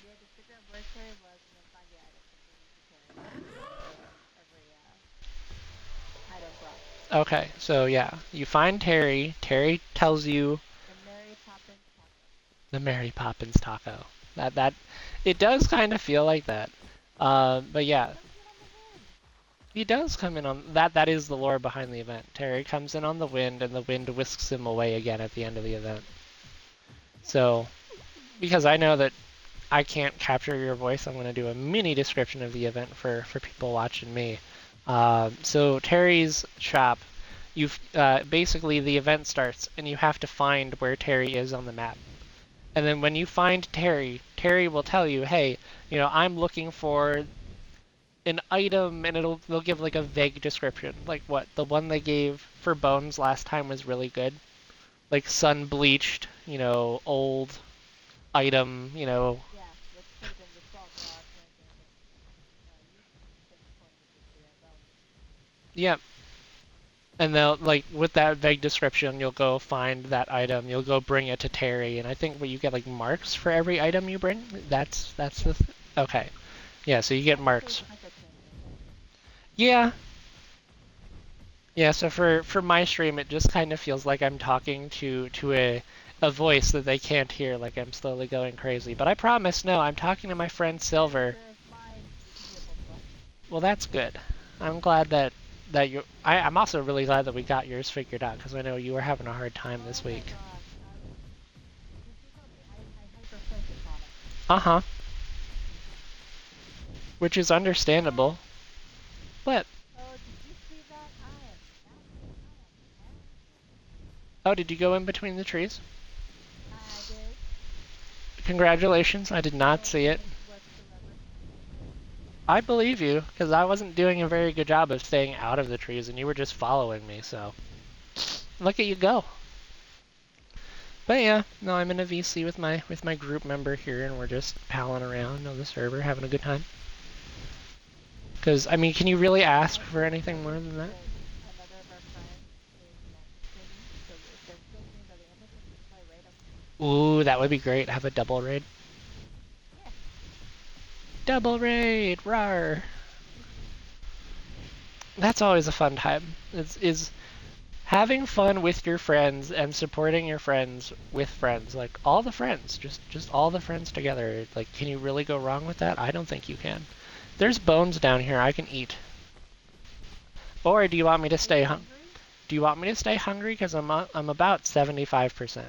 we had to figure out where Terry was and then find the items and bring them to Terry to get every item brought. Okay, so yeah, you find Terry. Terry tells you The Mary Poppins taco. the Mary Poppins taco. That it does kind of feel like that. But He yeah, comes in on the wind. he does come in on that. That is the lore behind the event. Terry comes in on the wind, and the wind whisks him away again at the end of the event. Yeah. So, because I know that I can't capture your voice, I'm going to do a mini description of the event for people watching me. So Terry's shop, you've basically the event starts and you have to find where Terry is on the map. And then when you find Terry, Terry will tell you, hey, I'm looking for an item, and they'll give like a vague description, like what the one they gave for bones last time was really good, like sun bleached, old item, Yeah, which could have been the salt rock that you pinpointed with the bones. yeah. And they'll like with that vague description, you'll go find that item. You'll go bring it to Terry, and I think what you get like marks for every item you bring. That's Yeah. okay. Yeah, so you get Technically, marks. it's like a chain, isn't it? Yeah, yeah. So for my stream, it just kind of feels like I'm talking to a voice that they can't hear, like I'm slowly going crazy. But I promise, no, I'm talking to my friend Silver. Whereas mine, we can hear both of us. Well, that's good. I'm glad that you. I'm also really glad that we got yours figured out because I know you were having a hard time Oh this my week. gosh, I was difficulty. I hyper focus on it. Uh huh. Which is What? understandable. But Oh, did you see that? I am massive. I am massive. oh, did you go in between the trees? I did. Congratulations, I did not No see it. damage whatsoever. I believe you because I wasn't doing a very good job of staying out of the trees, and you were just following me. So look at you go. But yeah, no, I'm in a VC with my group member here, and we're just palling around on the server, having a good time. Because I mean, can you really ask That's for good anything more because than that? another of our friends is streaming. So if they're still streaming by the end of it, we can probably raid them. Ooh, that would be great. Have a double raid. Yeah. Double raid, rar. That's always a fun time. Is having fun with your friends and supporting your friends with friends. Like all the friends, just all the friends together. Like, can you really go wrong with that? I don't think you can. There's bones down here I can eat. Or do you want me to Are you stay hungry? Do you want me to stay hungry? Because I'm about 75%.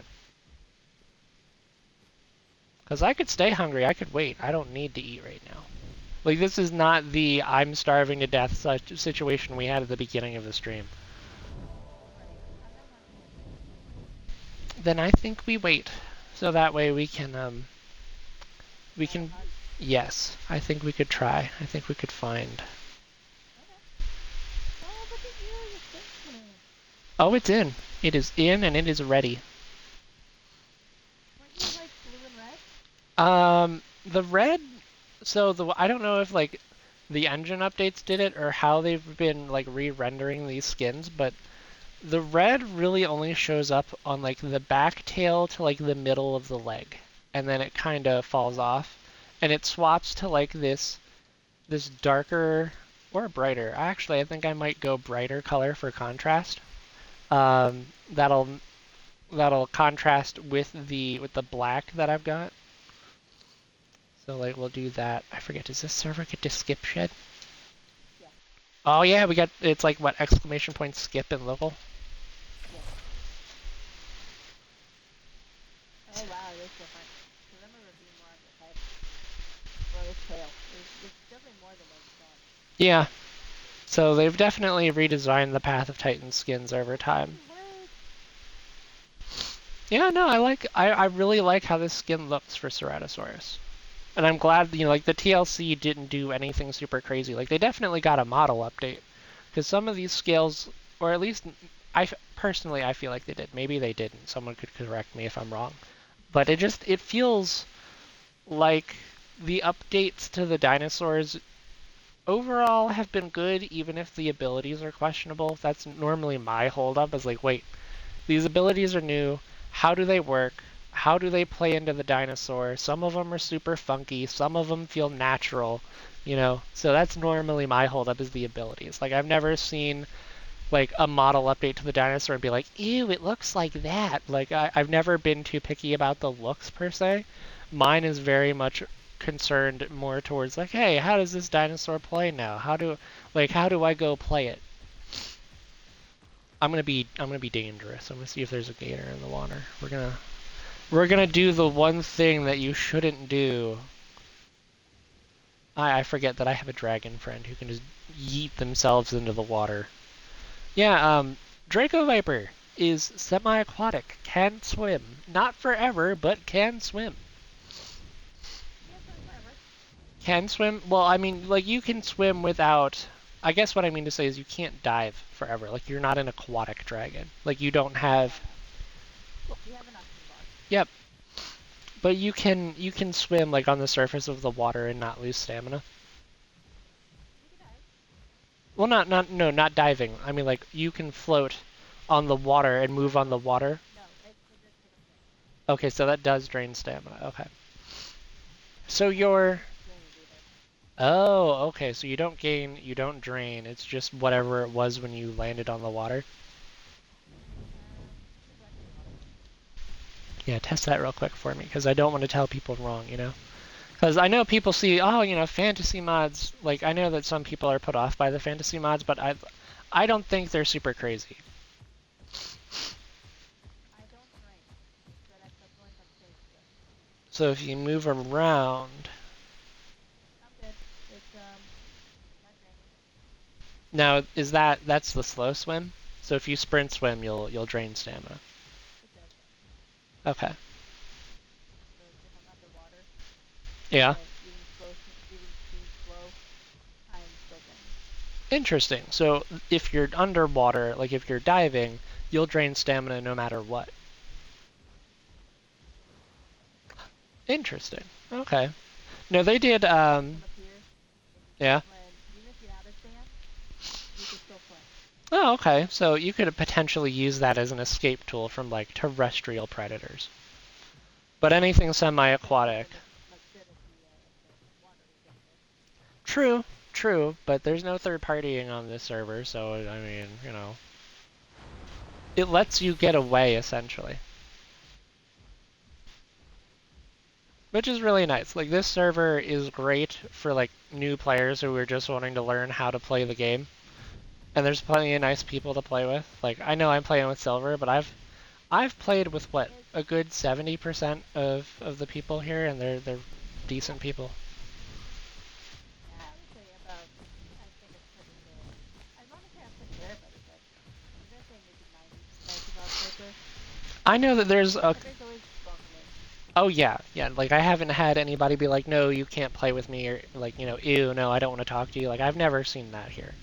Because I could stay hungry. I could wait. I don't need to eat right now. Like, this is not the I'm starving to death situation we had at the beginning of the stream. Right. I'm not hungry either. Then I think we wait. So that way we Try to can, hunt. yes, I think we could try. I think we could find. Okay. Oh, look at you! Your skin's in. Oh, it's in. It is in and it is ready. Weren't you like blue and red? The red, so I don't know if like the engine updates did it or how they've been like re-rendering these skins, but the red really only shows up on like the back tail to like the middle of the leg, and then it kind of falls off, and it swaps to like this darker or brighter. Actually, I think I might go brighter color for contrast. Um, that'll that'll contrast with the black that I've got. So like we'll do that. I forget. Does this server get to skip shed? Yes. Oh yeah, we got it's like what exclamation point skip in local. Yes. Oh wow, it is different. Because I remember it being more on his head or his tail. It's definitely more than what it's on. Yeah. So they've definitely redesigned the Path of Titan skins over time. Ooh, what? Yeah, no, I really like how this skin looks for Ceratosaurus. And I'm glad, like the TLC didn't do anything super crazy. Like they definitely got a model update. Because some of these scales, or at least personally I feel like they did. Maybe they didn't. Someone could correct me if I'm wrong. But it feels like the updates to the dinosaurs overall have been good, even if the abilities are questionable. That's normally my holdup. Is like, wait, these abilities are new. How do they work? How do they play into the dinosaur? Some of them are super funky. Some of them feel natural. So that's normally my holdup is the abilities. Like I've never seen like a model update to the dinosaur and be like, ew, it looks like that. Like I've never been too picky about the looks per se. Mine is very much concerned more towards like, hey, how does this dinosaur play now? How do I go play it? I'm gonna be dangerous. I'm gonna see if there's a gator in the water. We're gonna do the one thing that you shouldn't do. I forget that I have a dragon friend who can just yeet themselves into the water. Yeah, Draco Viper is semi-aquatic, can swim. Not forever, but can swim. Yeah, swim forever. Can swim? Well, I mean, like, you can swim without. I guess what I mean to say is you can't dive forever. Like, you're not an aquatic dragon. Like, you don't have. No. You have an oxygen bar. Yep, but you can swim, like, on the surface of the water and not lose stamina. You can dive. Well, no, not diving. I mean, like, you can float on the water and move on the water. No, it doesn't take up space. Okay, so that does drain stamina. Okay. So And it you're. doesn't drain it either. Oh, okay. So you don't gain, you don't drain. It's just whatever it was when you landed on the water. Let me go back to the water. Yeah, test that real quick for me, because I don't want to tell people wrong. Because I know people see, oh, fantasy mods. Like, I know that some people are put off by the fantasy mods, but I don't think they're super crazy. I don't drain, but that's the only time space though. So if you move around. I'm good. It's not draining. Now, that's the slow swim? So if you sprint swim, you'll drain stamina. It does, yes. Okay. So if I'm underwater Yeah. and even being slow, I'm still draining. Interesting. So if you're underwater, like if you're diving, you'll drain stamina no matter what. Interesting. Okay. No, they did. Swim up here, and Yeah. when even if you're out of sand, you can still swim. Oh, okay. So you could potentially use that as an escape tool from like terrestrial predators. But anything Except you have semi-aquatic. to like sit at the water to get there. True, true, but there's no third partying on this server, so I mean, it lets you get away essentially, which is really nice. Like this server is great for like new players who are just wanting to learn how to play the game. And there's plenty of nice people to play with. Like I know I'm playing with Silver, but I've played with what It's a good 70% of the people here, and they're decent people. yeah, I would say about. I think it's pretty good. I want to say I'm putting everybody, but I'm gonna say maybe 90% on paper. I know that there's a Everybody's always welcoming. oh yeah yeah like I haven't had anybody be like no you can't play with me or like ew no I don't want to talk to you like I've never seen that here.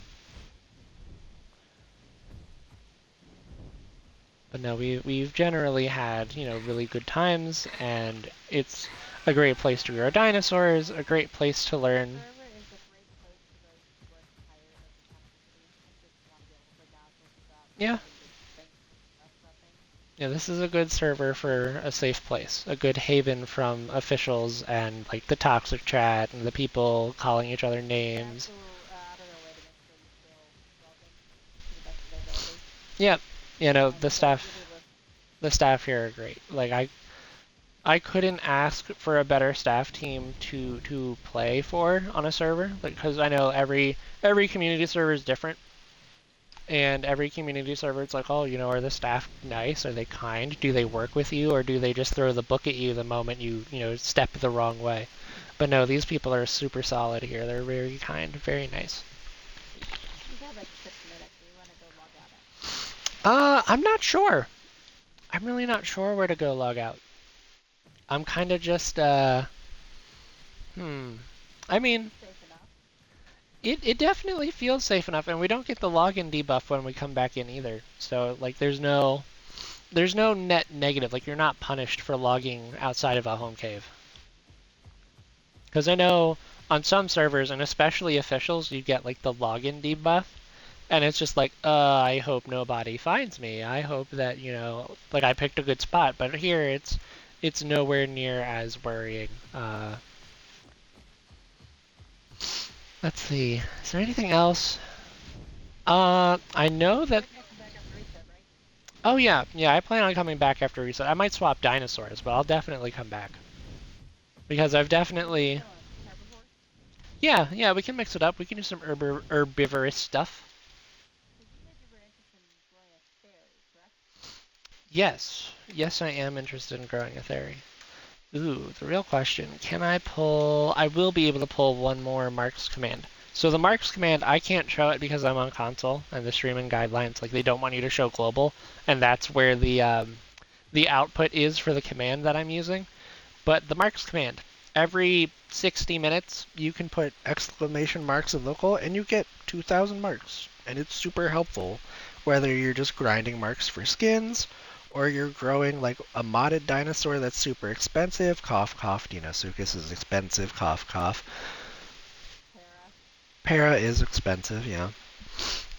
But no, we've generally had really good times, and it's a great place to grow dinosaurs, a great place to This learn. server is a great place for those who are tired of the toxicity and just want to be able to play dinosaurs without Yeah, having to think or stress about things. yeah, this is a good server for a safe place, a good haven from officials and like the toxic chat and the people calling each other Yeah, names. who go out of their way to make sure you feel welcome to the best of their ability Yeah, and don't really listen. the staff here are great. Like I couldn't ask for a better staff team to play for on a server because I know every community server is different. And every community server, it's like, oh, are the staff nice? Are they kind? Do they work with you, or do they just throw the book at you the moment you step the wrong way? But no, these people are super solid here. They're very kind, very nice. We have like 6 minutes. We want to go log out at. I'm not sure. I'm really not sure where to go log out. I'm kind of just, hmm. I mean, Safe enough. it definitely feels safe enough, and we don't get the login debuff when we come back in either. So like, there's no net negative. Like you're not punished for logging outside of a home cave. Because I know on some servers, and especially officials, you get like the login debuff, and it's just like, I hope nobody finds me. I hope that like I picked a good spot. But here, it's nowhere near as worrying. Let's see. Is there anything else? I know that. You're gonna come back after reset, right? Oh yeah, yeah. I plan on coming back after reset. I might swap dinosaurs, but I'll definitely come back because I've What are you definitely. doing? Herbivores? Yeah, yeah. We can mix it up. We can do some herbivorous stuff. Because you said you were interested in growing a fairy, correct? Yes. Yes, I am interested in growing a theory. Ooh, the real question, can I pull... I will be able to pull one more Marks command. So the Marks command, I can't show it because I'm on console, and the streaming guidelines, like, they don't want you to show global, and that's where the output is for the command that I'm using. But the Marks command, every 60 minutes, You can put exclamation marks in local and you get 2,000 marks. And it's super helpful whether you're just grinding marks for skins or you're growing like a modded dinosaur that's super expensive. Cough, cough. Dinosuchus is expensive. Cough, cough. Para. Para is expensive, yeah.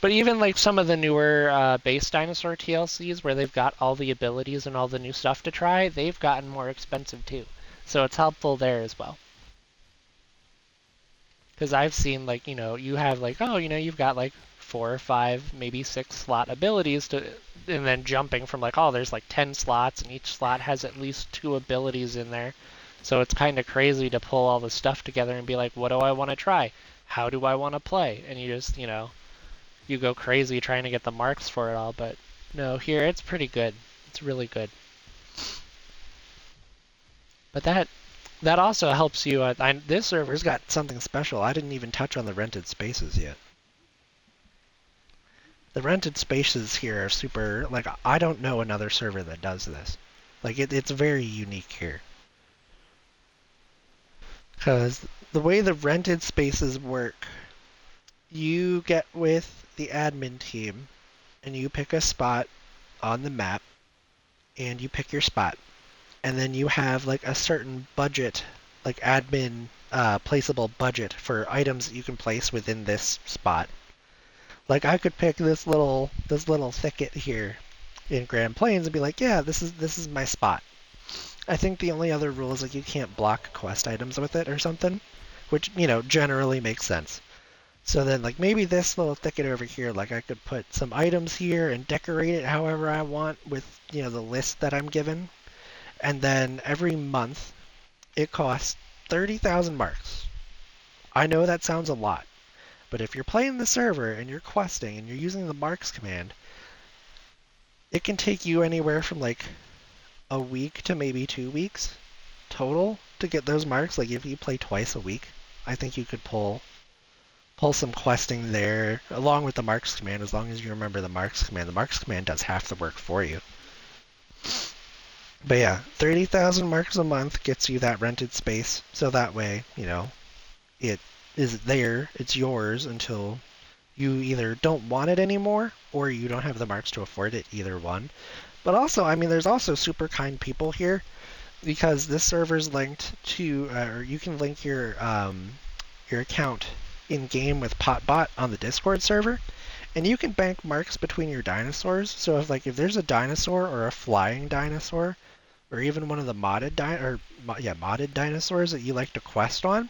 but even like some of the newer base dinosaur TLCs where they've got all the abilities and all the new stuff to try, they've gotten more expensive too. So it's helpful there as well. Because I've seen like you have like oh you've got like 4 or 5 maybe 6 slot abilities to and then jumping from like oh there's like 10 slots and each slot has at least 2 abilities in there, so it's kind of crazy to pull all the stuff together and be like what do I want to try, how do I want to play, and you just you go crazy trying to get the marks for it all. But no, here it's pretty good, it's really good. But that also helps you. This server's got Got something special. I didn't even touch on the rented spaces yet. The rented spaces here are super, like, I don't know another server that does this. Like, it's very unique here. Because the way the rented spaces work, you get with the admin team and you pick a spot on the map and you pick your spot. And then you have like a certain budget, like admin placeable budget for items that you can place within this spot. Like I could pick this little thicket here in Grand Plains and be like, yeah, this is my spot. I think the only other rule is like you can't block quest items with it or something, which, generally makes sense. So then, like, maybe this little thicket over here, like, I could put some items here and decorate it however I want with, the list that I'm given. And then every month, it costs 30,000 marks. I know that sounds a lot, but if you're playing the server and you're questing and you're using the marks command, it can take you anywhere from, like, a week to maybe 2 weeks total to get those marks. Like, if you play twice a week, I think you could pull some questing there along with the marks command, as long as you remember the marks command. The marks command does half the work for you. But yeah, 30,000 marks a month gets you that rented space. So that way, it is there, it's yours until you either don't want it anymore or you don't have the marks to afford it, either one. But also, I mean, there's also super kind people here because this server's linked to, or you can link your account in game with Potbot on the Discord server, and you can bank marks between your dinosaurs. So if there's a dinosaur or a flying dinosaur, or even one of the modded dinosaurs that you like to quest on,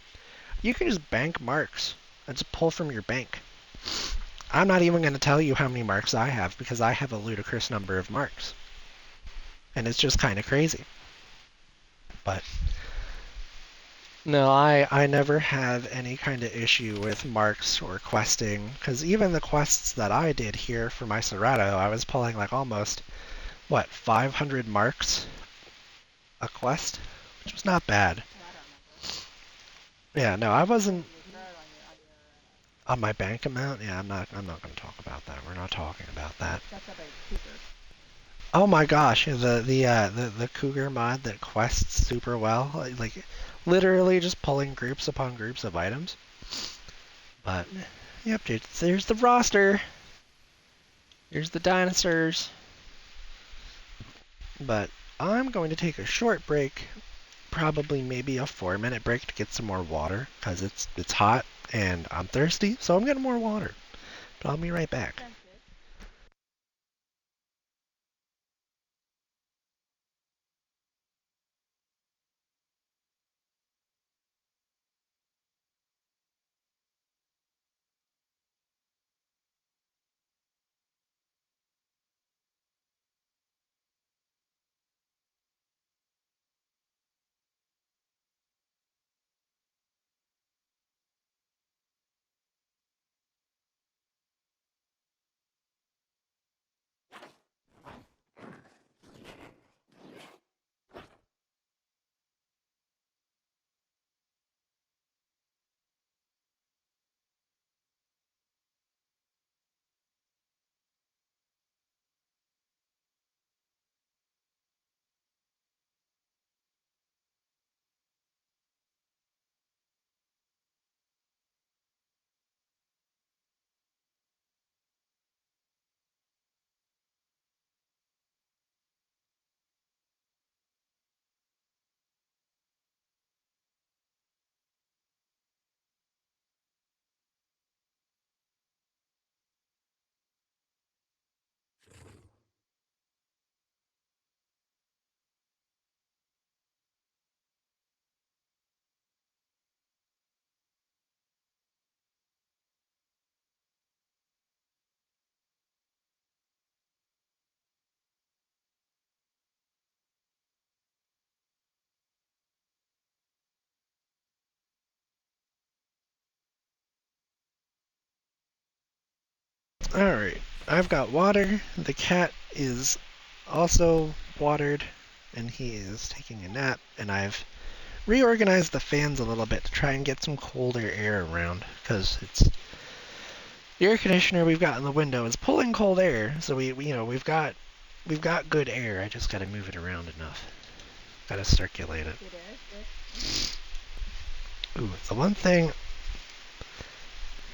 you can just bank marks and just pull from your bank. I'm not even going to tell you how many marks I have because I have a ludicrous number of marks, and it's just kind of crazy. But no, I never had any kind of issue with marks or questing, because even the quests that I did here for my Serato, I was pulling like almost, 500 marks a quest, which was not bad. Oh, I don't remember. Yeah, no, I wasn't You started on your on my bank amount. Yeah, I'm not going to talk about that. We're not talking about that. that's up a cougar. Oh my gosh, the Cougar mod that quests super well, like literally just pulling groups upon groups of items. But yep, dude, there's the roster. Here's the dinosaurs. But I'm going to take a short break, probably maybe a 4-minute break to get some more water, because it's hot and I'm thirsty, so I'm getting more water. But I'll be right back. Sounds good. Alright, I've got water. The cat is also watered, and he is taking a nap, and I've reorganized the fans a little bit to try and get some colder air around, because it's the air conditioner we've got in the window is pulling cold air, so we've got good air. I just got to move it around enough. Got to circulate it. Good air. Ooh, the one thing.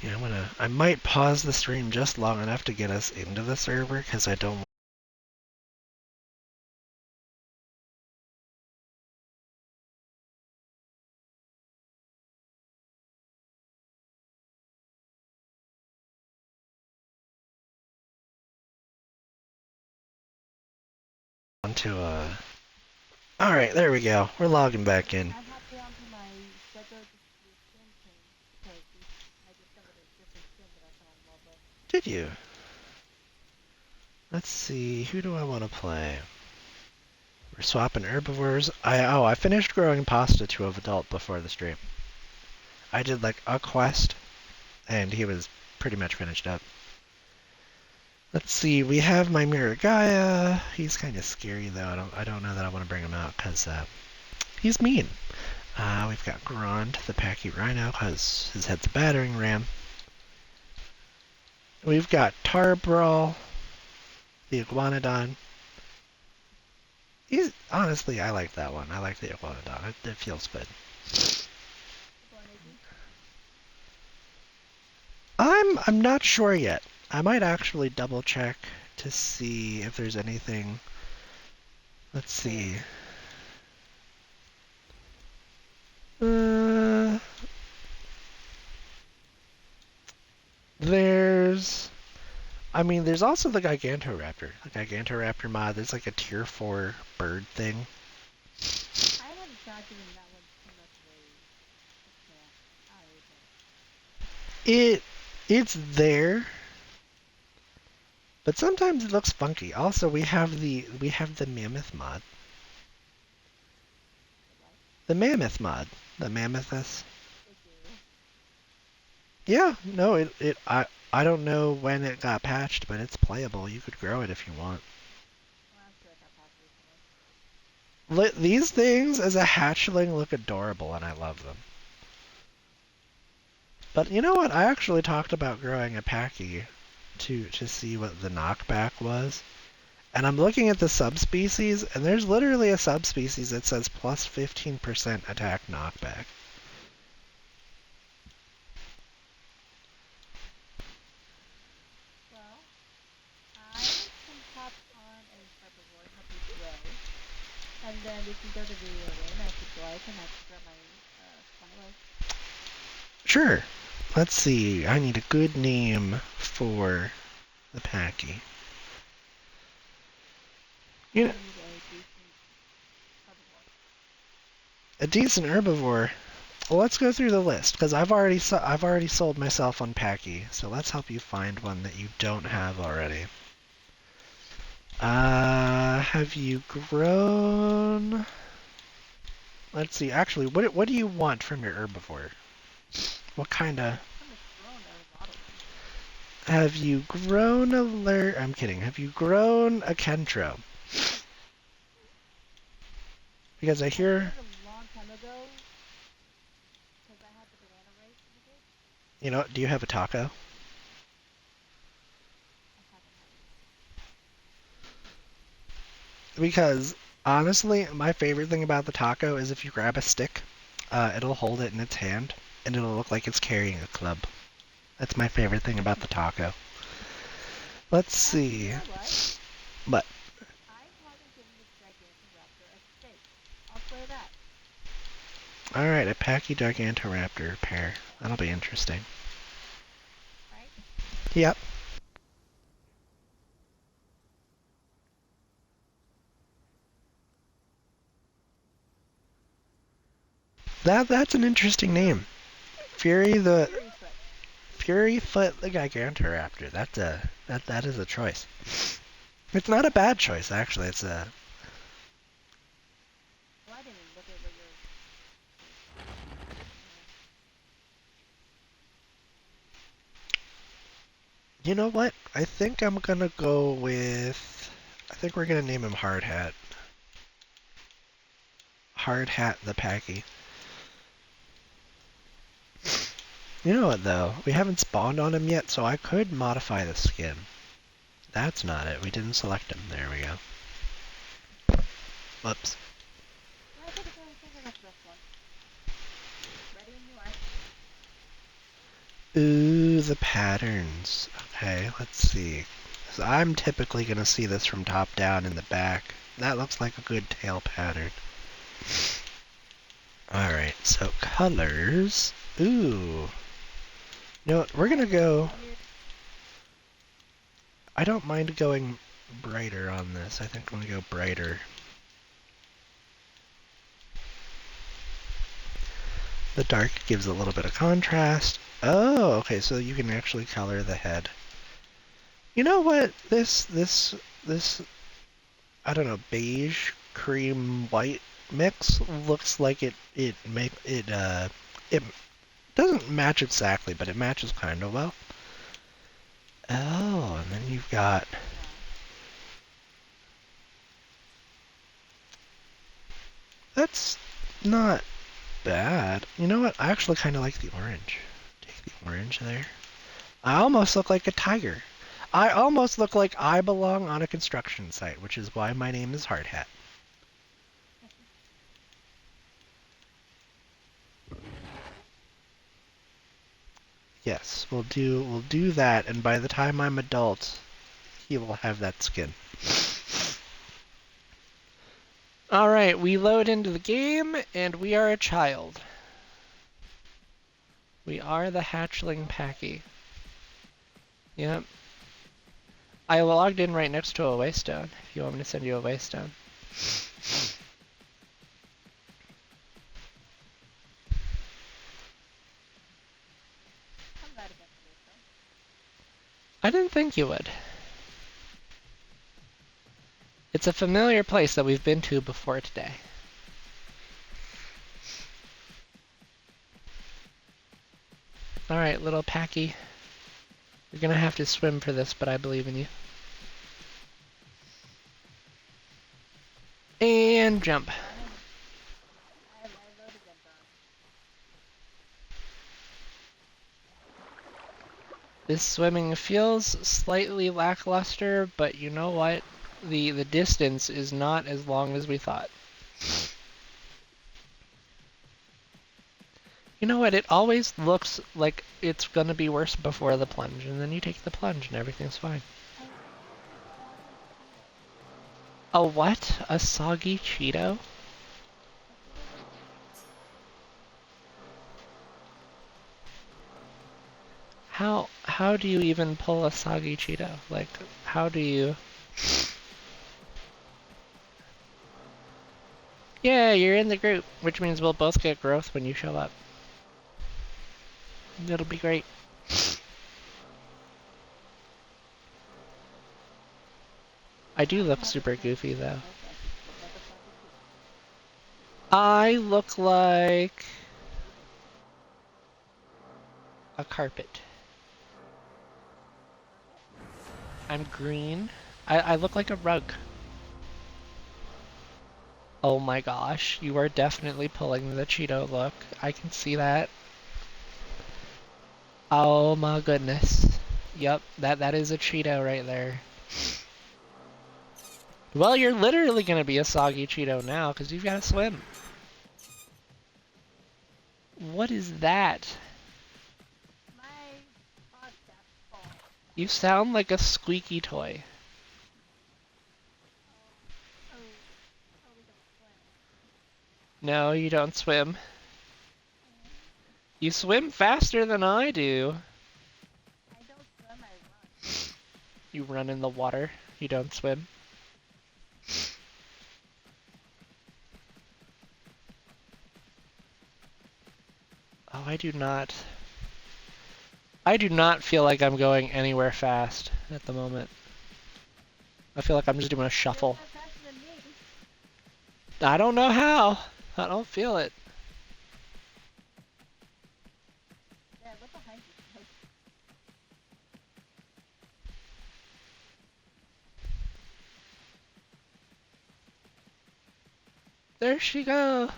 Yeah, I might pause the stream just long enough to get us into the server because I don't want to. All right, there we go. We're logging back in. I'm hopping onto my Sego distribution did you? Let's see, who do I want to play? We're swapping herbivores. I finished growing pasta to an adult before the stream. I did like a quest, and he was pretty much finished up. Let's see, we have my Miragaya. He's kind of scary though. I don't know that I want to bring him out because he's mean. We've got Grond, the Packy Rhino, because his head's a battering ram. We've got Tarbrawl, the Iguanodon. Honestly, I like that one. I like the Iguanodon. It feels good. I'm not sure yet. I might actually double check to see if there's anything. Let's see. There's there's also the Gigantoraptor. The Gigantoraptor mod, there's like a tier 4 bird thing. I haven't tried giving that one too much of a chance. It's there, but sometimes it looks funky. Also, we have the mammoth mod. The mammoth mod. The mammothus. Yeah, no, I don't know when it got patched, but it's playable. You could grow it if you want. These things as a hatchling look adorable, and I love them. But you know what? I actually talked about growing a Packy to see what the knockback was. And I'm looking at the subspecies, and there's literally a subspecies that says plus 15% attack knockback. Well, I can hop on a herbivore and help you grow. And then we can go to the arena if you'd like, and I can grab my Smilos. Sure. Let's see. I need a good name for the Packy. You know, a decent herbivore. Well, let's go through the list because I've already sold myself on Packy. So let's help you find one that you don't have already. Have you grown? Let's see. Actually, what do you want from your herbivore? What kind of? Have you grown I'm kidding. Have you grown a Kentro? Because I hear. A long time ago, because I had the banana race. You know, do you have a taco? Because honestly, my favorite thing about the taco is if you grab a stick, it'll hold it in its hand, and it'll look like it's carrying a club. That's my favorite thing about the taco. Let's see. You know what? But I'm probably giving this Gigantoraptor a steak. I'll play that. alright, a Packy Gigantoraptor pair. That'll be interesting. Right? Yep. That's an interesting name. Fury Foot the Gigantoraptor. That is a choice. It's not a bad choice actually. It's a Well, I didn't even look at what your... You know what? I think I'm gonna go with. I think we're gonna name him Hard Hat. Hard Hat the Packy. You know what though? We haven't spawned on him yet, so I could modify the skin. That's not it. We didn't select him. There we go. Whoops. I think I got the best one. Ready when you are. Ooh, the patterns. Okay, let's see. So I'm typically gonna see this from top down in the back. That looks like a good tail pattern. Alright, so colors. Ooh. You know what? We're gonna go. I don't mind going brighter on this. I think I'm gonna go brighter. The dark gives a little bit of contrast. Oh, okay, so you can actually color the head. You know what? This I don't know, beige cream white mix looks like it doesn't match exactly, but it matches kind of well. Oh, and then you've got Yeah. that's not bad. You know what? I actually kind of like the orange. Take the orange there. I almost look like a tiger. I almost look like I belong on a construction site, which is why my name is Hard Hat. Yes, we'll do that, and by the time I'm adult, he will have that skin. Alright, we load into the game, and we are a child. We are the hatchling Okay. Packy. Yep. I logged in right next to a waystone, if you want me to send you a waystone. I'm glad against the waste though. I didn't think you would. It's a familiar place that we've been to before today. Alright, little Packy. You're gonna have to swim for this, but I believe in you. And jump. I loaded and done. This swimming feels slightly lackluster, but you know what? The distance is not as long as we thought. You know what? It always looks like it's gonna be worse before the plunge, and then you take the plunge and everything's fine. I ate a soggy Cheeto. A what? A soggy Cheeto? That's what it looked like. How do you even pull a soggy Cheeto? Like, how do you... Yeah, you're in the group, which means we'll both get growth when you show up. It'll be great. I do Now I look have a super goofy, question. though. Okay. Look like a soggy Cheeto. I look like a carpet. Carpet? I'm green. I look like a rug. Oh my gosh, you are definitely pulling the Cheeto look. I can see that. Oh my goodness. Yep, that is a Cheeto right there. Well, you're literally gonna be a soggy Cheeto now, because you've got to swim. What is that? My podcast ball. You sound like a squeaky toy. Oh, oh, oh, we don't swim. No, you don't swim. Mm, You swim faster than I do. I don't swim, I run. You run in the water. You don't swim. Oh, I do not. I do not feel like I'm going anywhere fast at the moment. I feel like I'm just doing a You're shuffle. going faster than me. I don't know how. I don't feel it. Yeah, look behind you. Like, There she goes.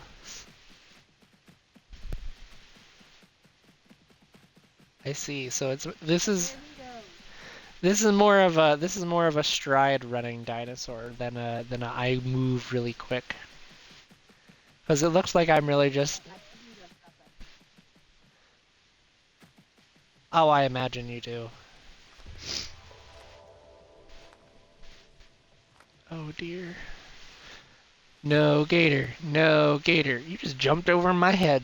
I see. So it's there he goes. this is more of a stride running dinosaur than a I move really quick. Because it looks like I'm really just. I think he does nothing. Oh, I imagine you do. Oh dear. No gator. No gator. You just jumped over my head.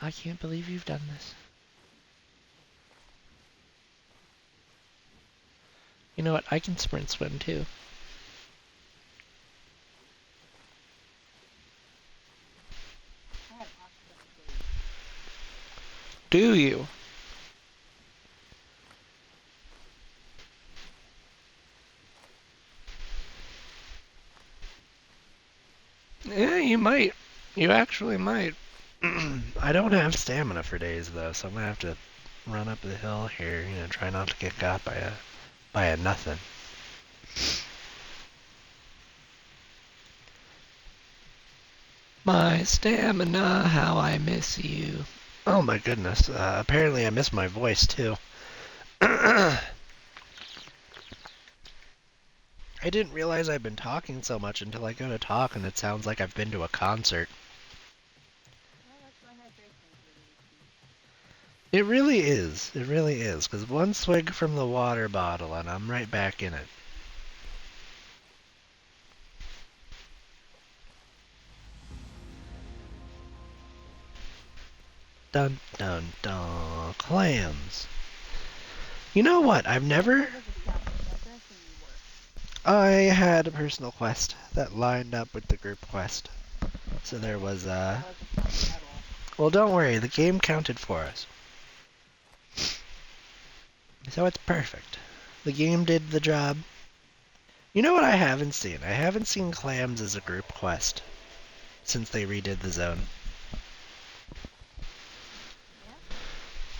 I can't believe you've done this. You know what? I can sprint swim too. I have oxygen gauge. Do you? you might. You actually might. I don't have stamina for days though, so I'm gonna have to run up the hill here. Try not to get got by a nothing. My stamina, how I miss you. Oh my goodness. Apparently I miss my voice too. I didn't realize I've been talking so much until I go to talk and it sounds like I've been to a concert. Well, that's why hydration's really key. It really is. It really is. Because one swig from the water bottle and I'm right back in it. Dun dun dun. Clams. You know what? I've never. What was the sound of that dressing you wore? I had a personal quest that lined up with the group quest. So there was, That wasn't counting at all. Well, don't worry. The game counted for us. So it's perfect. The game did the job. You know what I haven't seen? I haven't seen clams as a group quest since they redid the zone.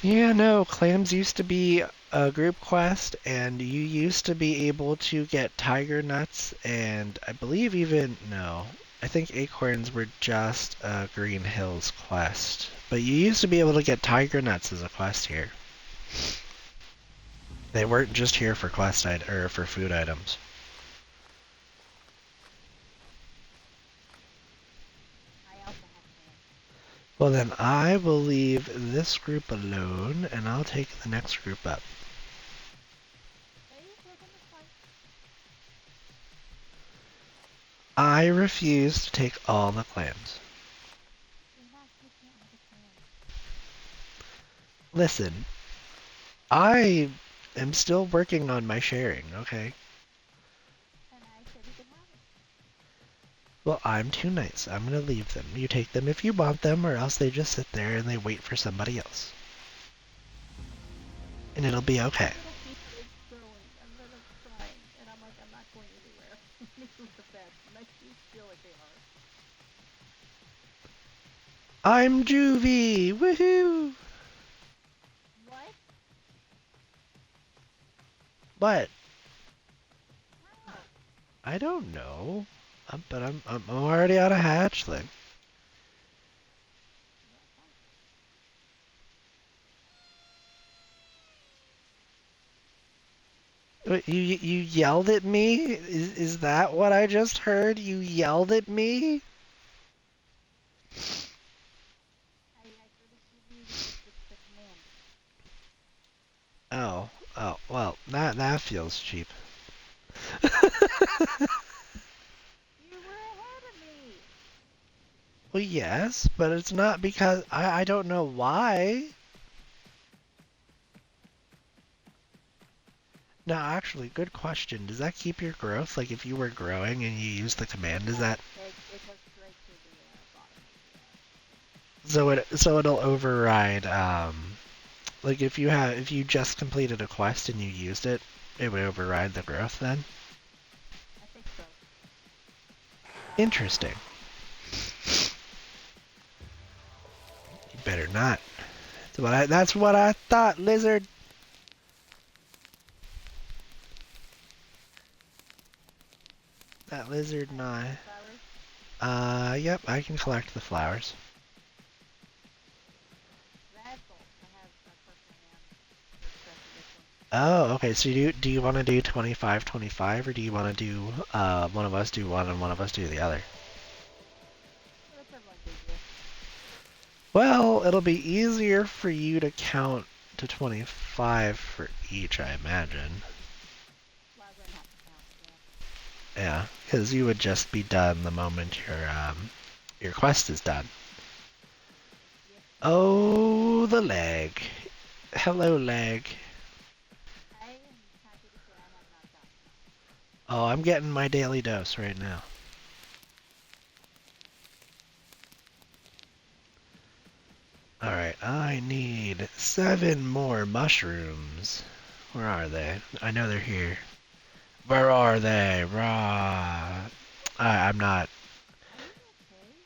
Yeah? Yeah, no, clams used to be a group quest, and you used to be able to get tiger nuts, and I believe even, no, I think acorns were just a Green Hills quest. But you used to be able to get tiger nuts as a quest here. They weren't just here for or for food items. I also have plans. Well then, I will leave this group alone, and I'll take the next group up. Hey, you're taking this fight. I refuse to take all the clams. You're not taking all the plans. Listen, I am still working on my sharing, okay? And I said you could have it. Well, I'm too nice. I'm gonna leave them. You take them if you want them, or else they just sit there and they wait for somebody else. And it'll be okay. My little feet are growing, and then I'm crying, and I'm like, I'm not going anywhere. This is the best. My feet feel like they are. I'm Juvie! Woohoo! What? What? How? I don't know. But I'm already on a hatchling. Wait, you yelled at me? Is that what I just heard? You yelled at me? I sort of give you the command. Oh, well, that feels cheap. You were ahead of me. Well, yes, but it's not because I don't know why. No, actually, good question. Does that keep your growth? Like if you were growing and you use the command, does No, that it goes straight to the bottom of so it'll override like if you just completed a quest and you used it, it would override the growth then? I think so. Interesting. You better not. That's what I thought, lizard. That lizard and I. Flowers? Yep, I can collect the flowers. That's all. I have a personal hand for expressing this one. Oh, okay. So do you want to do 25-25, or do you want to do one of us do one and one of us do the other? Whichever one's easier. Well, it'll be easier for you to count to 25 for each, I imagine. Well, I'm going to have to count, yeah. Yeah, because you would just be done the moment your quest is done. Yep. Oh, the leg. Hello, leg. I am happy to say I have not gotten enough. Oh, I'm getting my daily dose right now. Alright, I need 7 more mushrooms. Where are they? I know they're here. Where are they? Rah. I'm not. Are you okay?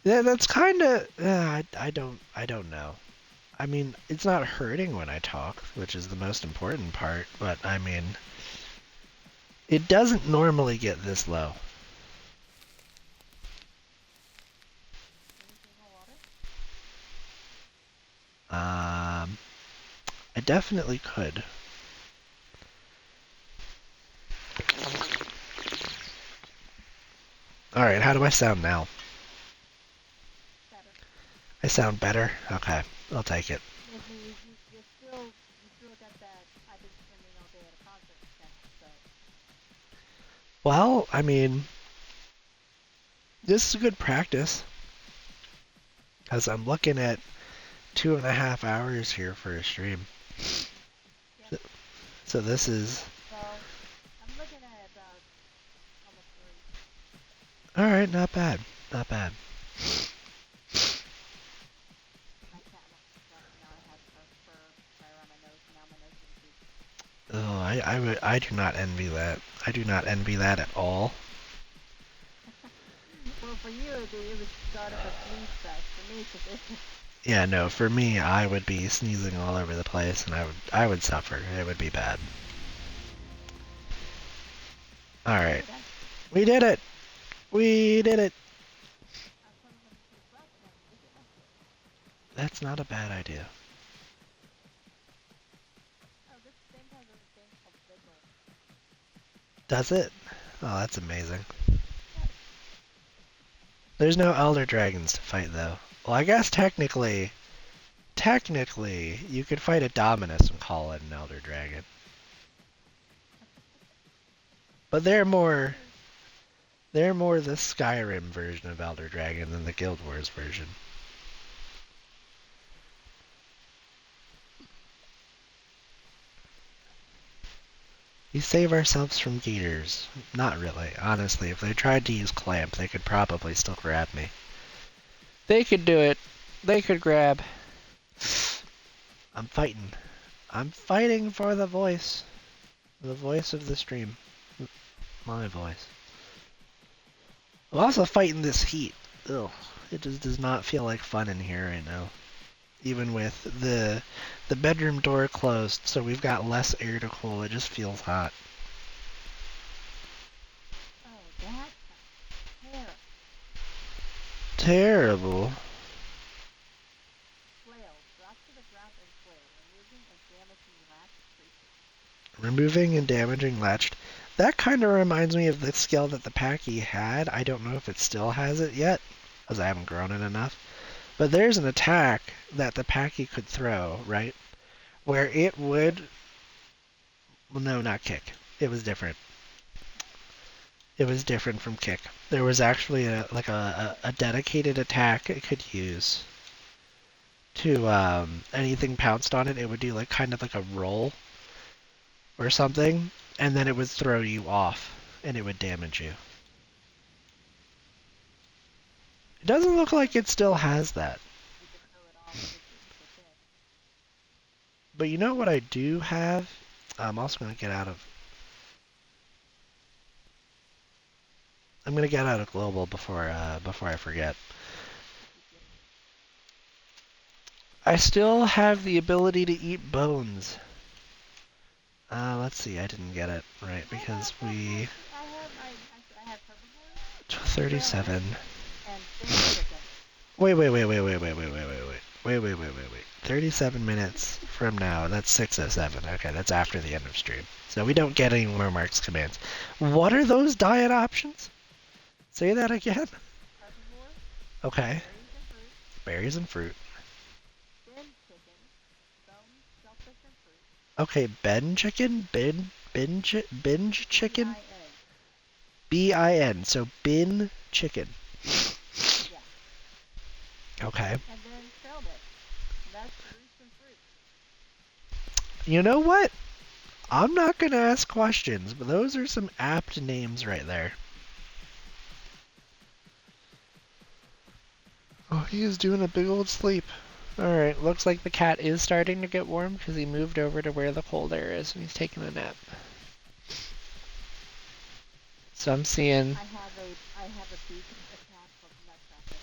Yeah, that's kind of. I don't know. I mean, it's not hurting when I talk, which is the most important part. But I mean, it doesn't normally get this low. Can you drink more water? Um, I definitely could. All right, how do I sound now? Better. I sound better. Okay, I'll take it. I mean, you still got that. I've been spending all day at a concert potential. So Well, I mean, this is a good practice, as I'm looking at 2.5 hours here for a stream. yep. So this is Well, I'm looking at about almost 3. all right. Not bad. Not bad. My cat wants to jump, and now I have her fur right around my nose, and now my nose is itchy. Oh, I do not envy that. I do not envy that at all. Well, for you, it would start up a sneeze fest. For me, it's just itching. Yeah, no, for me, I would be sneezing all over the place, and I would suffer. It would be bad. All Oh, right, we're done. we did it. We did it. I was wondering when you refresh, and then we get next to it. That's not a bad idea. Oh, this thing has a thing called Vigil. Does it? Oh, that's amazing. Yep. There's no Elder Dragons to fight, though. Well, I guess technically, you could fight a Dominus and call it an Elder Dragon. But There's they're more the Skyrim version of Elder Dragon than the Guild Wars version. We save ourselves from gators. Not really, honestly. If they tried to use clamp, they could probably still grab me. They could do it. They could grab. I'm fighting. I'm fighting for the voice. The voice of the stream. My voice. I'm also fighting this heat. Ugh. It just does not feel like fun in here right now. Even with the bedroom door closed, so we've got less air to cool. It just feels hot. oh, that sounds terrible. Terrible. Flail. Drop to the ground and flail, removing and damaging latched creatures. Removing and damaging latched. That kind of reminds me of the skill that the Packy had. I don't know if it still has it yet, because I haven't grown it enough. But there's an attack that the Packy could throw, right? Where it would. Well, no, not kick. It was different. It was different from kick. There was actually a dedicated attack it could use to anything pounced on it. It would do like kind of like a roll or something, and then it would throw you off, and it would damage you. It doesn't look like it still has that. You could throw it off if it did. But you know what I do have? I'm also gonna get out of. I'm gonna get out of global before I forget. Okie dokie. I still have the ability to eat bones. Let's see. I didn't get it right I because have that we too. I have herbivores, trail 37. mix, and bin chicken. Wait. 37 minutes from now. That's 6:07. Okay, that's after the end of stream. So we don't get any more Mark's commands. What are those diet options? Say that again. Herbivore, Okay. berries and fruit, Berries and fruit. bin chicken, bones, shellfish, and fruit. Okay, ben chicken? Binge chicken? BIN. BIN. So bin chicken. Yes. Okay. And then trail mix. Nuts, roots, and fruit. You know what? I'm not going to ask questions, but those are some apt names right there. Oh, he is doing a big old sleep. Alright, looks like the cat is starting to get warm because he moved over to where the cold air is and he's taking a nap. So I'm seeing. I have a beak attack called nutcracker.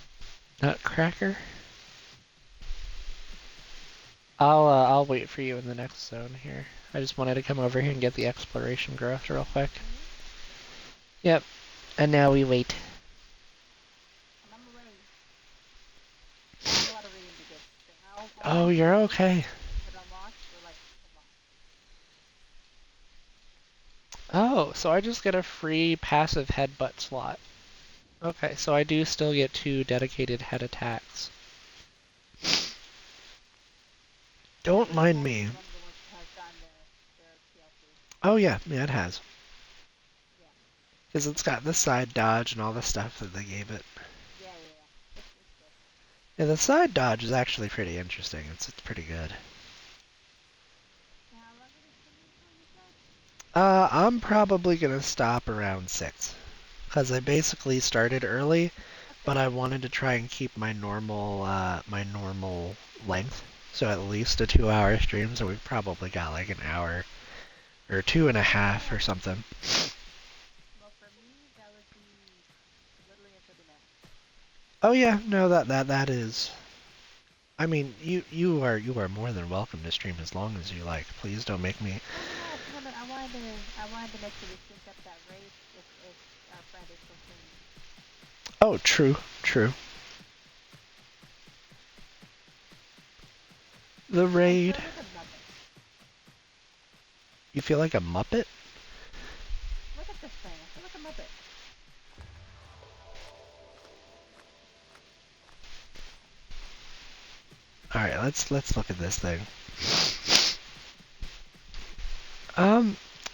Nutcracker? I'll wait for you in the next zone here. I just wanted to come over here and get the exploration growth real quick. Yep. And now we wait. And I'm away. I have a lot of reading to do. So Oh, you're okay. Put unlocked or like unlocked. Oh, so I just get a free passive headbutt slot. Okay, so I do still get 2 dedicated head attacks. Don't mind One me. of the ones that has gotten their TLC. Oh yeah, it has. Yeah. Because it's got the side dodge and all the stuff that they gave it. Yeah. It's good. Yeah, the side dodge is actually pretty interesting. It's pretty good. How long are we streaming for, you said? I'm probably gonna stop around 6. Because I basically started early, but Okay. I wanted to try and keep my normal length. So at least a 2-hour stream, so we've probably got like an hour or 2.5 or something. Well, for me, that would be literally in 30 minutes. Oh yeah, no, that is. I mean, you are more than welcome to stream as long as you like. Please don't make me. Well, no, I wanted to make sure we synced up that raid if our friend is still streaming. Oh, true, true. The I raid. feel like a muppet. You feel like a muppet? Look at this thing. I feel like a muppet. All right, let's look at this thing.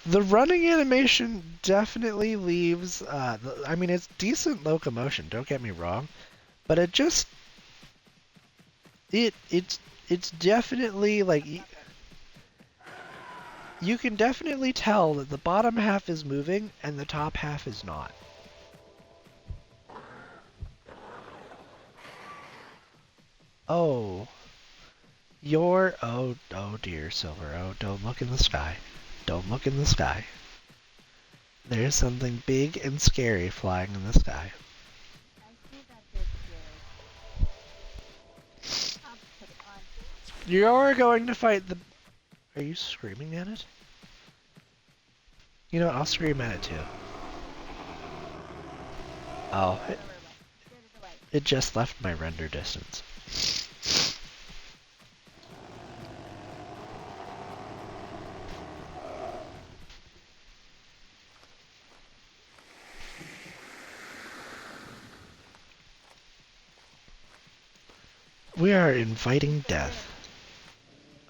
The running animation definitely leaves. I mean, it's decent locomotion. Don't get me wrong, but it's definitely like you can definitely tell that the bottom half is moving and the top half is not. Oh, oh dear, Silver. Oh, don't look in the sky. Don't look in the sky. There's something big and scary flying in the sky. I see that big scary. I'll put it on. You're going to fight the. Are you screaming at it? You know what? I'll scream at it too. Oh, Scared it away. Scared it away. it just left my render distance. We are inviting Still there. death.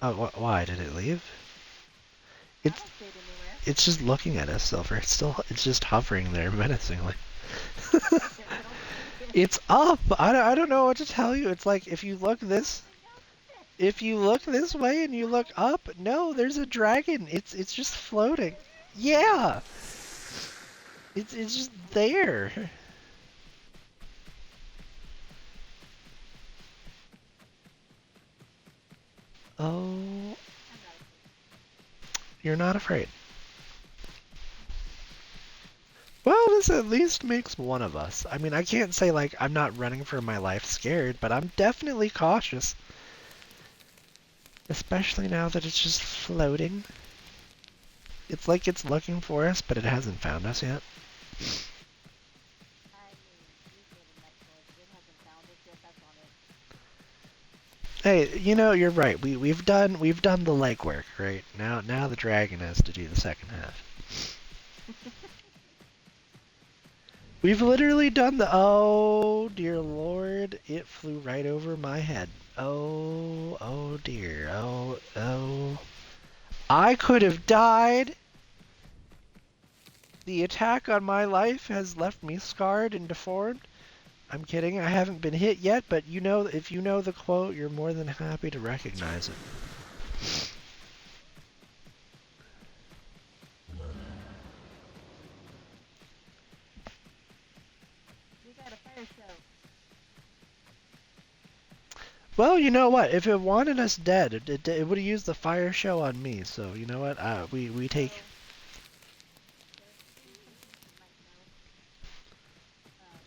Oh, why did it leave? I It's don't see it anywhere. it's just looking at us, Silver. It's just hovering there menacingly. I don't see it. It's up. I don't know what to tell you. It's like if you look There's this nothing else. if you look this way and you look What? up, no, there's a dragon. It's just floating. Yeah. It's just there. Oh, I'm not afraid. you're not afraid. Well, this at least makes one of us. I mean, I can't say like I'm not running for my life scared, but I'm definitely cautious. Especially now that it's just floating. It's like it's looking for us, but it hasn't found us yet. I mean, you gave a nice noise. If it hasn't found us yet, that's on it. Hey, you're right. We've done the legwork, right? Now the dragon has to do the second half. We've literally done the. Oh dear lord! It flew right over my head. Oh dear. Oh. I could have died. The attack on my life has left me scarred and deformed. I'm kidding. I haven't been hit yet, but if you know the quote, you're more than happy to recognize it. We got a fire show. Well, you know what? If it wanted us dead, it would have used the fire show on me. So you know what? We take. So, there's something you might know. Um,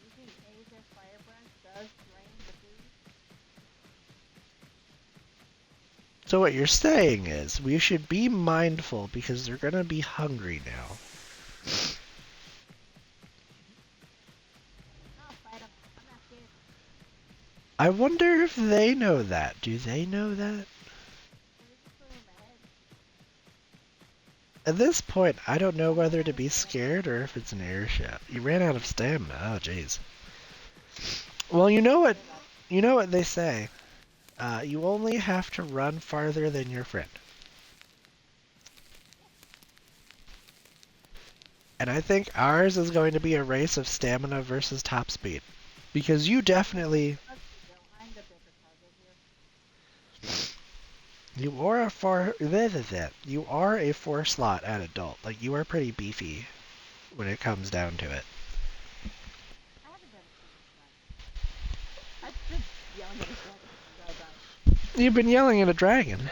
using A's as fire breath does So what you're saying is we should be mindful because they're gonna be hungry now. I'll fight them. I'm not scared. I wonder if they know that. Do they know that? Maybe just put them in my head. At this point, I don't know I ran whether out to of be stamina. scared or if it's an airship. You ran out of stamina. Oh, jeez. Well, you know what? Give up. You know what they say. You only have to run farther than your friend. And I think ours is going to be a race of stamina versus top speed. Because you definitely, Let's be real. I'm the bigger target here. you are a four, you are a 4 slot at adult. Like, you are pretty beefy when it comes down to it. I haven't done a single run. I've been yelling at a dragon until I die. You've been yelling at a dragon.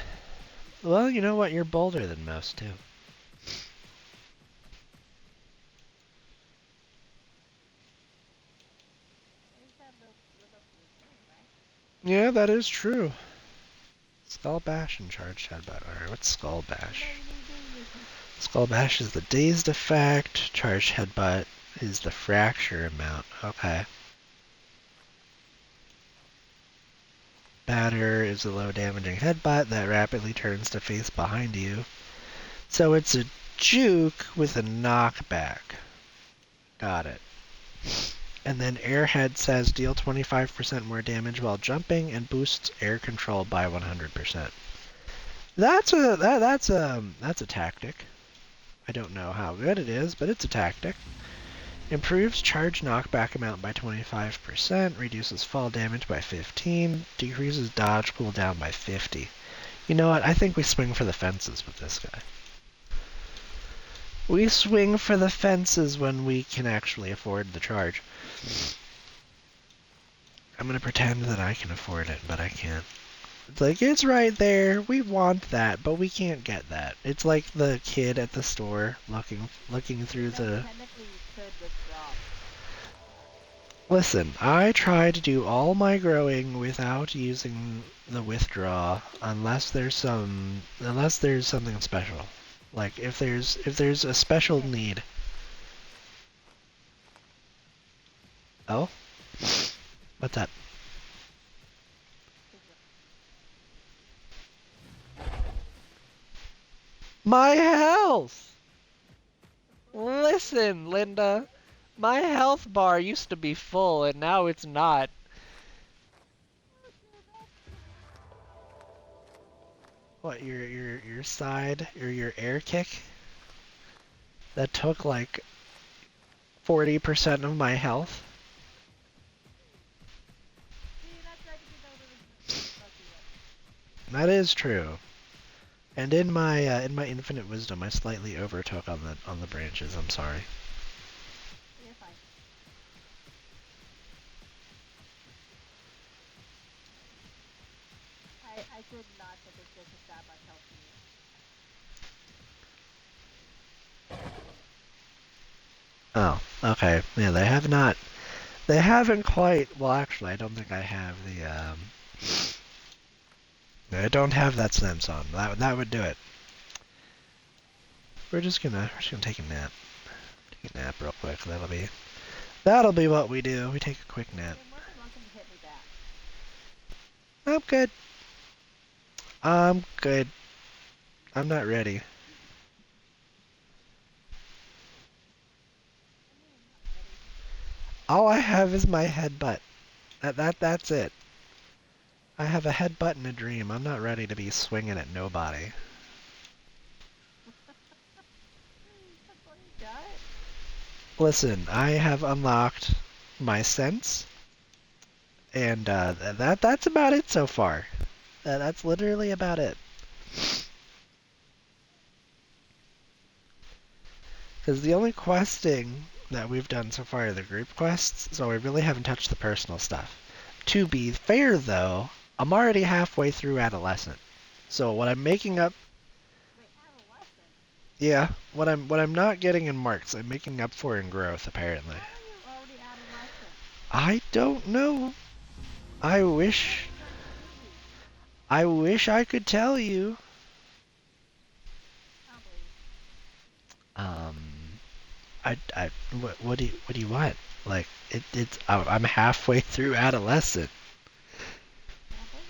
Well, you know what? You're bolder than most, too. I just have to live up to his name, right? Yeah, that is true. Skull Bash and Charged Headbutt. Alright, what's Skull You know Bash? you need to. Skull Bash is the dazed effect. Charged Headbutt is the fracture amount. Okay. Batter is a low damaging headbutt that rapidly turns to face behind you. So it's a juke with a knockback. Got it. And then Airhead says deal 25% more damage while jumping and boosts air control by 100%. That's a tactic. I don't know how good it is, but it's a tactic. Improves charge knockback amount by 25%, reduces fall damage by 15, decreases dodge cooldown by 50. You know what? I think we swing for the fences with this guy. We swing for the fences when we can actually afford the charge. I'm gonna pretend that I can afford it, but I can't. It's like, it's right there. We want that, but we can't get that. It's like the kid at the store looking through You know, the... technically you could withdraw. Listen, I try to do all my growing without using the withdraw unless there's something special. Like if there's a special Hey, need. Oh? What's that? his My health! authority is weird. Listen, Linda. My health bar used to be full and now it's not. What, your side or your air kick? That took like 40% of my health? See, that dragon didn't know there was lucky one. That is true. And in my infinite wisdom, I slightly overtook on the branches. I'm sorry. You're fine. I did not think it did that much help to you. Oh, okay. Yeah, they have not. They haven't quite. Well, actually, I don't think I have the. I don't have that sense on. That would do it. We're just gonna take a nap. Take a nap real quick. That'll be what we do. We take a quick nap. You're more than welcome to hit me back. I'm good. I'm good. I'm not ready. What do you mean, not ready? All I have is my headbutt. That's it. I have a headbutt and a dream. I'm not ready to be swinging at nobody. That's all you got? Listen, I have unlocked my sense, and that's about it so far. That's literally about it. Because the only questing that we've done so far are the group quests, so we really haven't touched the personal stuff. To be fair, though, I'm already halfway through adolescent. So what I'm making up, Wait, adolescent? yeah, what I'm not getting in marks, I'm making up for in growth, apparently. How are you already adolescent? I don't know. I You're wish like a baby. I wish I could tell you. I don't believe you. Um, what do you want? Like, I'm halfway through adolescent. I don't believe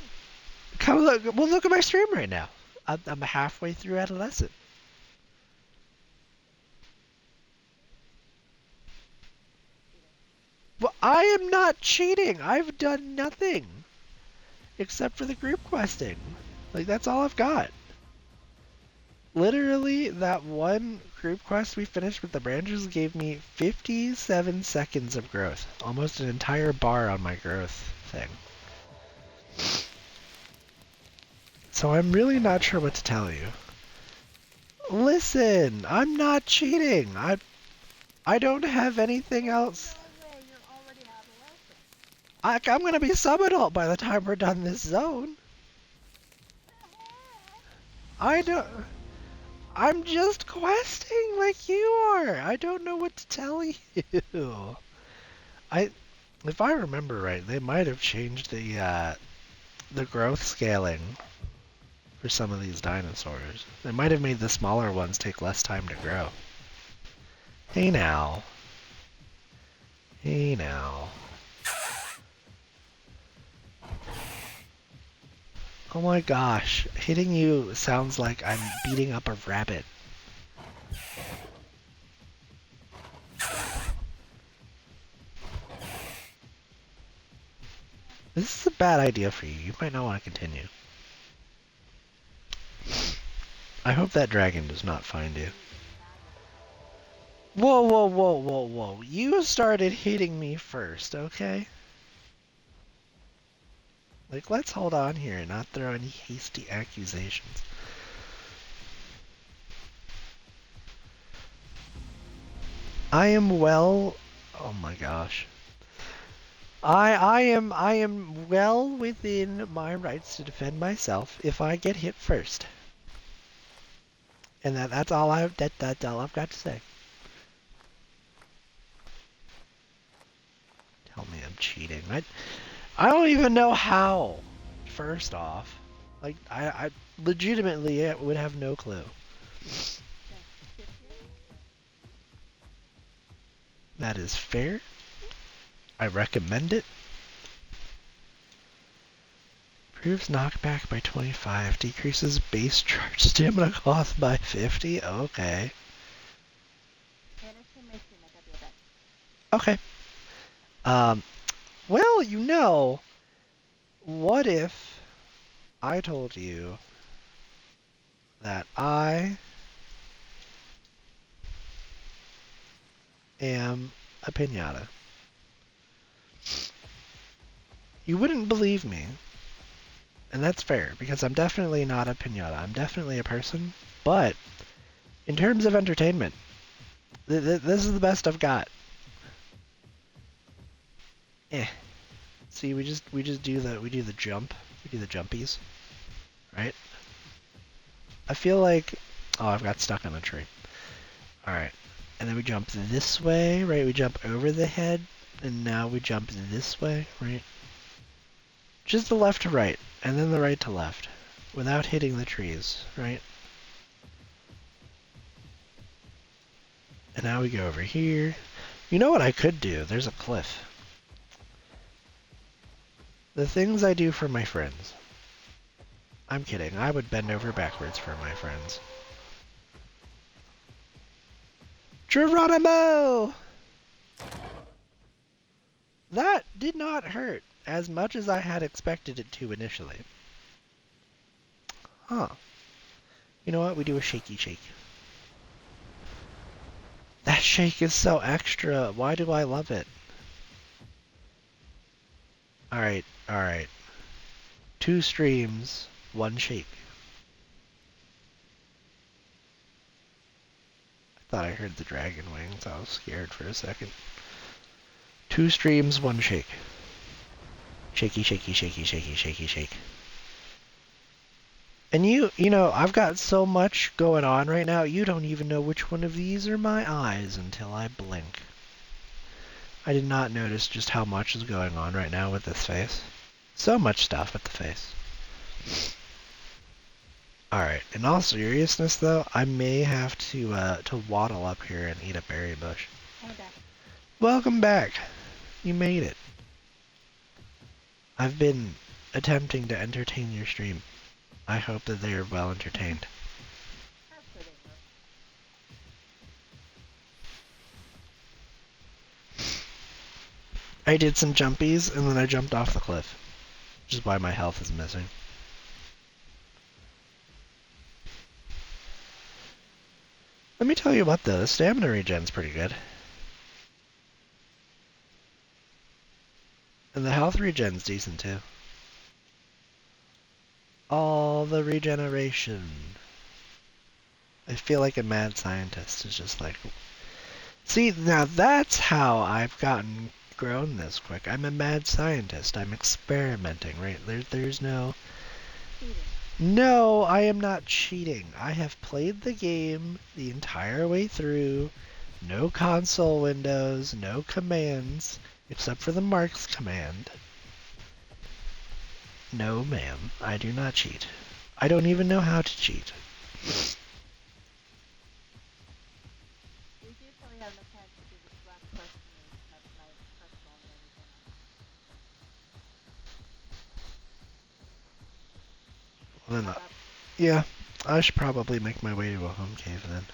you. Come look, well, look at my stream right now. I'm halfway through adolescent. Cheater. Well, I am not cheating. I've done nothing except for the group questing. Like, that's all I've got. Literally, that one group quest we finished with the branches gave me 57 seconds of growth. Almost an entire bar on my growth thing. So I'm really not sure what to tell you. Listen, I'm not cheating. I don't have anything There's else. no way you're already adolescent. I'm gonna be sub-adult by the time we're done this zone. I don't. I'm just questing like you are. I don't know what to tell you. I, if I remember right, they might have changed the growth scaling for some of these dinosaurs. They might have made the smaller ones take less time to grow. Hey now. Hey now. Oh my gosh, hitting you sounds like I'm beating up a rabbit. This is a bad idea for you. You might not want to continue. I hope that dragon does not find you. He's a faggot. Whoa, whoa, whoa, whoa, whoa. You started hitting me first, okay? Like, let's hold on here and not throw any hasty accusations. I am well... Oh my gosh. I am well within my rights to defend myself if I get hit first. And that's all I've got to say. Tell me I'm cheating. I don't even know how. First off, like I legitimately would have no clue. Then skip you? That is fair. I recommend it. Improves knockback by 25. Decreases base charge stamina cost by 50. Okay. Tienes que me si me cambio that. Okay. Um. Well, what if I told you that I am a pinata? You wouldn't believe me. And that's fair, because I'm definitely not a pinata. I'm definitely a person. But, in terms of entertainment, this is the best I've got. Eh. See, we just do the jump. We do the jumpies. Right? I feel like... Oh, I've got stuck on a tree. Alright. And then we jump this way, right? We jump over the head. And now we jump this way, right? Just the left to right. And then the right to left. Without hitting the trees, right? And now we go over here. You know what I could do? There's a cliff. The things I do for my friends. I'm kidding. I would bend over backwards for my friends. Geronimo! That did not hurt as much as I had expected it to initially. Huh. You know what? We do a shaky shake. That shake is so extra. Why do I love it? Alright, alright. 2 streams, 1 shake. I thought I heard the dragon wings. I was scared for a second. 2 streams, 1 shake. Shaky, shaky, shaky, shaky, shaky, shake. And I've got so much going on right now, you don't even know which one of these are my eyes until I blink. I did not notice just how much is going on right now with this face. So much stuff with the face. Alright, in all seriousness though, I may have to waddle up here and eat a berry bush. I'm back. Welcome back. You made it. I've been attempting to entertain your stream. I hope that they are well entertained. Hopefully they were. I did some jumpies and then I jumped off the cliff, which is why my health is missing. Let me tell you what though, the stamina regen's pretty good. And the health regen's decent too. All the regeneration. I feel like a mad scientist is just like... See, now that's how I've grown this quick. I'm a mad scientist. I'm experimenting, right? There's no... Cheating. No, I am not cheating. I have played the game the entire way through. No console windows, no commands, except for the marks command. No, ma'am, I do not cheat. I don't even know how to cheat. We do probably have enough time to do this last question and have my pretzel and everything on. Well, then, Caught up. yeah, I should probably make my way to a home cave then.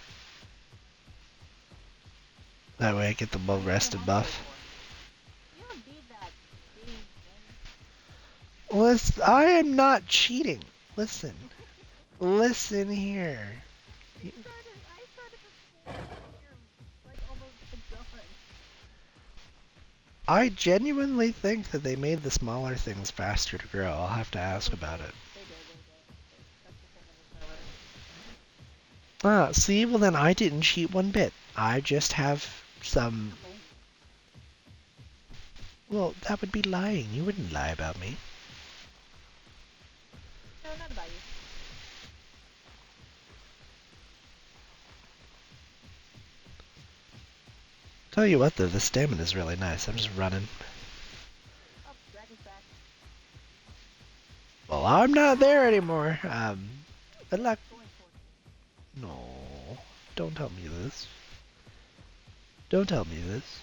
That way I get the What do you need a well-rested home cave buff. for? You don't need that cheating thing. Listen, I am not cheating. Listen. Listen here. I started before you're like almost done. I genuinely think that they made the smaller things faster to grow. I'll have to ask about it. They did. That's the thing on the server. Ah, see, well then I didn't cheat one bit. I just have some... Amazing. Well, that would be lying. You wouldn't lie about me. No, not about you. Tell you what though, the stamina is really nice. I'm just running. Oh, dragon's back. Well, I'm not there anymore. Good luck. Going towards me. No, don't tell me this. Don't tell me this.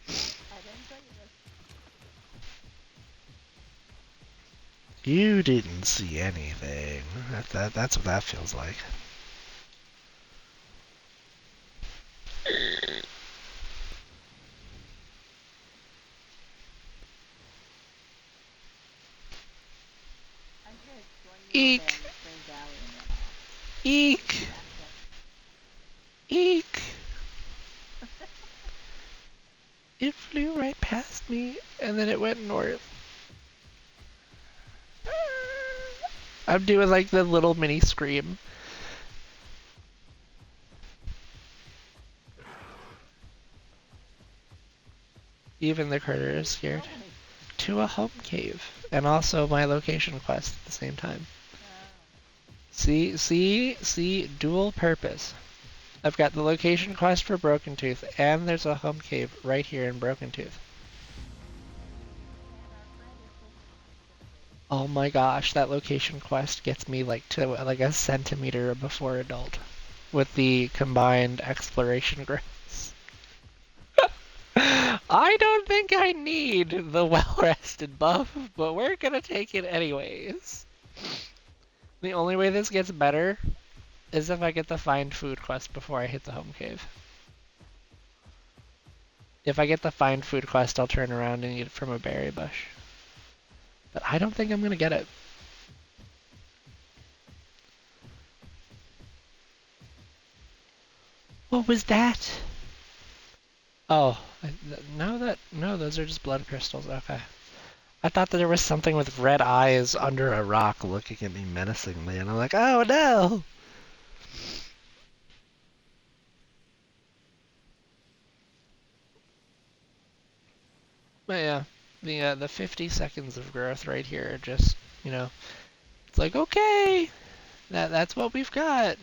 I didn't tell you this. You didn't see anything. That's what that feels like. I'm gonna join you up Eek! in Green Valley and run off. Eek! Accent. Eek! It flew right past me, and then it went north. I'm doing like the little mini scream. Even the critter is scared. Going. To a home cave, and also my location quest at the same time. Oh. See, dual purpose. I've got the location quest for Broken Tooth, and there's a home cave right here in Broken Tooth. And our friend is taking disintegrated. Oh my gosh, that location quest gets me like to like a centimeter before adult with the combined exploration growths. I don't think I need the well-rested buff, but we're gonna take it anyways. The only way this gets better is if I get the find food quest before I hit the home cave. If I get the find food quest, I'll turn around and eat it from a berry bush. But I don't think I'm gonna get it. What was that? Oh, no, those are just blood crystals. Okay. I thought that there was something with red eyes under a rock looking at me menacingly, and I'm like, oh no! But yeah, the 50 seconds of growth right here, just it's like okay, that's what we've got.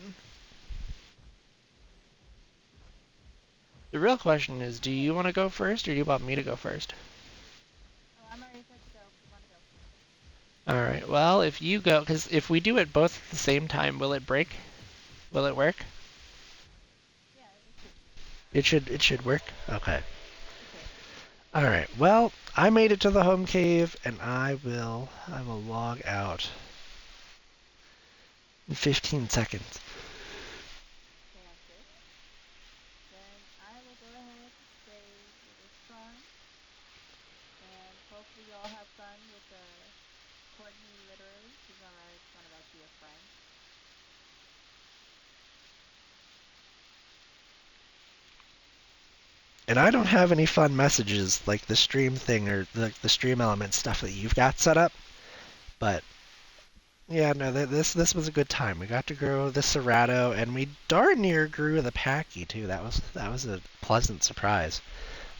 The real question is, do you want to go first, or do you want me to go first? Oh, I'm already set to go. You wanna go? All right. Well, if you go, because if we do it both at the same time, will it break? Will it work? Yeah, it should. It should work. Okay. It should. All right. Well, I made it to the home cave, and I will log out in 15 seconds. Sounds good. Then I will go ahead, say it was fun, and hopefully you all have fun with Courtney. Literally, she's our kind of actually a friend. And I don't have any fun messages like the stream thing or the stream element stuff that you've got set up. But yeah, no, this was a good time. We got to grow the Serato, and we darn near grew the Packy too. That was a pleasant surprise.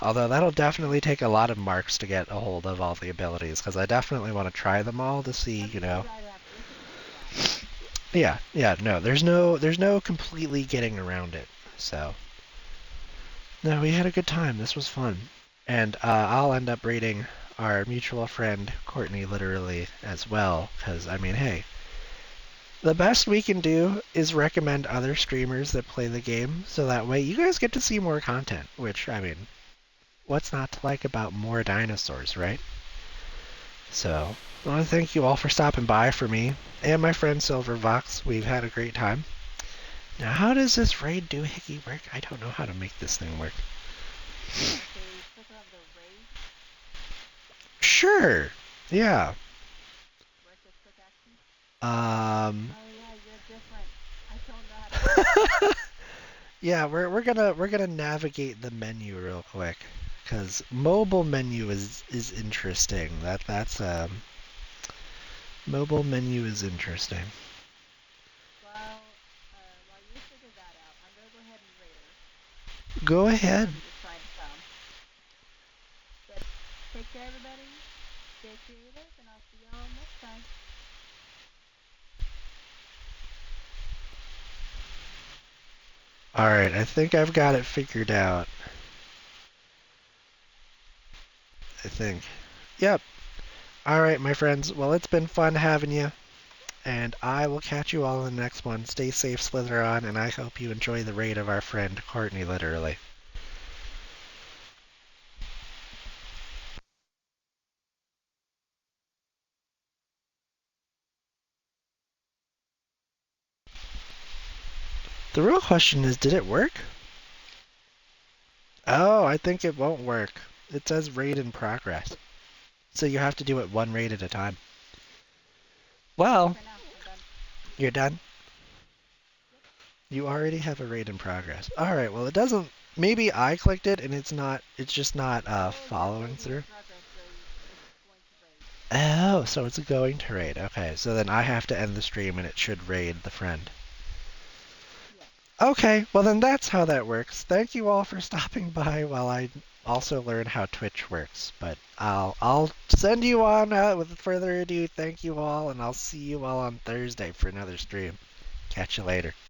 Although that'll definitely take a lot of marks to get a hold of all the abilities, because I definitely want to try them all to see, I think you guys have infinite supply. Yeah, yeah, no, there's no completely getting around it. So, no, we had a good time. This was fun. And I'll end up rating our mutual friend Courtney literally as well, because I mean, hey, the best we can do is recommend other streamers that play the game, so that way you guys get to see more content. Which I mean, what's not to like about more dinosaurs, right? So, I want to thank you all for stopping by for me and my friend Silvervox. We've had a great time. Now, how does this raid doohickey work? I don't know how to make this thing work. Okay, click on the raid Sure. Yeah. where it says quick action. Um. Oh yeah, you're different. I don't know how to do that. Yeah, we're gonna navigate the menu real quick, because mobile menu is interesting. That's mobile menu is interesting. While you figure that out, I'm gonna go ahead and rate her Go since ahead. everybody's just trying to come. But take care, everybody. Stay creative, and I'll see y'all next time. All right, I think I've got it figured out. I think. Yep. All right, my friends. Well, it's been fun having you, and I will catch you all in the next one. Stay safe, Slither on, and I hope you enjoy the raid of our friend Courtney, literally. The real question is, did it work? Oh, I think it won't work. It says raid in progress. So you have to do it one raid at a time. Okay, Well, for now, I'm done. you're done? Yep. You already have a raid in progress. Alright, well it doesn't... Maybe I clicked it and it's just not Oh, yeah, following raid is in through. progress, so it's going to raid. Oh, so it's going to raid. Okay, so then I have to end the stream and it should raid the friend. Yes. Okay, well then that's how that works. Thank you all for stopping by while I also learn how Twitch works. But I'll send you on with further ado. Thank you all, and I'll see you all on Thursday for another stream. Catch you later.